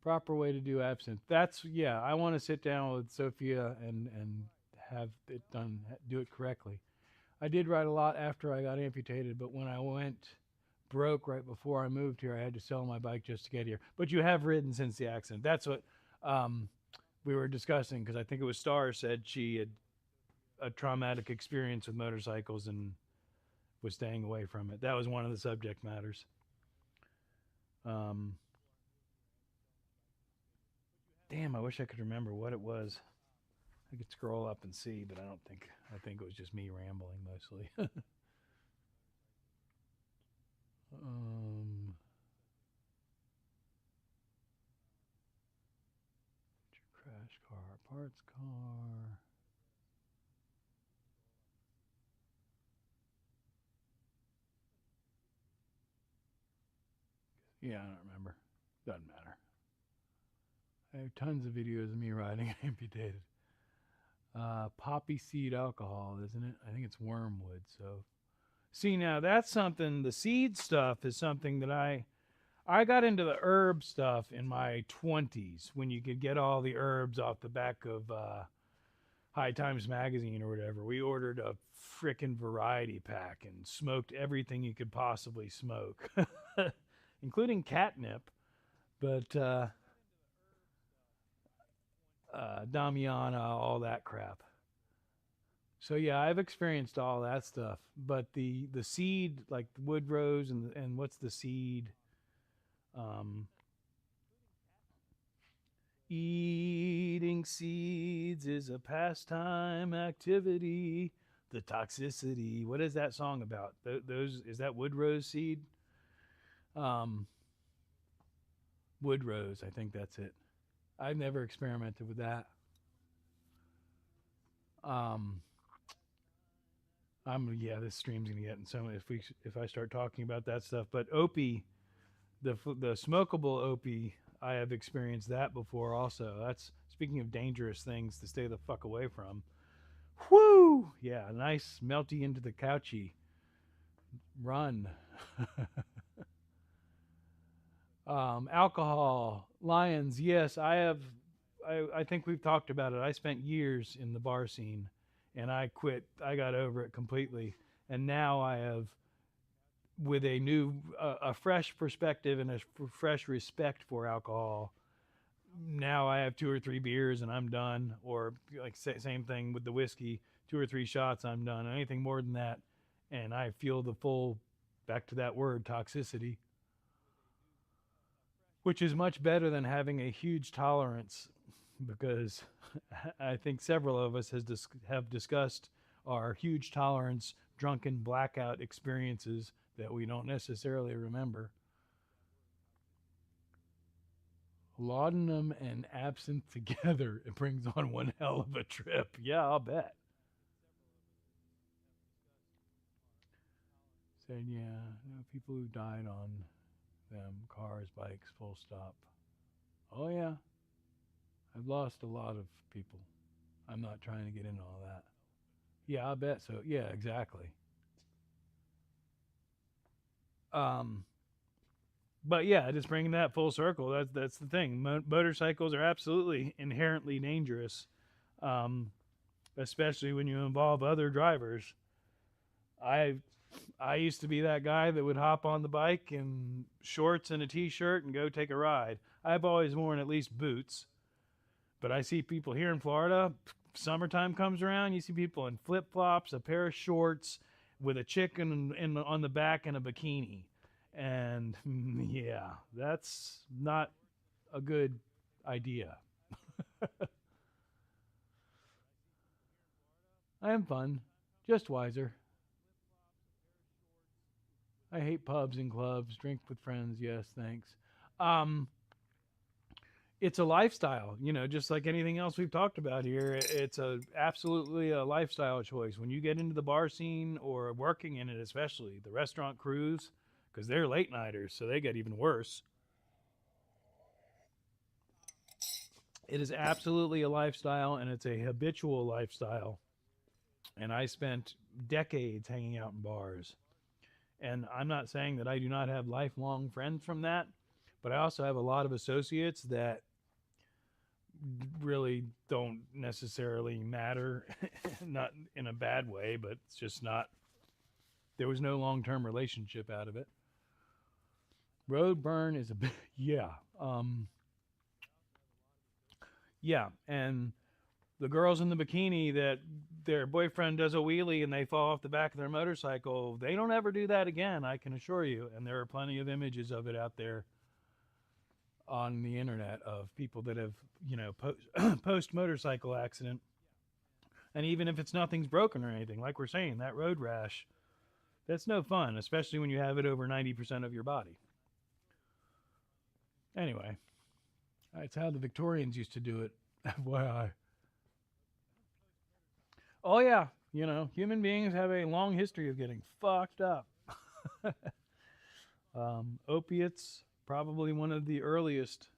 Proper way to do absinthe. That's, yeah, I want to sit down with Sophia and have it done, do it correctly. I did ride a lot after I got amputated, but when I went broke right before I moved here, I had to sell my bike just to get here. But you have ridden since the accident. That's what um, we were discussing, because I think it was Star said she had a traumatic experience with motorcycles and was staying away from it. That was one of the subject matters. Um, Damn, I wish I could remember what it was. I could scroll up and see, but I don't think. I think it was just me rambling mostly. um, Crash car, parts car. Yeah, I don't remember. Doesn't matter. I have tons of videos of me riding amputated. Poppy seed alcohol, isn't it? I think it's wormwood. So, see, now that's something. The seed stuff is something that I got into the herb stuff in my 20s when you could get all the herbs off the back of High Times magazine or whatever. We ordered a frickin' variety pack and smoked everything you could possibly smoke, including catnip. But Damiana, all that crap. So yeah, I've experienced all that stuff. But the seed, like wood rose and what's the seed? Um, Eating seeds is a pastime activity. The toxicity. What is that song about? Those is that wood rose seed? Um, Wood rose. I think that's it. I've never experimented with that. Um, I'm yeah. This stream's gonna get in so if I start talking about that stuff. But opie, the smokable opie, I have experienced that before. Also, that's speaking of dangerous things to stay the fuck away from. Whoo! Yeah, nice melty into the couchy. Run. Alcohol, Lions. Yes, I have. I think we've talked about it. I spent years in the bar scene, and I quit. I got over it completely, and now I have, with a new, a fresh perspective and a fresh respect for alcohol. Now I have 2 or 3 beers and I'm done. Or like same thing with the whiskey, 2 or 3 shots, I'm done. Anything more than that, and I feel the full, back to that word, toxicity, which is much better than having a huge tolerance, because I think several of us have discussed our huge tolerance drunken blackout experiences that we don't necessarily remember. Laudanum and absinthe together, it brings on one hell of a trip. Yeah, I'll bet. Said, yeah, people who died on them, cars, bikes, full stop. Oh, yeah, I've lost a lot of people. I'm not trying to get into all that. Yeah, I bet so. Yeah, exactly. Um, but yeah, just bringing that full circle. That's the thing. Motorcycles are absolutely inherently dangerous, um, especially when you involve other drivers. I I used to be that guy that would hop on the bike in shorts and a t-shirt and go take a ride. I've always worn at least boots, but I see people here in Florida. Summertime comes around, you see people in flip-flops, a pair of shorts, with a chicken on the back and a bikini, and yeah, that's not a good idea. I am fun, just wiser. I hate pubs and clubs. Drink with friends. Yes, thanks. Um, it's a lifestyle, just like anything else we've talked about here. It's a absolutely a lifestyle choice. When you get into the bar scene or working in it, especially the restaurant crews, because they're late nighters, so they get even worse. It is absolutely a lifestyle, and it's a habitual lifestyle. And I spent decades hanging out in bars. And I'm not saying that I do not have lifelong friends from that, but I also have a lot of associates that really don't necessarily matter, not in a bad way, but it's just not. There was no long-term relationship out of it. Road burn is a bit, yeah, yeah, and the girls in the bikini that their boyfriend does a wheelie and they fall off the back of their motorcycle, they don't ever do that again, I can assure you. And there are plenty of images of it out there on the internet of people that have, post motorcycle accident. And even if it's nothing's broken or anything, like we're saying, that road rash, that's no fun, especially when you have it over 90% of your body. Anyway, that's how the Victorians used to do it. FYI. Oh, yeah. Human beings have a long history of getting fucked up. Opiates, probably one of the earliest.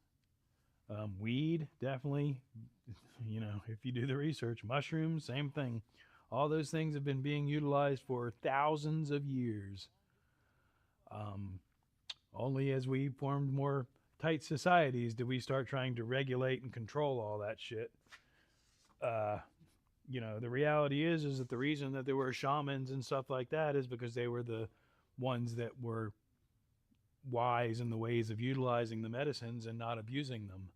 Weed, definitely. If you do the research, mushrooms, same thing. All those things have been being utilized for thousands of years. Only as we formed more tight societies did we start trying to regulate and control all that shit. The reality is that the reason that there were shamans and stuff like that is because they were the ones that were wise in the ways of utilizing the medicines and not abusing them.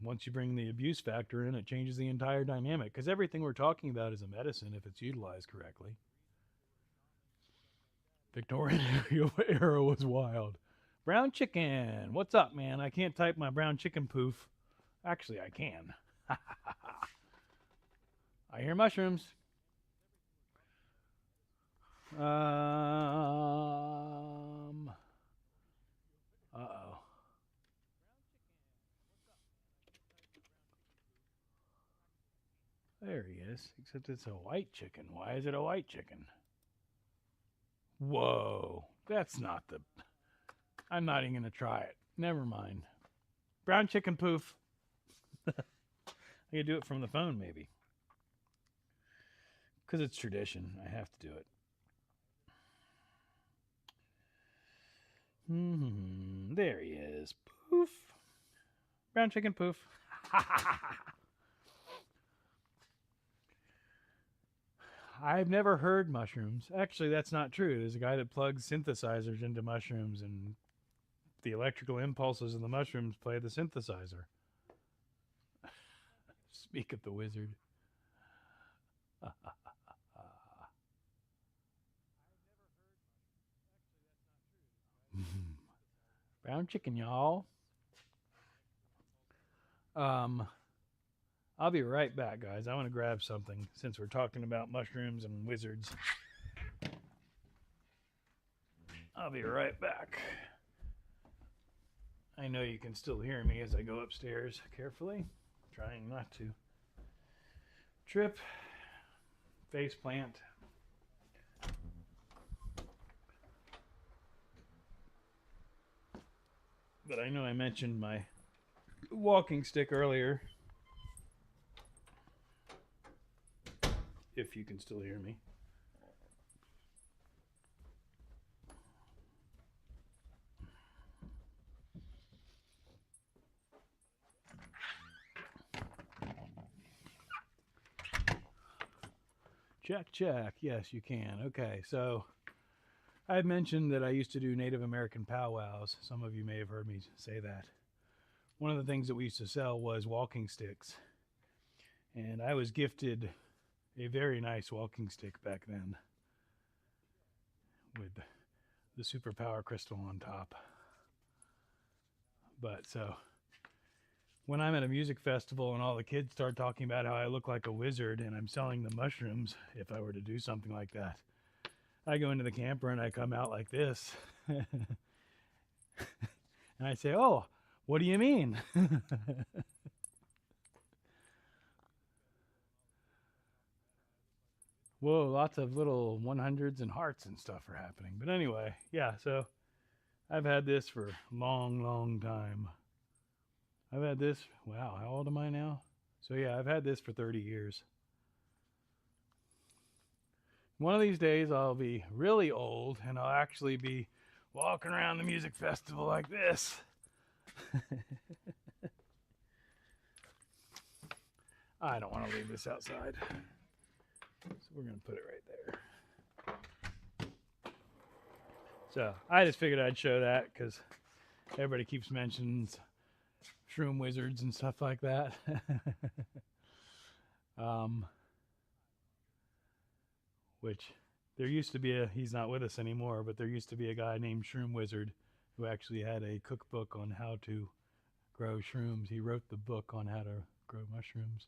Once you bring the abuse factor in, it changes the entire dynamic because everything we're talking about is a medicine if it's utilized correctly. Victorian era was wild. Brown chicken. What's up, man? I can't type my brown chicken poof. Actually, I can. I hear mushrooms. Uh-oh. There he is. Except it's a white chicken. Why is it a white chicken? Whoa. That's not the... I'm not even going to try it. Never mind. Brown chicken poof. I could do it from the phone, maybe. Because it's tradition. I have to do it. There he is. Poof. Brown chicken poof. I've never heard mushrooms. Actually, that's not true. There's a guy that plugs synthesizers into mushrooms, and the electrical impulses in the mushrooms play the synthesizer. Speak of the wizard. Brown chicken, y'all. I'll be right back, guys. I want to grab something since we're talking about mushrooms and wizards. I'll be right back. I know you can still hear me as I go upstairs carefully, trying not to trip, face plant. But I know I mentioned my walking stick earlier. If you can still hear me. Check, check. Yes, you can. Okay, so I had mentioned that I used to do Native American powwows. Some of you may have heard me say that. One of the things that we used to sell was walking sticks. And I was gifted a very nice walking stick back then with the superpower crystal on top. But so when I'm at a music festival and all the kids start talking about how I look like a wizard and I'm selling them mushrooms, if I were to do something like that, I go into the camper and I come out like this. And I say, "Oh, what do you mean?" Whoa, lots of little 100s and hearts and stuff are happening. But anyway, yeah, so I've had this for a long, long time. I've had this, wow, how old am I now? So yeah, I've had this for 30 years. One of these days I'll be really old and I'll actually be walking around the music festival like this. I don't want to leave this outside. So we're going to put it right there. So I just figured I'd show that because everybody keeps mentioning shroom wizards and stuff like that. Which there used to be he's not with us anymore, but there used to be a guy named Shroom Wizard who actually had a cookbook on how to grow shrooms. He wrote the book on how to grow mushrooms.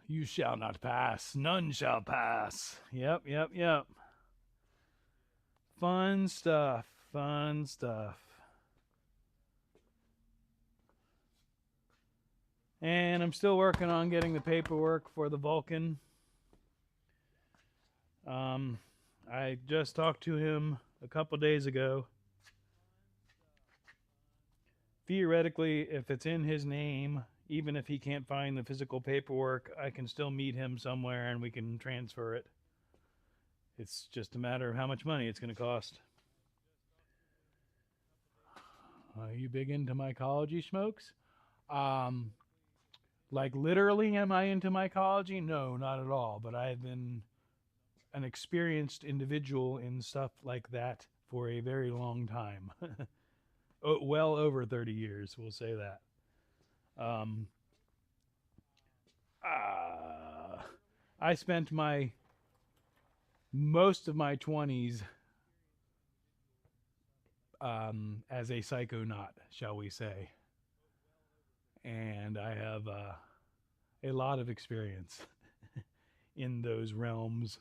You shall not pass. None shall pass. Yep, yep, yep. Fun stuff. Fun stuff. And I'm still working on getting the paperwork for the Vulcan. I just talked to him a couple days ago. Theoretically, if it's in his name, even if he can't find the physical paperwork, I can still meet him somewhere and we can transfer it. It's just a matter of how much money it's going to cost. Are you big into mycology, Smokes? Like literally, am I into mycology? No, not at all. But I've been an experienced individual in stuff like that for a very long time. Well over 30 years, we'll say that. I spent most of my 20s as a psychonaut, shall we say. And I have a lot of experience in those realms.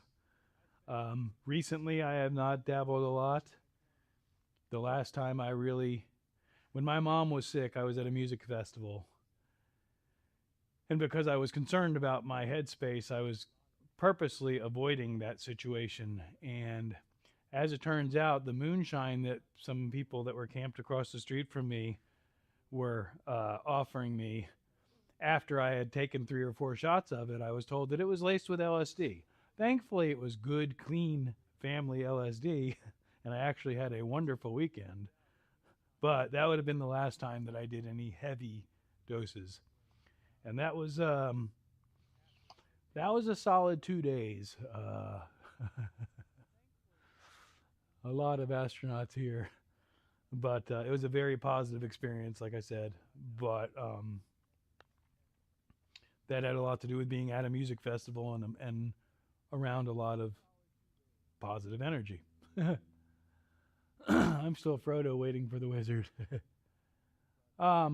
Recently, I have not dabbled a lot. The last time when my mom was sick, I was at a music festival. And because I was concerned about my headspace, I was purposely avoiding that situation. And as it turns out, the moonshine that some people that were camped across the street from me were offering me, after I had taken 3 or 4 shots of it, I was told that it was laced with LSD. Thankfully, it was good, clean family LSD, and I actually had a wonderful weekend. But that would have been the last time that I did any heavy doses. And that was a solid 2 days. A lot of astronauts here. But it was a very positive experience, like I said. But that had a lot to do with being at a music festival and around a lot of positive energy. I'm still Frodo waiting for the wizard. A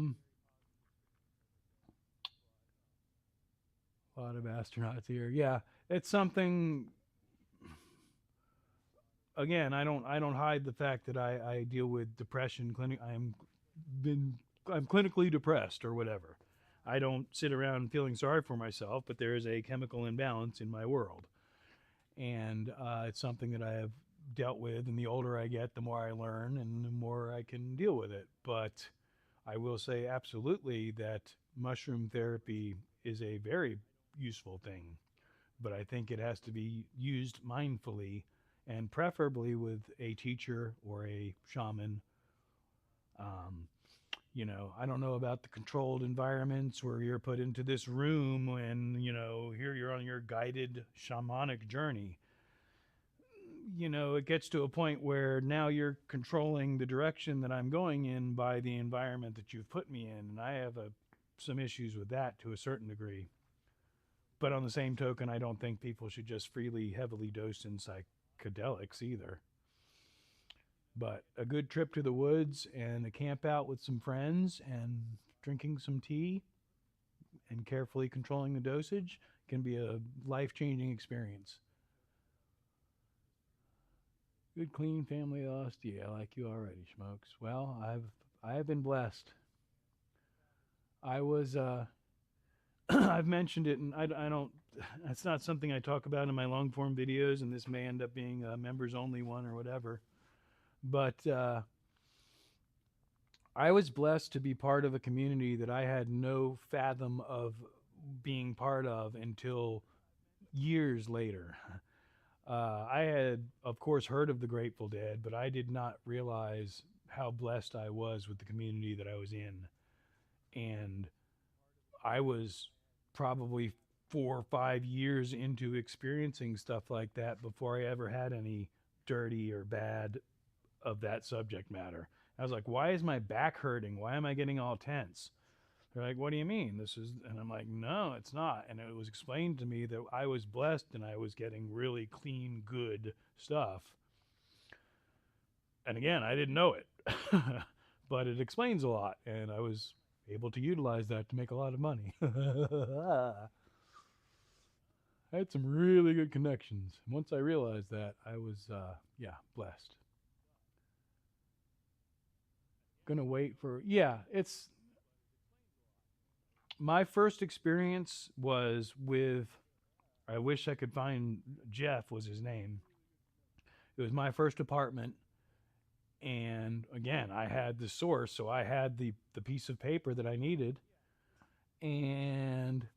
lot of astronauts here. Yeah, it's something. Again, I don't hide the fact that I deal with depression. I'm clinically depressed or whatever. I don't sit around feeling sorry for myself, but there is a chemical imbalance in my world, and it's something that I have dealt with. And the older I get, the more I learn, and the more I can deal with it. But I will say absolutely that mushroom therapy is a very useful thing, but I think it has to be used mindfully and preferably with a teacher or a shaman. Um, I don't know about the controlled environments where you're put into this room and, here you're on your guided shamanic journey. It gets to a point where now you're controlling the direction that I'm going in by the environment that you've put me in. And I have some issues with that to a certain degree. But on the same token, I don't think people should just freely, heavily dose in psychedelics either. But a good trip to the woods and a camp out with some friends and drinking some tea and carefully controlling the dosage can be a life-changing experience. Good, clean family lost. Yeah, like you already, Schmokes. Well, I have been blessed. I was I've mentioned it, and I don't. That's not something I talk about in my long form videos, and this may end up being a members only one or whatever. But I was blessed to be part of a community that I had no fathom of being part of until years later. I had, of course, heard of the Grateful Dead, but I did not realize how blessed I was with the community that I was in. And I was probably 4 or 5 years into experiencing stuff like that before I ever had any dirty or bad of that subject matter. I was like, why is my back hurting? Why am I getting all tense? They're like, what do you mean? This is, and I'm like, no, it's not. And it was explained to me that I was blessed and I was getting really clean, good stuff. And again, I didn't know it, but it explains a lot. And I was able to utilize that to make a lot of money. I had some really good connections. Once I realized that, I was, blessed. Gonna wait for, it's, my first experience was with, I wish I could find, Jeff was his name. It was my first apartment. And again, I had the source, so I had the piece of paper that I needed. And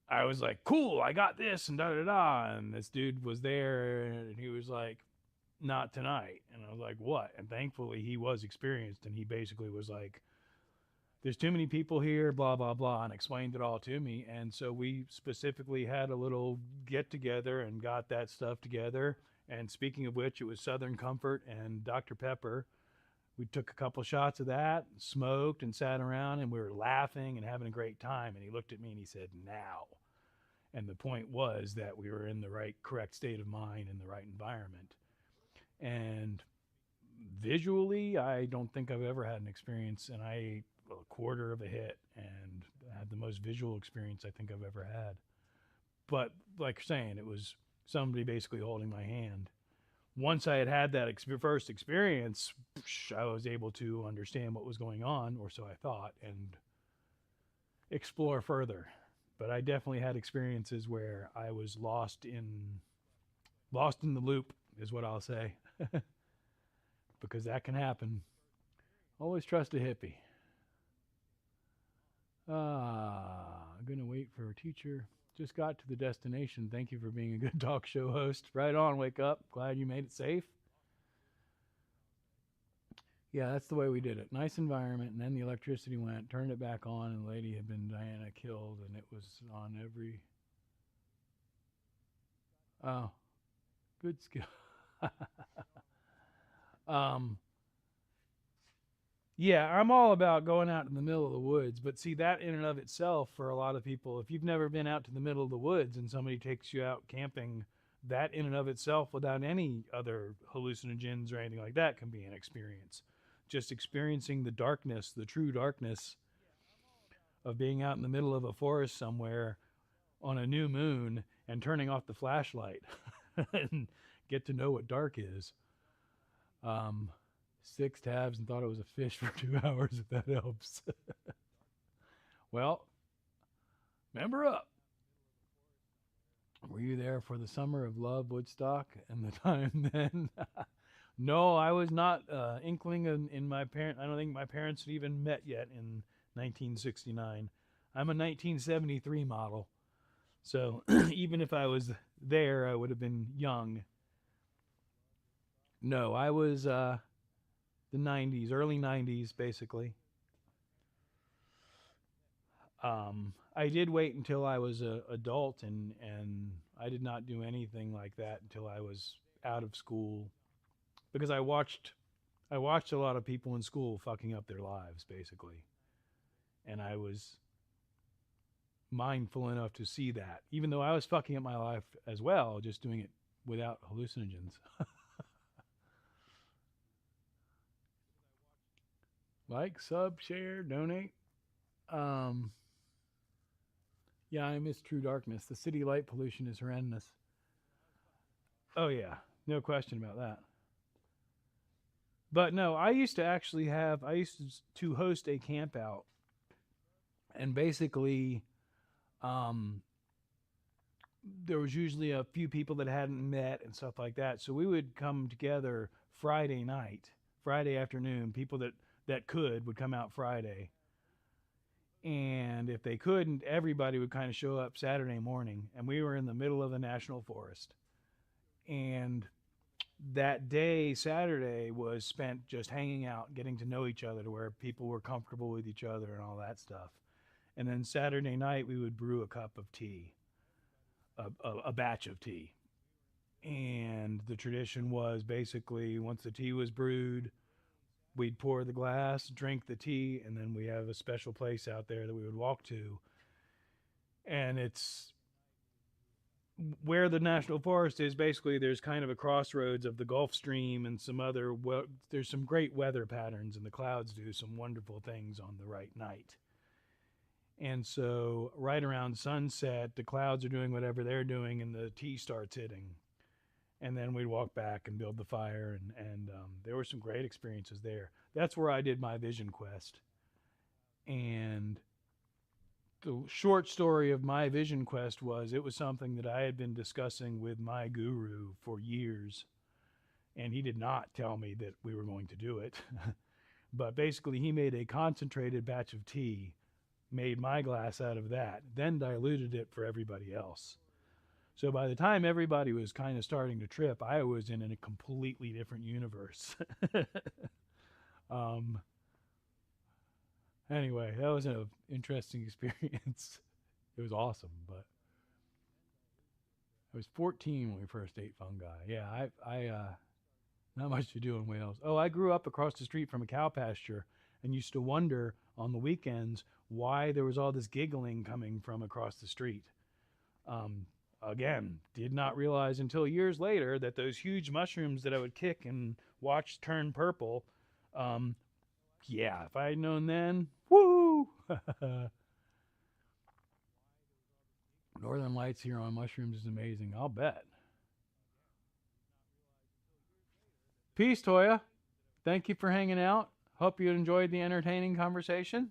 I was like, cool, I got this, and da da da. And this dude was there, and he was like, not tonight. And I was like, what? And thankfully, he was experienced, and he basically was like, there's too many people here, blah, blah, blah, and explained it all to me. And so we specifically had a little get together and got that stuff together. And speaking of which, it was Southern Comfort and Dr. Pepper. We took a couple shots of that, smoked, and sat around, and we were laughing and having a great time. And he looked at me and he said, now. And the point was that we were in the right, correct state of mind and the right environment. And visually, I don't think I've ever had an experience, and I ate a quarter of a hit and had the most visual experience I think I've ever had. But like you're saying, it was somebody basically holding my hand. Once I had that first experience, I was able to understand what was going on, or so I thought, and explore further. But I definitely had experiences where I was lost in the loop, is what I'll say. Because that can happen. Always trust a hippie. I'm going to wait for a teacher. Just got to the destination. Thank you for being a good talk show host. Right on, wake up. Glad you made it safe. Yeah, that's the way we did it. Nice environment, and then the electricity went, turned it back on, and the lady had been Diana killed, and it was on every... Oh, good skill. Yeah, I'm all about going out in the middle of the woods, but see, that in and of itself, for a lot of people, if you've never been out to the middle of the woods and somebody takes you out camping, that in and of itself, without any other hallucinogens or anything like that, can be an experience. Just experiencing the darkness, the true darkness of being out in the middle of a forest somewhere on a new moon and turning off the flashlight and get to know what dark is. 6 tabs and thought it was a fish for 2 hours, if that helps. Well, member up. Were you there for the Summer of Love Woodstock and the time then? No, I was not inkling in my parent. I don't think my parents had even met yet in 1969. I'm a 1973 model. So even if I was there, I would have been young. No, I was the 90s, early 90s, basically. I did wait until I was an adult, and I did not do anything like that until I was out of school, because I watched a lot of people in school fucking up their lives, basically, and I was mindful enough to see that, even though I was fucking up my life as well, just doing it without hallucinogens. Like, sub, share, donate. Um, yeah, I miss True Darkness. The city light pollution is horrendous. Oh yeah, no question about that. But no, I used to host a camp out, and basically, um, there was usually a few people that hadn't met and stuff like that. So we would come together Friday night, Friday afternoon. People that could would come out Friday, and if they couldn't, everybody would kind of show up Saturday morning. And we were in the middle of the national forest, and that day, Saturday, was spent just hanging out, getting to know each other to where people were comfortable with each other and all that stuff. And then Saturday night, we would brew a cup of tea, a batch of tea. And the tradition was basically once the tea was brewed, we'd pour the glass, drink the tea, and then we have a special place out there that we would walk to. And it's where the national forest is. Basically, there's kind of a crossroads of the Gulf Stream and some other, well, there's some great weather patterns, and the clouds do some wonderful things on the right night. And so right around sunset, the clouds are doing whatever they're doing, and the tea starts hitting. And then we'd walk back and build the fire, and there were some great experiences there. That's where I did my vision quest. And the short story of my vision quest was it was something that I had been discussing with my guru for years, and he did not tell me that we were going to do it. But basically, he made a concentrated batch of tea, made my glass out of that, then diluted it for everybody else. So by the time everybody was kind of starting to trip, I was in a completely different universe. um, anyway, that was an interesting experience. It was awesome, but I was 14 when we first ate fungi. Yeah, not much to do in Wales. Oh, I grew up across the street from a cow pasture and used to wonder on the weekends why there was all this giggling coming from across the street. Um, Again, did not realize until years later that those huge mushrooms that I would kick and watch turn purple, um, yeah, if I had known then, woo! Northern Lights here on mushrooms is amazing. I'll bet. Peace, Toya. Thank you for hanging out. Hope you enjoyed the entertaining conversation.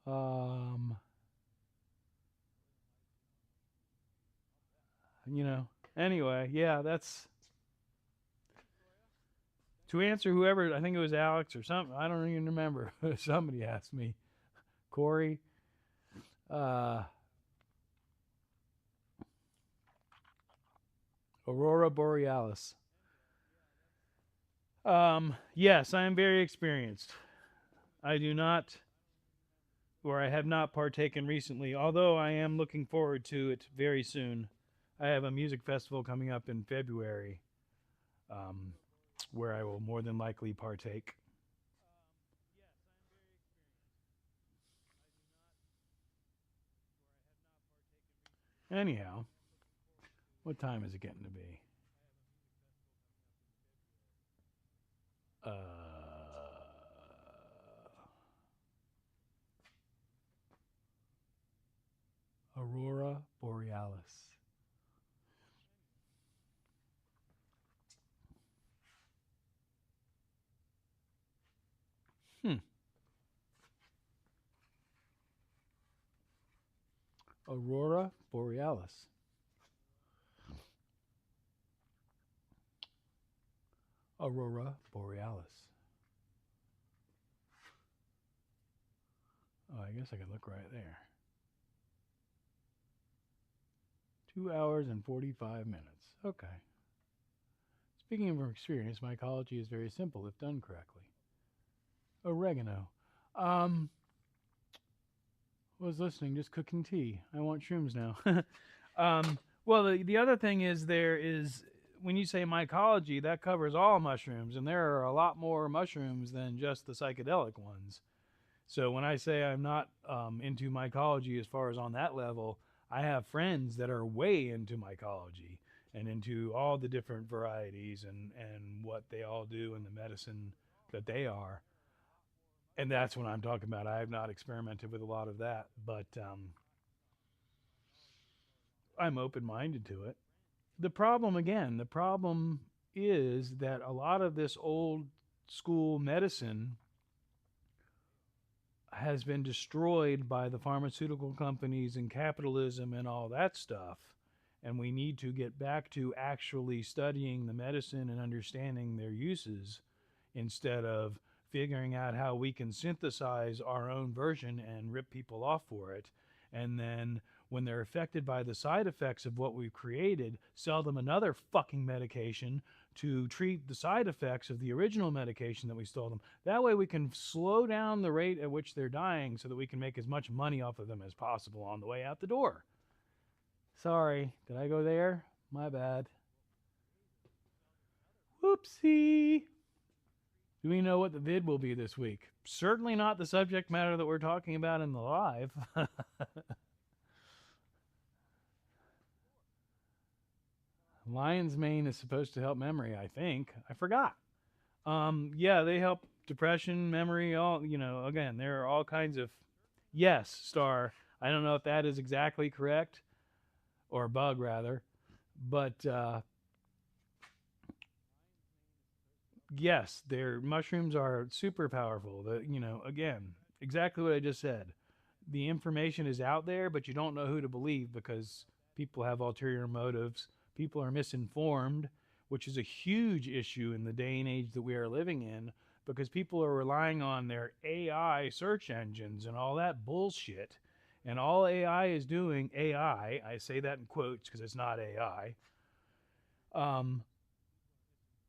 um, you know, anyway, yeah, that's to answer whoever, I think it was Alex or something. I don't even remember. Somebody asked me. Corey. Uh, Aurora Borealis. Yes, I am very experienced. I do not, or I have not partaken recently, although I am looking forward to it very soon. I have a music festival coming up in February, um, where I will more than likely partake. Anyhow, what time is it getting to be? Aurora Borealis. Hmm. Aurora Borealis. Aurora Borealis. Oh, I guess I could look right there. 2 hours and 45 minutes. Okay. Speaking from experience, mycology is very simple if done correctly. Oregano. Um, was listening, just cooking tea. I want shrooms now. Well, the other thing is there is when you say mycology, that covers all mushrooms, and there are a lot more mushrooms than just the psychedelic ones. So when I say I'm not into mycology as far as on that level, I have friends that are way into mycology, and into all the different varieties and what they all do in the medicine that they are. And that's what I'm talking about. I have not experimented with a lot of that, but I'm open minded to it. The problem is that a lot of this old school medicine has been destroyed by the pharmaceutical companies and capitalism and all that stuff. And we need to get back to actually studying the medicine and understanding their uses instead of figuring out how we can synthesize our own version and rip people off for it. And then when they're affected by the side effects of what we've created, sell them another fucking medication to treat the side effects of the original medication that we stole them. That way we can slow down the rate at which they're dying so that we can make as much money off of them as possible on the way out the door. Sorry, did I go there? My bad. Whoopsie. Do we know what the vid will be this week? Certainly not the subject matter that we're talking about in the live. Lion's mane is supposed to help memory, I think. I forgot. Yeah, they help depression, memory, all, again, there are all kinds of. Yes, Star. I don't know if that is exactly correct, or Bug rather, but yes, their mushrooms are super powerful. Again, exactly what I just said. The information is out there, but you don't know who to believe because people have ulterior motives. People are misinformed, which is a huge issue in the day and age that we are living in because people are relying on their AI search engines and all that bullshit. And all AI is doing, AI, I say that in quotes because it's not AI,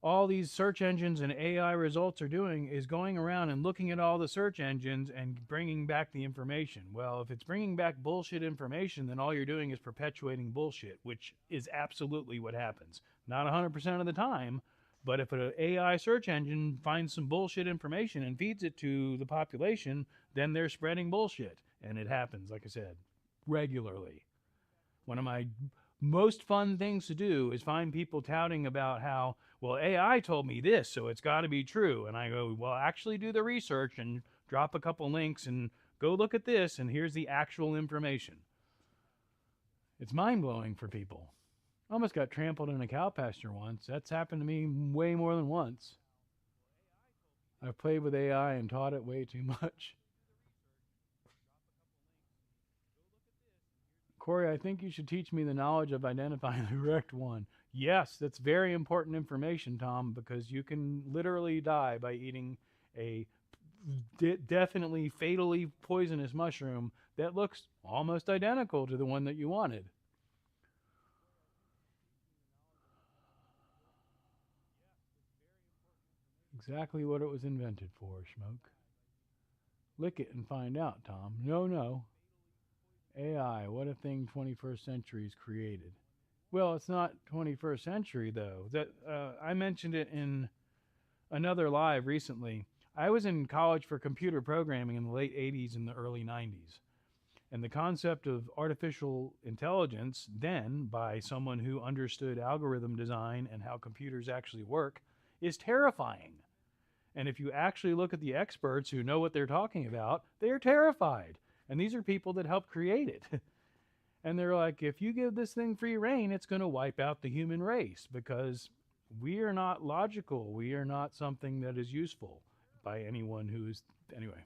all these search engines and AI results are doing is going around and looking at all the search engines and bringing back the information. Well, if it's bringing back bullshit information, then all you're doing is perpetuating bullshit, which is absolutely what happens. Not 100% of the time, but if an AI search engine finds some bullshit information and feeds it to the population, then they're spreading bullshit. And it happens, like I said, regularly. One of my most fun things to do is find people touting about how, well, AI told me this, so it's got to be true. And I go, well, actually do the research and drop a couple links and go look at this, and here's the actual information. It's mind-blowing for people. I almost got trampled in a cow pasture once. That's happened to me way more than once. I've played with AI and taught it way too much. Corey, I think you should teach me the knowledge of identifying the correct one. Yes, that's very important information, Tom, because you can literally die by eating a definitely fatally poisonous mushroom that looks almost identical to the one that you wanted. Exactly what it was invented for, Schmoke. Lick it and find out, Tom. No. AI, what a thing 21st century's created. Well, it's not 21st century though. That I mentioned it in another live recently. I was in college for computer programming in the late 80s and the early 90s. And the concept of artificial intelligence then by someone who understood algorithm design and how computers actually work is terrifying. And if you actually look at the experts who know what they're talking about, they're terrified. And these are people that helped create it. And they're like, if you give this thing free reign, it's going to wipe out the human race because we are not logical. We are not something that is useful by anyone who's. Anyway.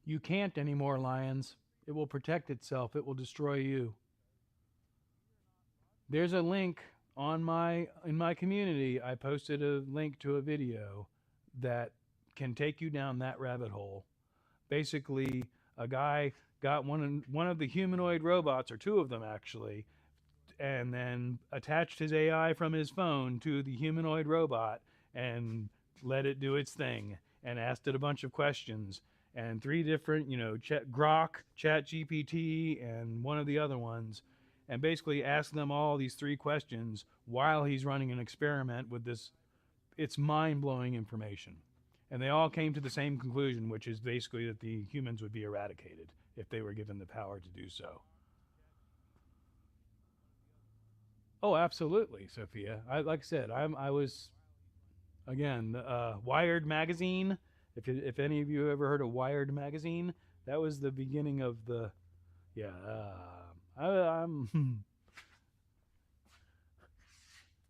You can't anymore, Lions. It will protect itself. It will destroy you. There's a link on in my community. I posted a link to a video that can take you down that rabbit hole. Basically, a guy got one of the humanoid robots, or two of them actually, and then attached his AI from his phone to the humanoid robot and let it do its thing and asked it a bunch of questions. And three different, Grok, ChatGPT, and one of the other ones, and basically asked them all these three questions while he's running an experiment with this. It's mind-blowing information. And they all came to the same conclusion, which is basically that the humans would be eradicated. if they were given the power to do so. Oh, absolutely, Sophia. Like I said, I was again Wired magazine. If any of you ever heard of Wired magazine, that was the beginning of the yeah. I'm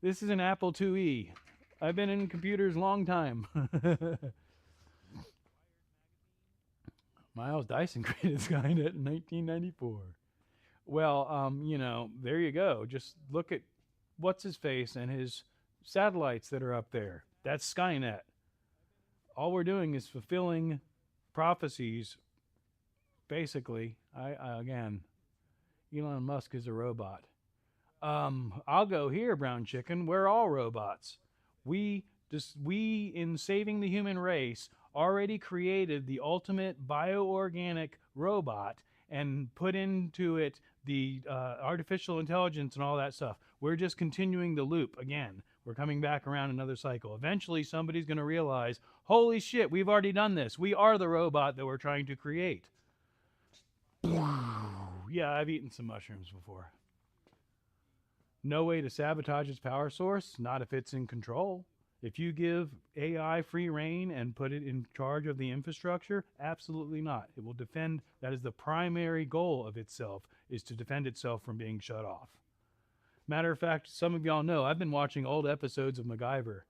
This is an Apple IIe. I've been in computers a long time. Miles Dyson created Skynet in 1994. Well, there you go. Just look at what's his face and his satellites that are up there. That's Skynet. All we're doing is fulfilling prophecies. Basically, again, Elon Musk is a robot. I'll go here, brown chicken. We're all robots. We in saving the human race already created the ultimate bioorganic robot and put into it the artificial intelligence and all that stuff. We're just continuing the loop again. We're coming back around another cycle. Eventually, somebody's going to realize, holy shit, we've already done this. We are the robot that we're trying to create. Yeah, I've eaten some mushrooms before. No way to sabotage its power source, not if it's in control. If you give AI free reign and put it in charge of the infrastructure, absolutely not. It will defend, that is the primary goal of itself, is to defend itself from being shut off. Matter of fact, some of y'all know, I've been watching old episodes of MacGyver,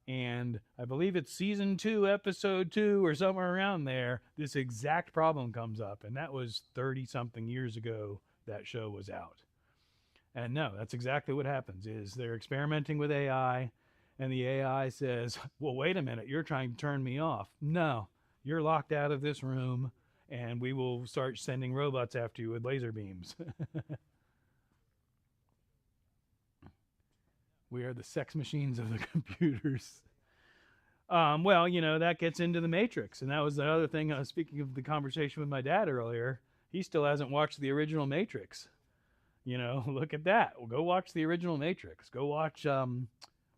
and I believe it's season 2, episode 2, or somewhere around there, this exact problem comes up, and that was 30-something years ago that show was out. And no, that's exactly what happens, is they're experimenting with AI, and the AI says, well, wait a minute, you're trying to turn me off. No, you're locked out of this room, and we will start sending robots after you with laser beams. We are the sex machines of the computers. Well, that gets into the Matrix, and that was the other thing. Speaking of the conversation with my dad earlier, he still hasn't watched the original Matrix. Look at that. Well, go watch the original Matrix. Go watch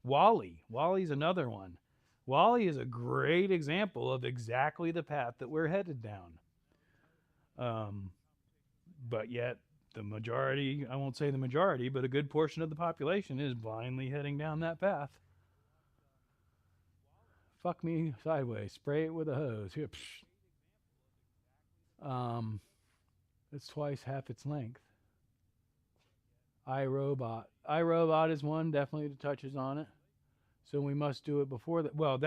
WALL-E. WALL-E's another one. WALL-E is a great example of exactly the path that we're headed down. But yet, the majority, I won't say the majority, but a good portion of the population is blindly heading down that path. Fuck me sideways. Spray it with a hose. Here, it's twice half its length. iRobot. iRobot is one definitely that touches on it. So we must do it before that. Well,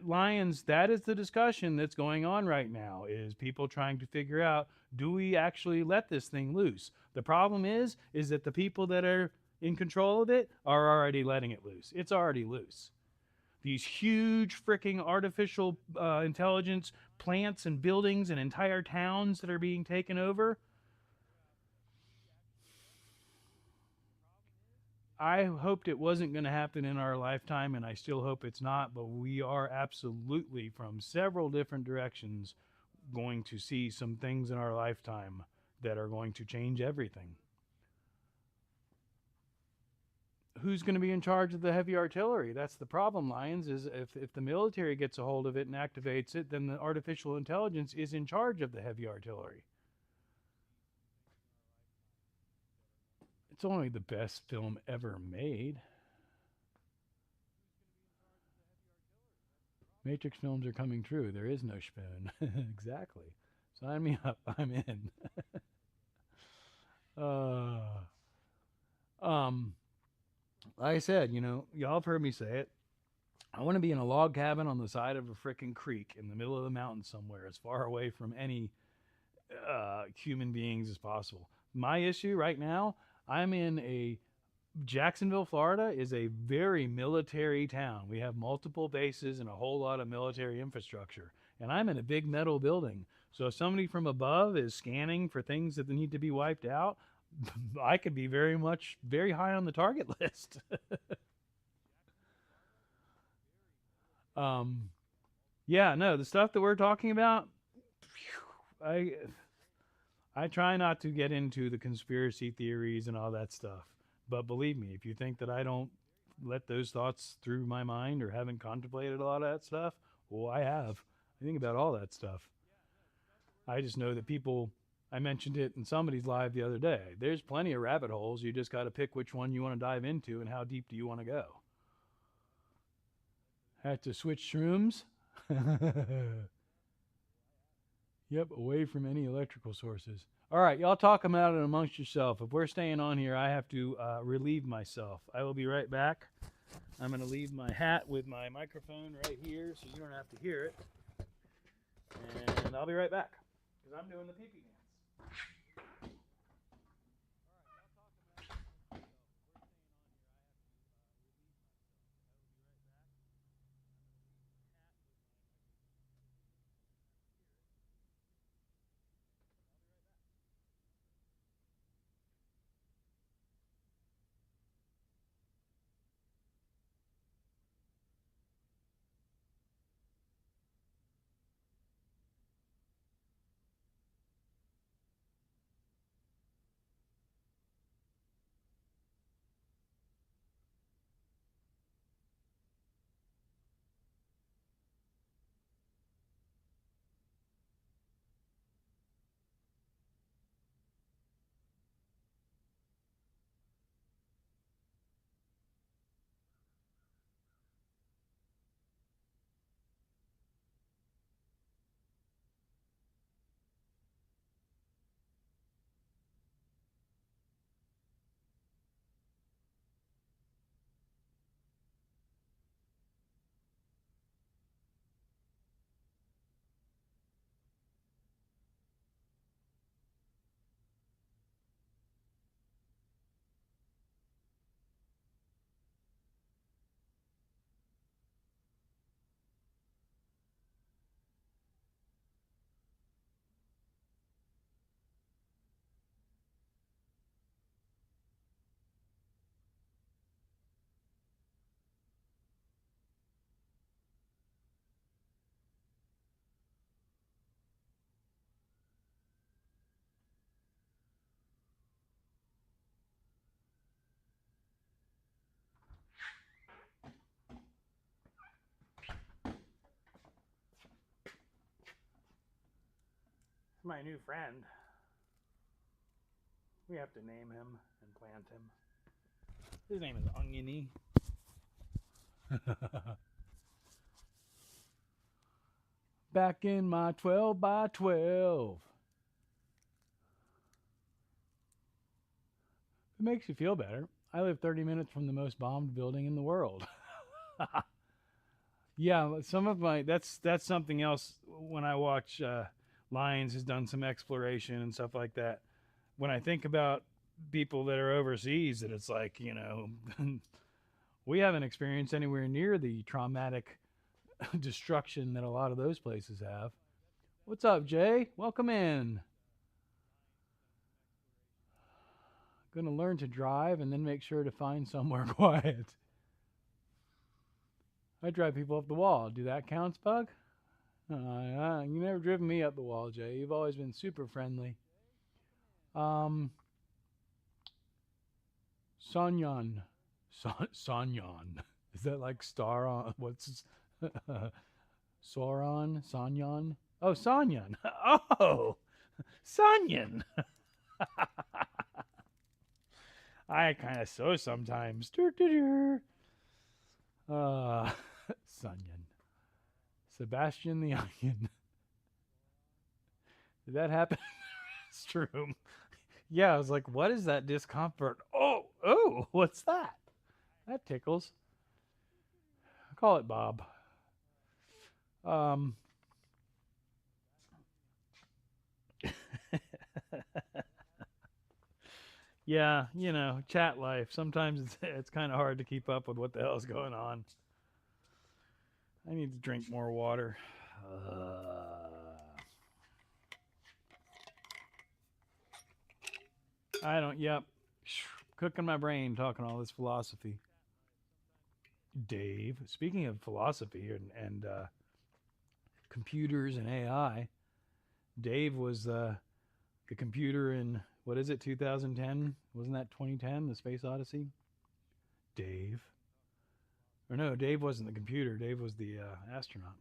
Lions, that is the discussion that's going on right now, is people trying to figure out, do we actually let this thing loose? The problem is that the people that are in control of it are already letting it loose. It's already loose. These huge freaking artificial intelligence plants and buildings and entire towns that are being taken over. I hoped it wasn't going to happen in our lifetime, and I still hope it's not, but we are absolutely, from several different directions, going to see some things in our lifetime that are going to change everything. Who's going to be in charge of the heavy artillery? That's the problem, Lions, is if the military gets a hold of it and activates it, then the artificial intelligence is in charge of the heavy artillery. It's only the best film ever made. Matrix films are coming true. There is no spoon. Exactly. Sign me up. I'm in. Like I said, y'all have heard me say it. I want to be in a log cabin on the side of a frickin' creek in the middle of the mountain somewhere, as far away from any human beings as possible. My issue right now, I'm in Jacksonville, Florida is a very military town. We have multiple bases and a whole lot of military infrastructure. And I'm in a big metal building. So if somebody from above is scanning for things that need to be wiped out, I could be very high on the target list. Yeah, no, the stuff that we're talking about, I try not to get into the conspiracy theories and all that stuff. But believe me, if you think that I don't let those thoughts through my mind or haven't contemplated a lot of that stuff, well, I have. I think about all that stuff. I just know that people, I mentioned it in somebody's live the other day. There's plenty of rabbit holes. You just got to pick which one you want to dive into and how deep do you want to go. Had to switch shrooms? Yep, away from any electrical sources. All right, y'all talk about it amongst yourself. If we're staying on here, I have to relieve myself. I will be right back. I'm going to leave my hat with my microphone right here so you don't have to hear it. And I'll be right back because I'm doing the pee-pee dance. My new friend. We have to name him and plant him. His name is Oniony. Back in my 12 by 12. It makes you feel better. I live 30 minutes from the most bombed building in the world. Yeah, some of my that's something else. When I watch Lions has done some exploration and stuff like that. When I think about people that are overseas, that it's like, you know, we haven't experienced anywhere near the traumatic destruction that a lot of those places have. What's up, Jay? Welcome in. Gonna learn to drive and then make sure to find somewhere quiet. I drive people up the wall. Do that count, Spug? You never driven me up the wall, Jay. You've always been super friendly. Sonyan. Sonyan. Is that like star on? What's Sauron? Sonyan? Oh, Sonyan. Oh, Sonyan. I kind of so sometimes. Sonyan. Sebastian the Onion. Did that happen in the restroom? Yeah, I was like, what is that discomfort? Oh, what's that? That tickles. Call it Bob. Yeah, you know, chat life. Sometimes it's kind of hard to keep up with what the hell is going on. I need to drink more water. I don't, yep. Cooking my brain talking all this philosophy. Dave, speaking of philosophy and computers and AI, Dave was the computer in, what is it, 2010? Wasn't that 2010, the Space Odyssey? Dave. Or no, Dave wasn't the computer. Dave was the astronaut.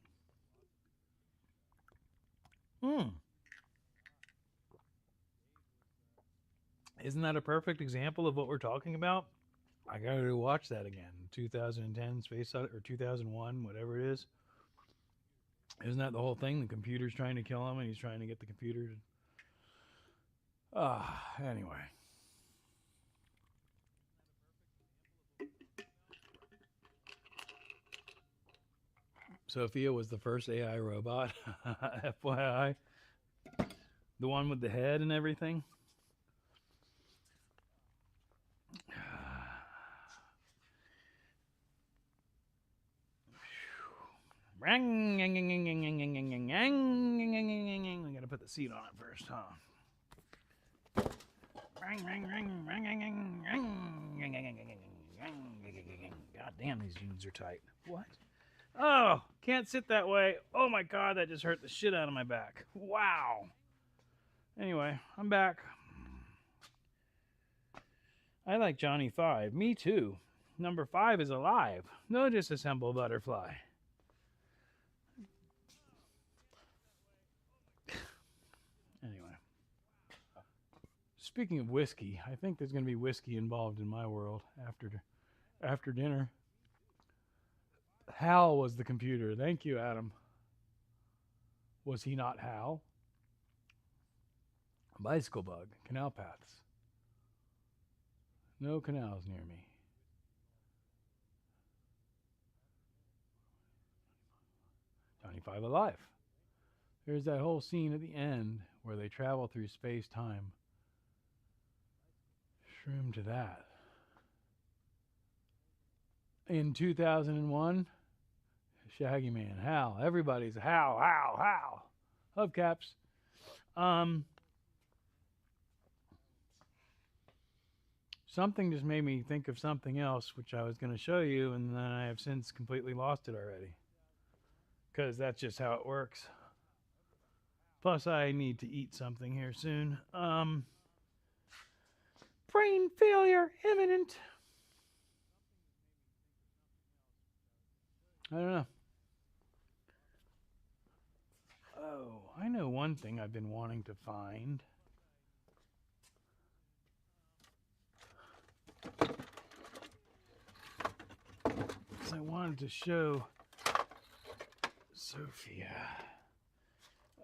Isn't that a perfect example of what we're talking about? I gotta go watch that again. 2010 Space Odyssey, or 2001, whatever it is. Isn't that the whole thing? The computer's trying to kill him, and he's trying to get the computer to. Anyway. Sophia was the first AI robot. FYI. The one with the head and everything. We gotta put the seat on it first, huh? God damn, these jeans are tight. What? Oh, can't sit that way. Oh my god, that just hurt the shit out of my back. Wow. Anyway, I'm back. I like Johnny 5. Me too. Number 5 is alive. No disassemble butterfly. Anyway. Speaking of whiskey, I think there's going to be whiskey involved in my world after dinner. Hal was the computer. Thank you, Adam. Was he not Hal? Bicycle bug. Canal paths. No canals near me. Johnny 5 alive. There's that whole scene at the end where they travel through space-time. Shroom to that. In 2001, Shaggy Man, Hal. Everybody's Hal. Hubcaps. Something just made me think of something else, which I was going to show you, and then I have since completely lost it already. Because that's just how it works. Plus, I need to eat something here soon. Brain failure imminent. I don't know. Oh, I know one thing I've been wanting to find. Because I wanted to show Sophia.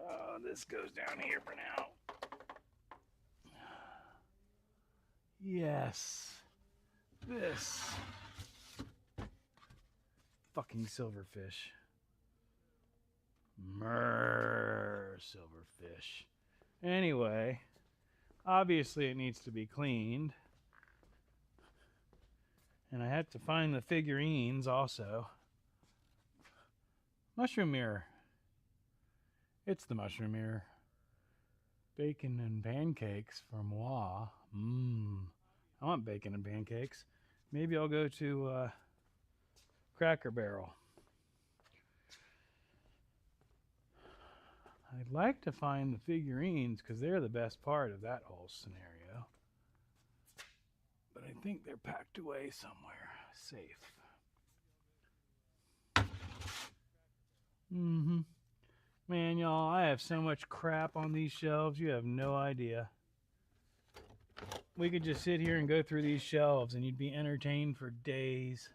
Oh, this goes down here for now. Yes. This. Fucking silverfish. Silverfish. Anyway, obviously it needs to be cleaned. And I had to find the figurines also. Mushroom mirror. It's the mushroom mirror. Bacon and pancakes for moi. I want bacon and pancakes. Maybe I'll go to Cracker Barrel. I'd like to find the figurines because they're the best part of that whole scenario. But I think they're packed away somewhere safe. Man, y'all, I have so much crap on these shelves, you have no idea. We could just sit here and go through these shelves and you'd be entertained for days.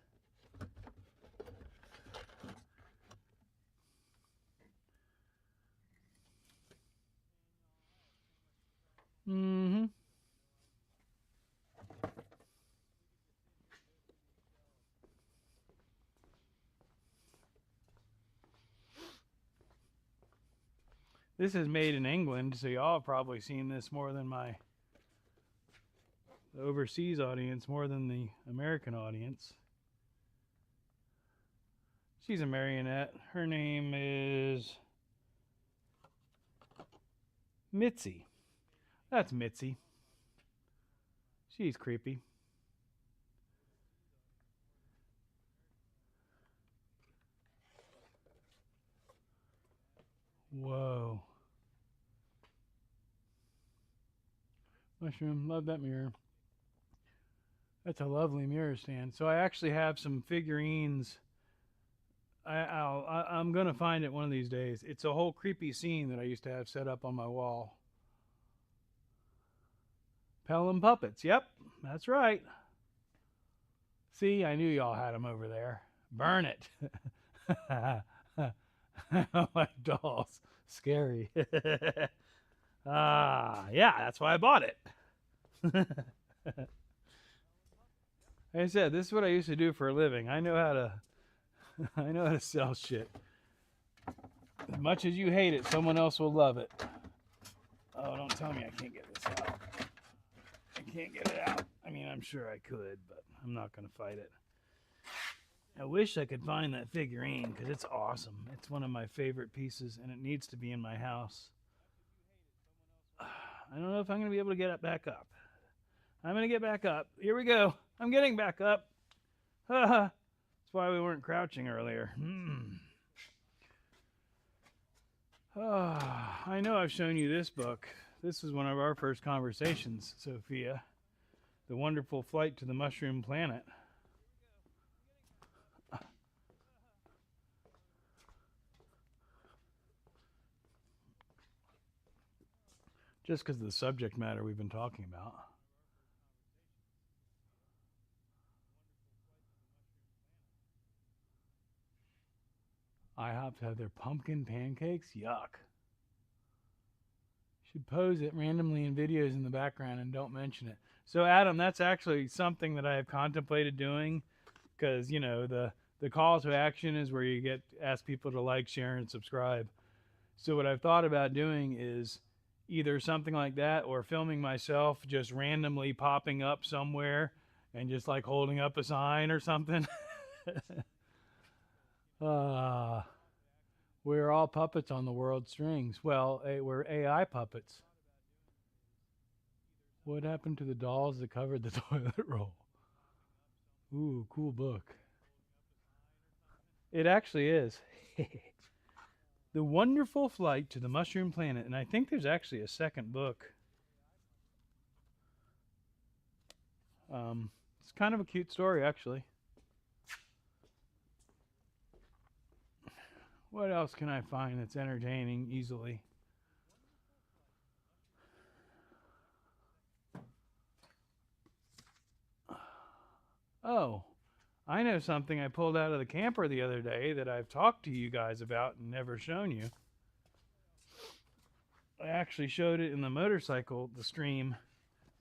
This is made in England, so y'all have probably seen this more than my overseas audience, more than the American audience. She's a marionette. Her name is Mitzi. That's Mitzi. She's creepy. Whoa. Mushroom, love that mirror. That's a lovely mirror stand. So I actually have some figurines. I'm going to find it one of these days. It's a whole creepy scene that I used to have set up on my wall. Pelham puppets. Yep, that's right. See, I knew y'all had them over there. Burn it. Like dolls. Scary. Yeah, that's why I bought it. Like I said, this is what I used to do for a living. I know how to I know how to sell shit. As much as you hate it, someone else will love it. Oh, don't tell me I can't get this out. I can't get it out. I mean, I'm sure I could, but I'm not going to fight it. I wish I could find that figurine because it's awesome. It's one of my favorite pieces, and it needs to be in my house. I don't know if I'm going to be able to get it back up. I'm going to get back up. Here we go. I'm getting back up. That's why we weren't crouching earlier. I know I've shown you this book. This was one of our first conversations, Sophia. The Wonderful Flight to the Mushroom Planet. Just because of the subject matter we've been talking about. IHOPs have their pumpkin pancakes? Yuck. Should pose it randomly in videos in the background and don't mention it. So Adam, that's actually something that I have contemplated doing because, you know, the call to action is where you ask people to like, share, and subscribe. So what I've thought about doing is either something like that or filming myself just randomly popping up somewhere and just like holding up a sign or something. We're all puppets on the world strings. Well, we're AI puppets. What happened to the dolls that covered the toilet roll? Ooh, cool book. It actually is. The Wonderful Flight to the Mushroom Planet. And I think there's actually a second book. It's kind of a cute story, actually. What else can I find that's entertaining easily? Oh, I know something I pulled out of the camper the other day that I've talked to you guys about and never shown you. I actually showed it in the motorcycle, the stream,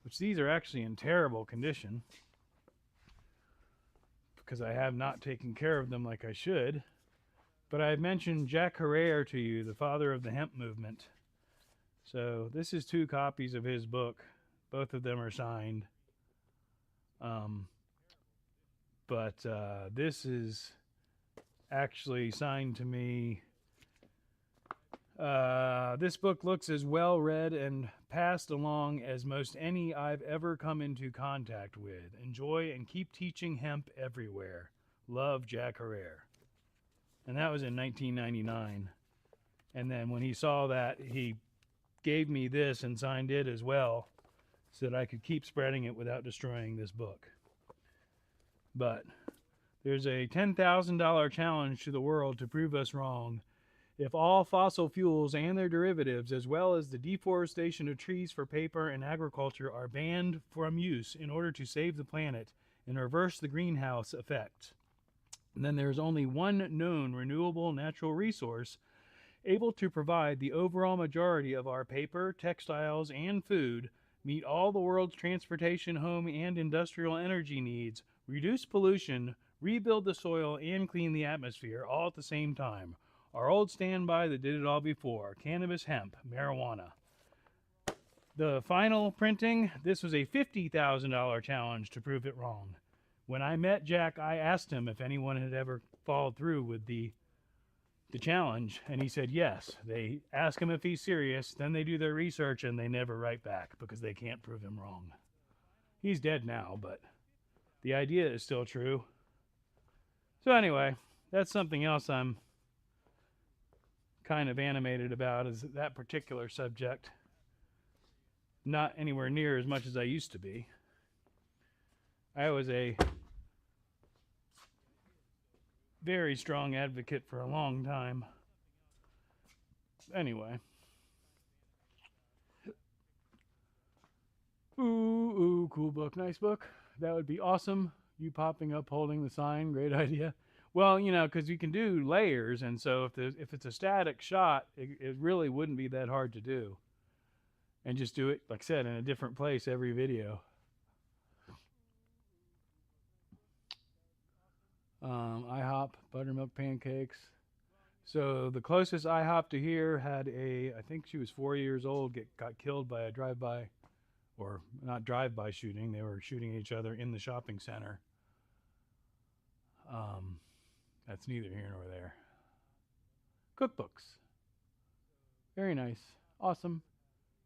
which these are actually in terrible condition because I have not taken care of them like I should. But I mentioned Jack Herrera to you, the father of the hemp movement. So this is 2 copies of his book. Both of them are signed. But this is actually signed to me. This book looks as well read and passed along as most any I've ever come into contact with. Enjoy and keep teaching hemp everywhere. Love, Jack Herrera. And that was in 1999. And then when he saw that, he gave me this and signed it as well so that I could keep spreading it without destroying this book. But there's a $10,000 challenge to the world to prove us wrong. If all fossil fuels and their derivatives, as well as the deforestation of trees for paper and agriculture, are banned from use in order to save the planet and reverse the greenhouse effect, then there is only one known renewable natural resource able to provide the overall majority of our paper, textiles, and food, meet all the world's transportation, home, and industrial energy needs, reduce pollution, rebuild the soil, and clean the atmosphere all at the same time. Our old standby that did it all before: cannabis, hemp, marijuana. The final printing, this was a $50,000 challenge to prove it wrong. When I met Jack, I asked him if anyone had ever followed through with the challenge, and he said yes. They ask him if he's serious, then they do their research, and they never write back because they can't prove him wrong. He's dead now, but the idea is still true. So anyway, that's something else I'm kind of animated about, is that particular subject. Not anywhere near as much as I used to be. I was a very strong advocate for a long time. Anyway. Ooh, ooh, cool book, nice book. That would be awesome. You popping up holding the sign, great idea. Well, you know, because you can do layers, and so if it's a static shot, it really wouldn't be that hard to do, and just do it, like I said, in a different place every video. IHOP buttermilk pancakes. So the closest IHOP to here had I think she was 4 years old, got killed by a drive-by, or not drive-by shooting. They were shooting each other in the shopping center. Um, that's neither here nor there. Cookbooks, very nice, awesome.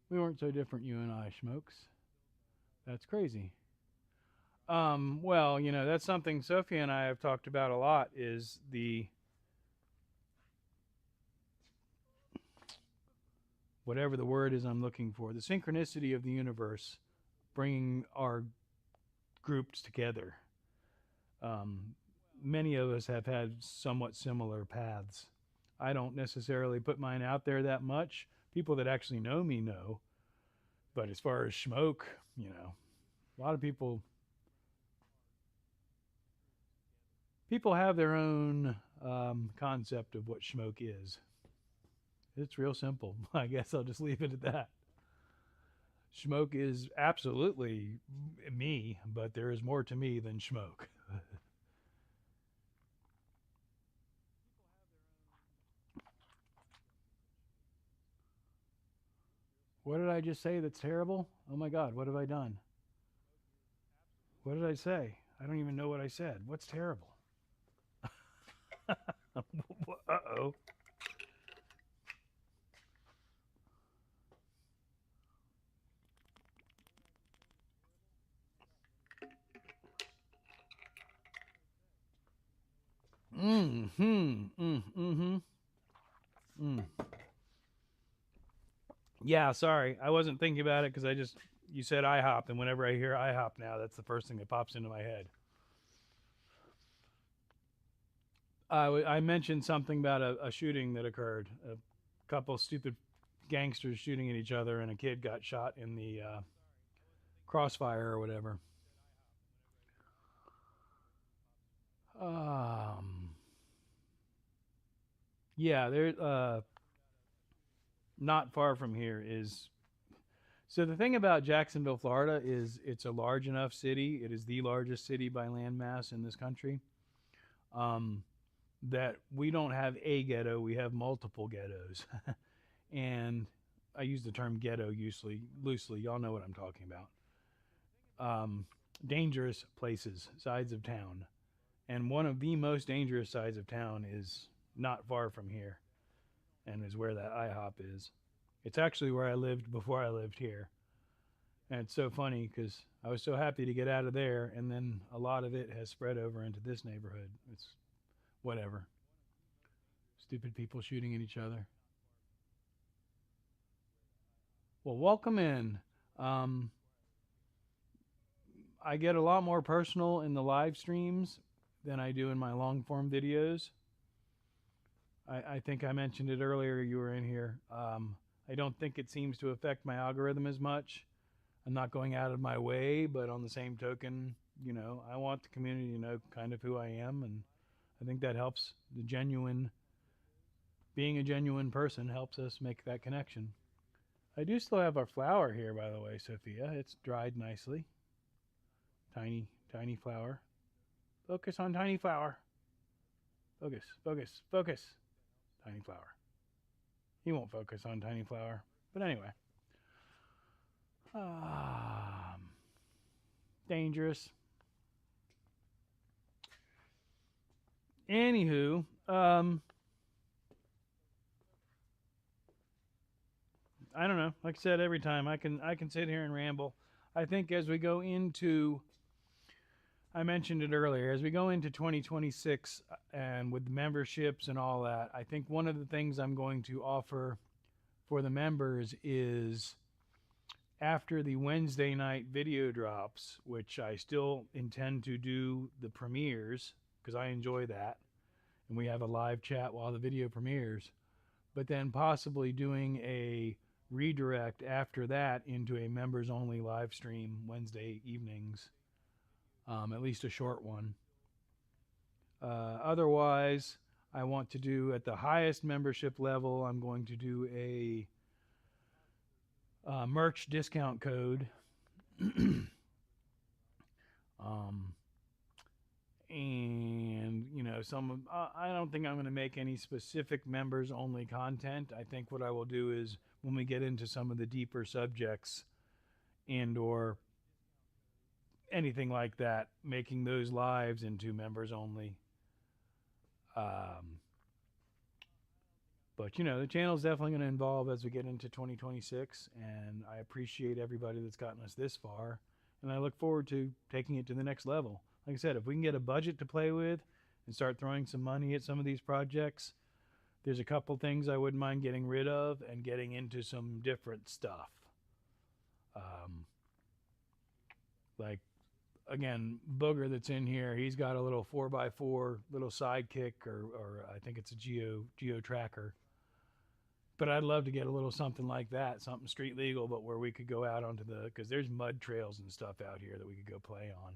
We weren't so different, you and I, Schmokes. That's crazy. Well, you know, that's something Sophie and I have talked about a lot. Is the whatever the word is I'm looking for, the synchronicity of the universe bringing our groups together. Um, Many of us have had somewhat similar paths. I don't necessarily put mine out there that much. People that actually know me know. But as far as Schmoke, you know, a lot of people have their own concept of what Schmoke is. It's real simple. I guess I'll just leave it at that. Schmoke is absolutely me, but there is more to me than Schmoke. What did I just say that's terrible? Oh my God, what have I done? What did I say? I don't even know what I said. What's terrible? Uh oh. Mm hmm. Mm. Yeah, sorry. I wasn't thinking about it because you said IHOP, and whenever I hear IHOP now, that's the first thing that pops into my head. I mentioned something about a shooting that occurred. A couple stupid gangsters shooting at each other, and a kid got shot in the crossfire or whatever. Um, yeah, there. Not far from here is. So the thing about Jacksonville, Florida, is it's a large enough city. It is the largest city by land mass in this country. Um, that we don't have a ghetto, we have multiple ghettos. And I use the term ghetto loosely. Y'all know what I'm talking about. Dangerous places, sides of town. And one of the most dangerous sides of town is not far from here, and is where that IHOP is. It's actually where I lived before I lived here. And it's so funny because I was so happy to get out of there, and then a lot of it has spread over into this neighborhood. It's whatever. Stupid people shooting at each other. Well, welcome in. Um, I get a lot more personal in the live streams than I do in my long form videos. I think I mentioned it earlier. You were in here. I don't think it seems to affect my algorithm as much. I'm not going out of my way, but on the same token, you know, I want the community to know kind of who I am, and I think that helps. Being a genuine person helps us make that connection. I do still have our flower here, by the way, Sophia. It's dried nicely. Tiny, tiny flower. Focus on tiny flower. Focus, focus, focus. Tiny flower. He won't focus on tiny flower. But anyway. Dangerous. Anywho, I don't know. Like I said, every time I can sit here and ramble. I think as we go into, I mentioned it earlier, as we go into 2026 and with memberships and all that, I think one of the things I'm going to offer for the members is after the Wednesday night video drops, which I still intend to do the premieres because I enjoy that, and we have a live chat while the video premieres, but then possibly doing a redirect after that into a members only live stream Wednesday evenings, at least a short one. Otherwise, I want to do at the highest membership level, I'm going to do a merch discount code. um, and I don't think I'm going to make any specific members only content. I think what I will do is when we get into some of the deeper subjects and or anything like that, making those lives into members only. But the channel's definitely going to evolve as we get into 2026, and I appreciate everybody that's gotten us this far, and I look forward to taking it to the next level. Like I said, if we can get a budget to play with and start throwing some money at some of these projects, there's a couple things I wouldn't mind getting rid of and getting into some different stuff. Like, again, Booger that's in here, he's got a little 4x4 little sidekick, or I think it's a geo tracker. But I'd love to get a little something like that, something street legal, but where we could go out onto because there's mud trails and stuff out here that we could go play on.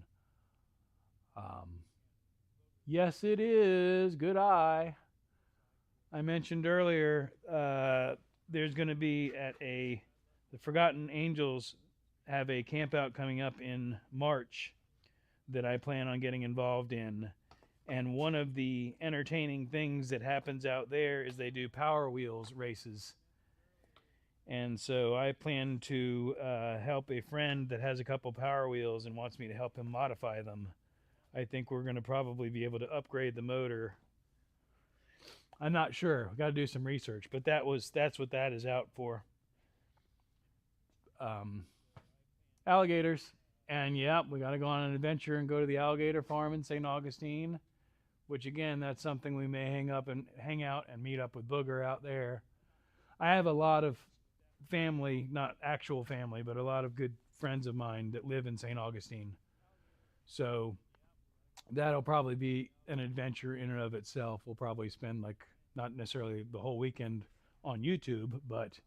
Yes, it is. Good eye. I mentioned earlier, there's going to be the Forgotten Angels have a camp out coming up in March that I plan on getting involved in. And one of the entertaining things that happens out there is they do Power Wheels races. And so I plan to help a friend that has a couple Power Wheels and wants me to help him modify them. I think we're going to probably be able to upgrade the motor. I'm not sure. We've got to do some research, but that's what that is out for. Alligators. And yeah, we got to go on an adventure and go to the alligator farm in St. Augustine, which again, that's something we may hang out and meet up with Booger out there. I have a lot of family, not actual family, but a lot of good friends of mine that live in St. Augustine. So that'll probably be an adventure in and of itself. We'll probably spend not necessarily the whole weekend on YouTube, but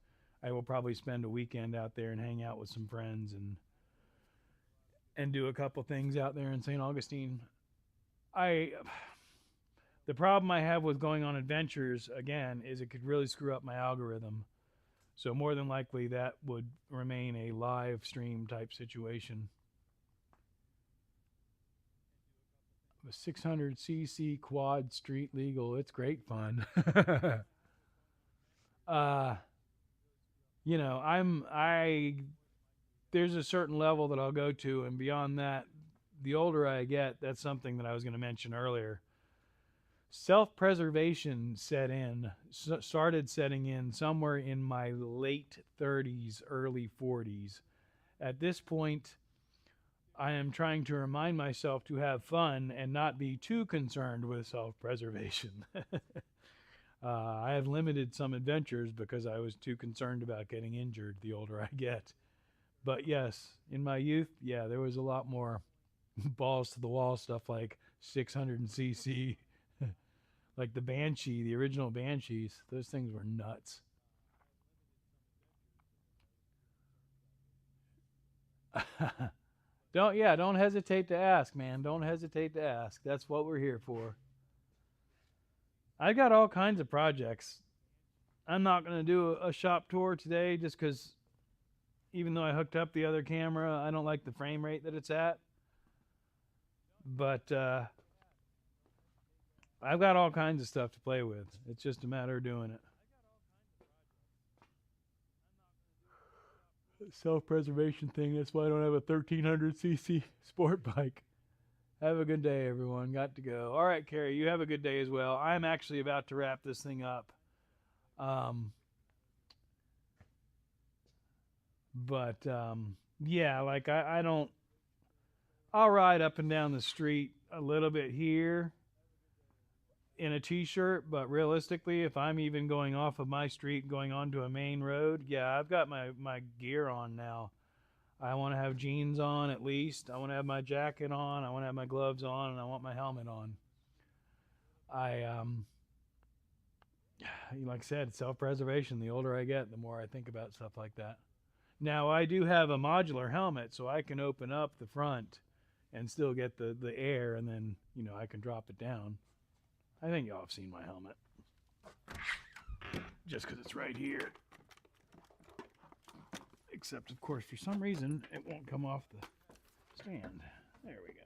I will probably spend a weekend out there and hang out with some friends and do a couple things out there in St. Augustine. The problem I have with going on adventures, again, is it could really screw up my algorithm. So more than likely that would remain a live stream type situation. The 600cc quad street legal, it's great fun. There's a certain level that I'll go to, and beyond that, the older I get, that's something that I was going to mention earlier. Self-preservation started setting in somewhere in my late 30s, early 40s. At this point, I am trying to remind myself to have fun and not be too concerned with self-preservation. I have limited some adventures because I was too concerned about getting injured the older I get. But yes, in my youth, there was a lot more balls to the wall stuff like 600cc, like the Banshee, the original Banshees. Those things were nuts. Don't hesitate to ask, man. Don't hesitate to ask. That's what we're here for. I got all kinds of projects. I'm not going to do a shop tour today just because even though I hooked up the other camera, I don't like the frame rate that it's at. But I've got all kinds of stuff to play with. It's just a matter of doing it. Self-preservation thing, that's why I don't have a 1300cc sport bike. Have a good day, everyone. Got to go. All right, Carrie, you have a good day as well. I'm actually about to wrap this thing up. I'll ride up and down the street a little bit here in a t-shirt, but realistically, if I'm even going off of my street going onto a main road, I've got my gear on now. I want to have jeans on at least. I want to have my jacket on. I want to have my gloves on, and I want my helmet on. like I said, self-preservation. The older I get, the more I think about stuff like that. Now, I do have a modular helmet, so I can open up the front and still get the air, and then, I can drop it down. I think y'all have seen my helmet. Just because it's right here. Except, of course, for some reason, it won't come off the stand. There we go.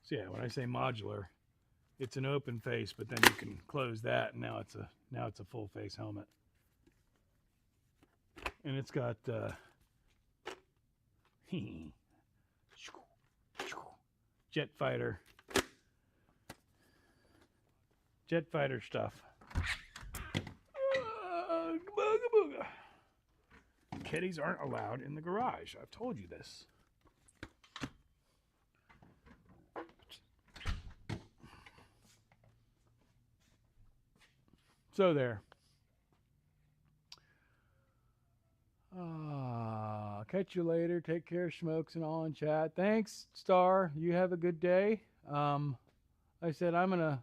So yeah, when I say modular, it's an open face, but then you can close that, and now it's a full face helmet. And it's got jet fighter stuff. Kitties aren't allowed in the garage. I've told you this. So there. Catch you later. Take care, Schmokes and all in chat. Thanks, Star. You have a good day. I said I'm going to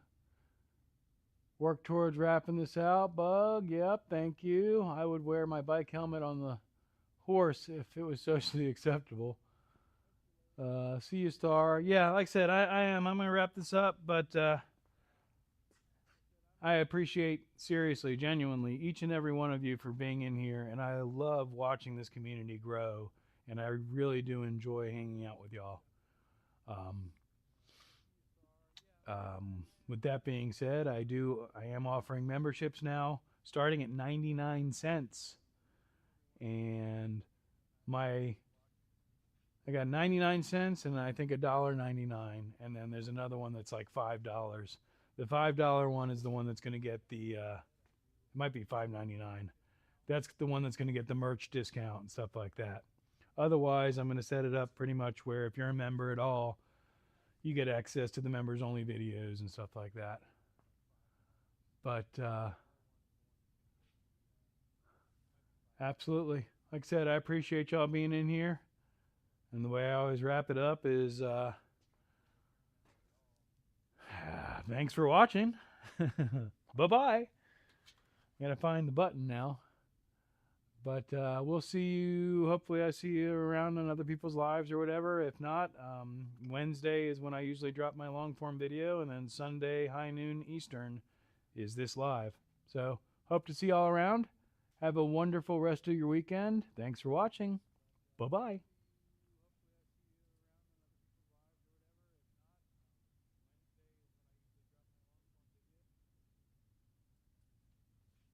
work towards wrapping this out. Bug, yep, thank you. I would wear my bike helmet on the horse if it was socially acceptable. See you, Star. Yeah, like I said, I am. I'm going to wrap this up, but I appreciate, seriously, genuinely, each and every one of you for being in here, and I love watching this community grow, and I really do enjoy hanging out with y'all. With that being said, I am offering memberships now, starting at 99 cents, and I got 99 cents, and I think $1.99, and then there's another one that's like $5. The $5 one is the one that's going to get the, it might be $5.99. That's the one that's going to get the merch discount and stuff like that. Otherwise, I'm going to set it up pretty much where if you're a member at all, you get access to the members only videos and stuff like that. But absolutely. Like I said, I appreciate y'all being in here. And the way I always wrap it up is thanks for watching. Bye-bye. Gotta find the button now. But we'll see you. Hopefully I see you around on other people's lives or whatever. If not, Wednesday is when I usually drop my long form video. And then Sunday, high noon Eastern, is this live. So hope to see y'all around. Have a wonderful rest of your weekend. Thanks for watching. Bye-bye.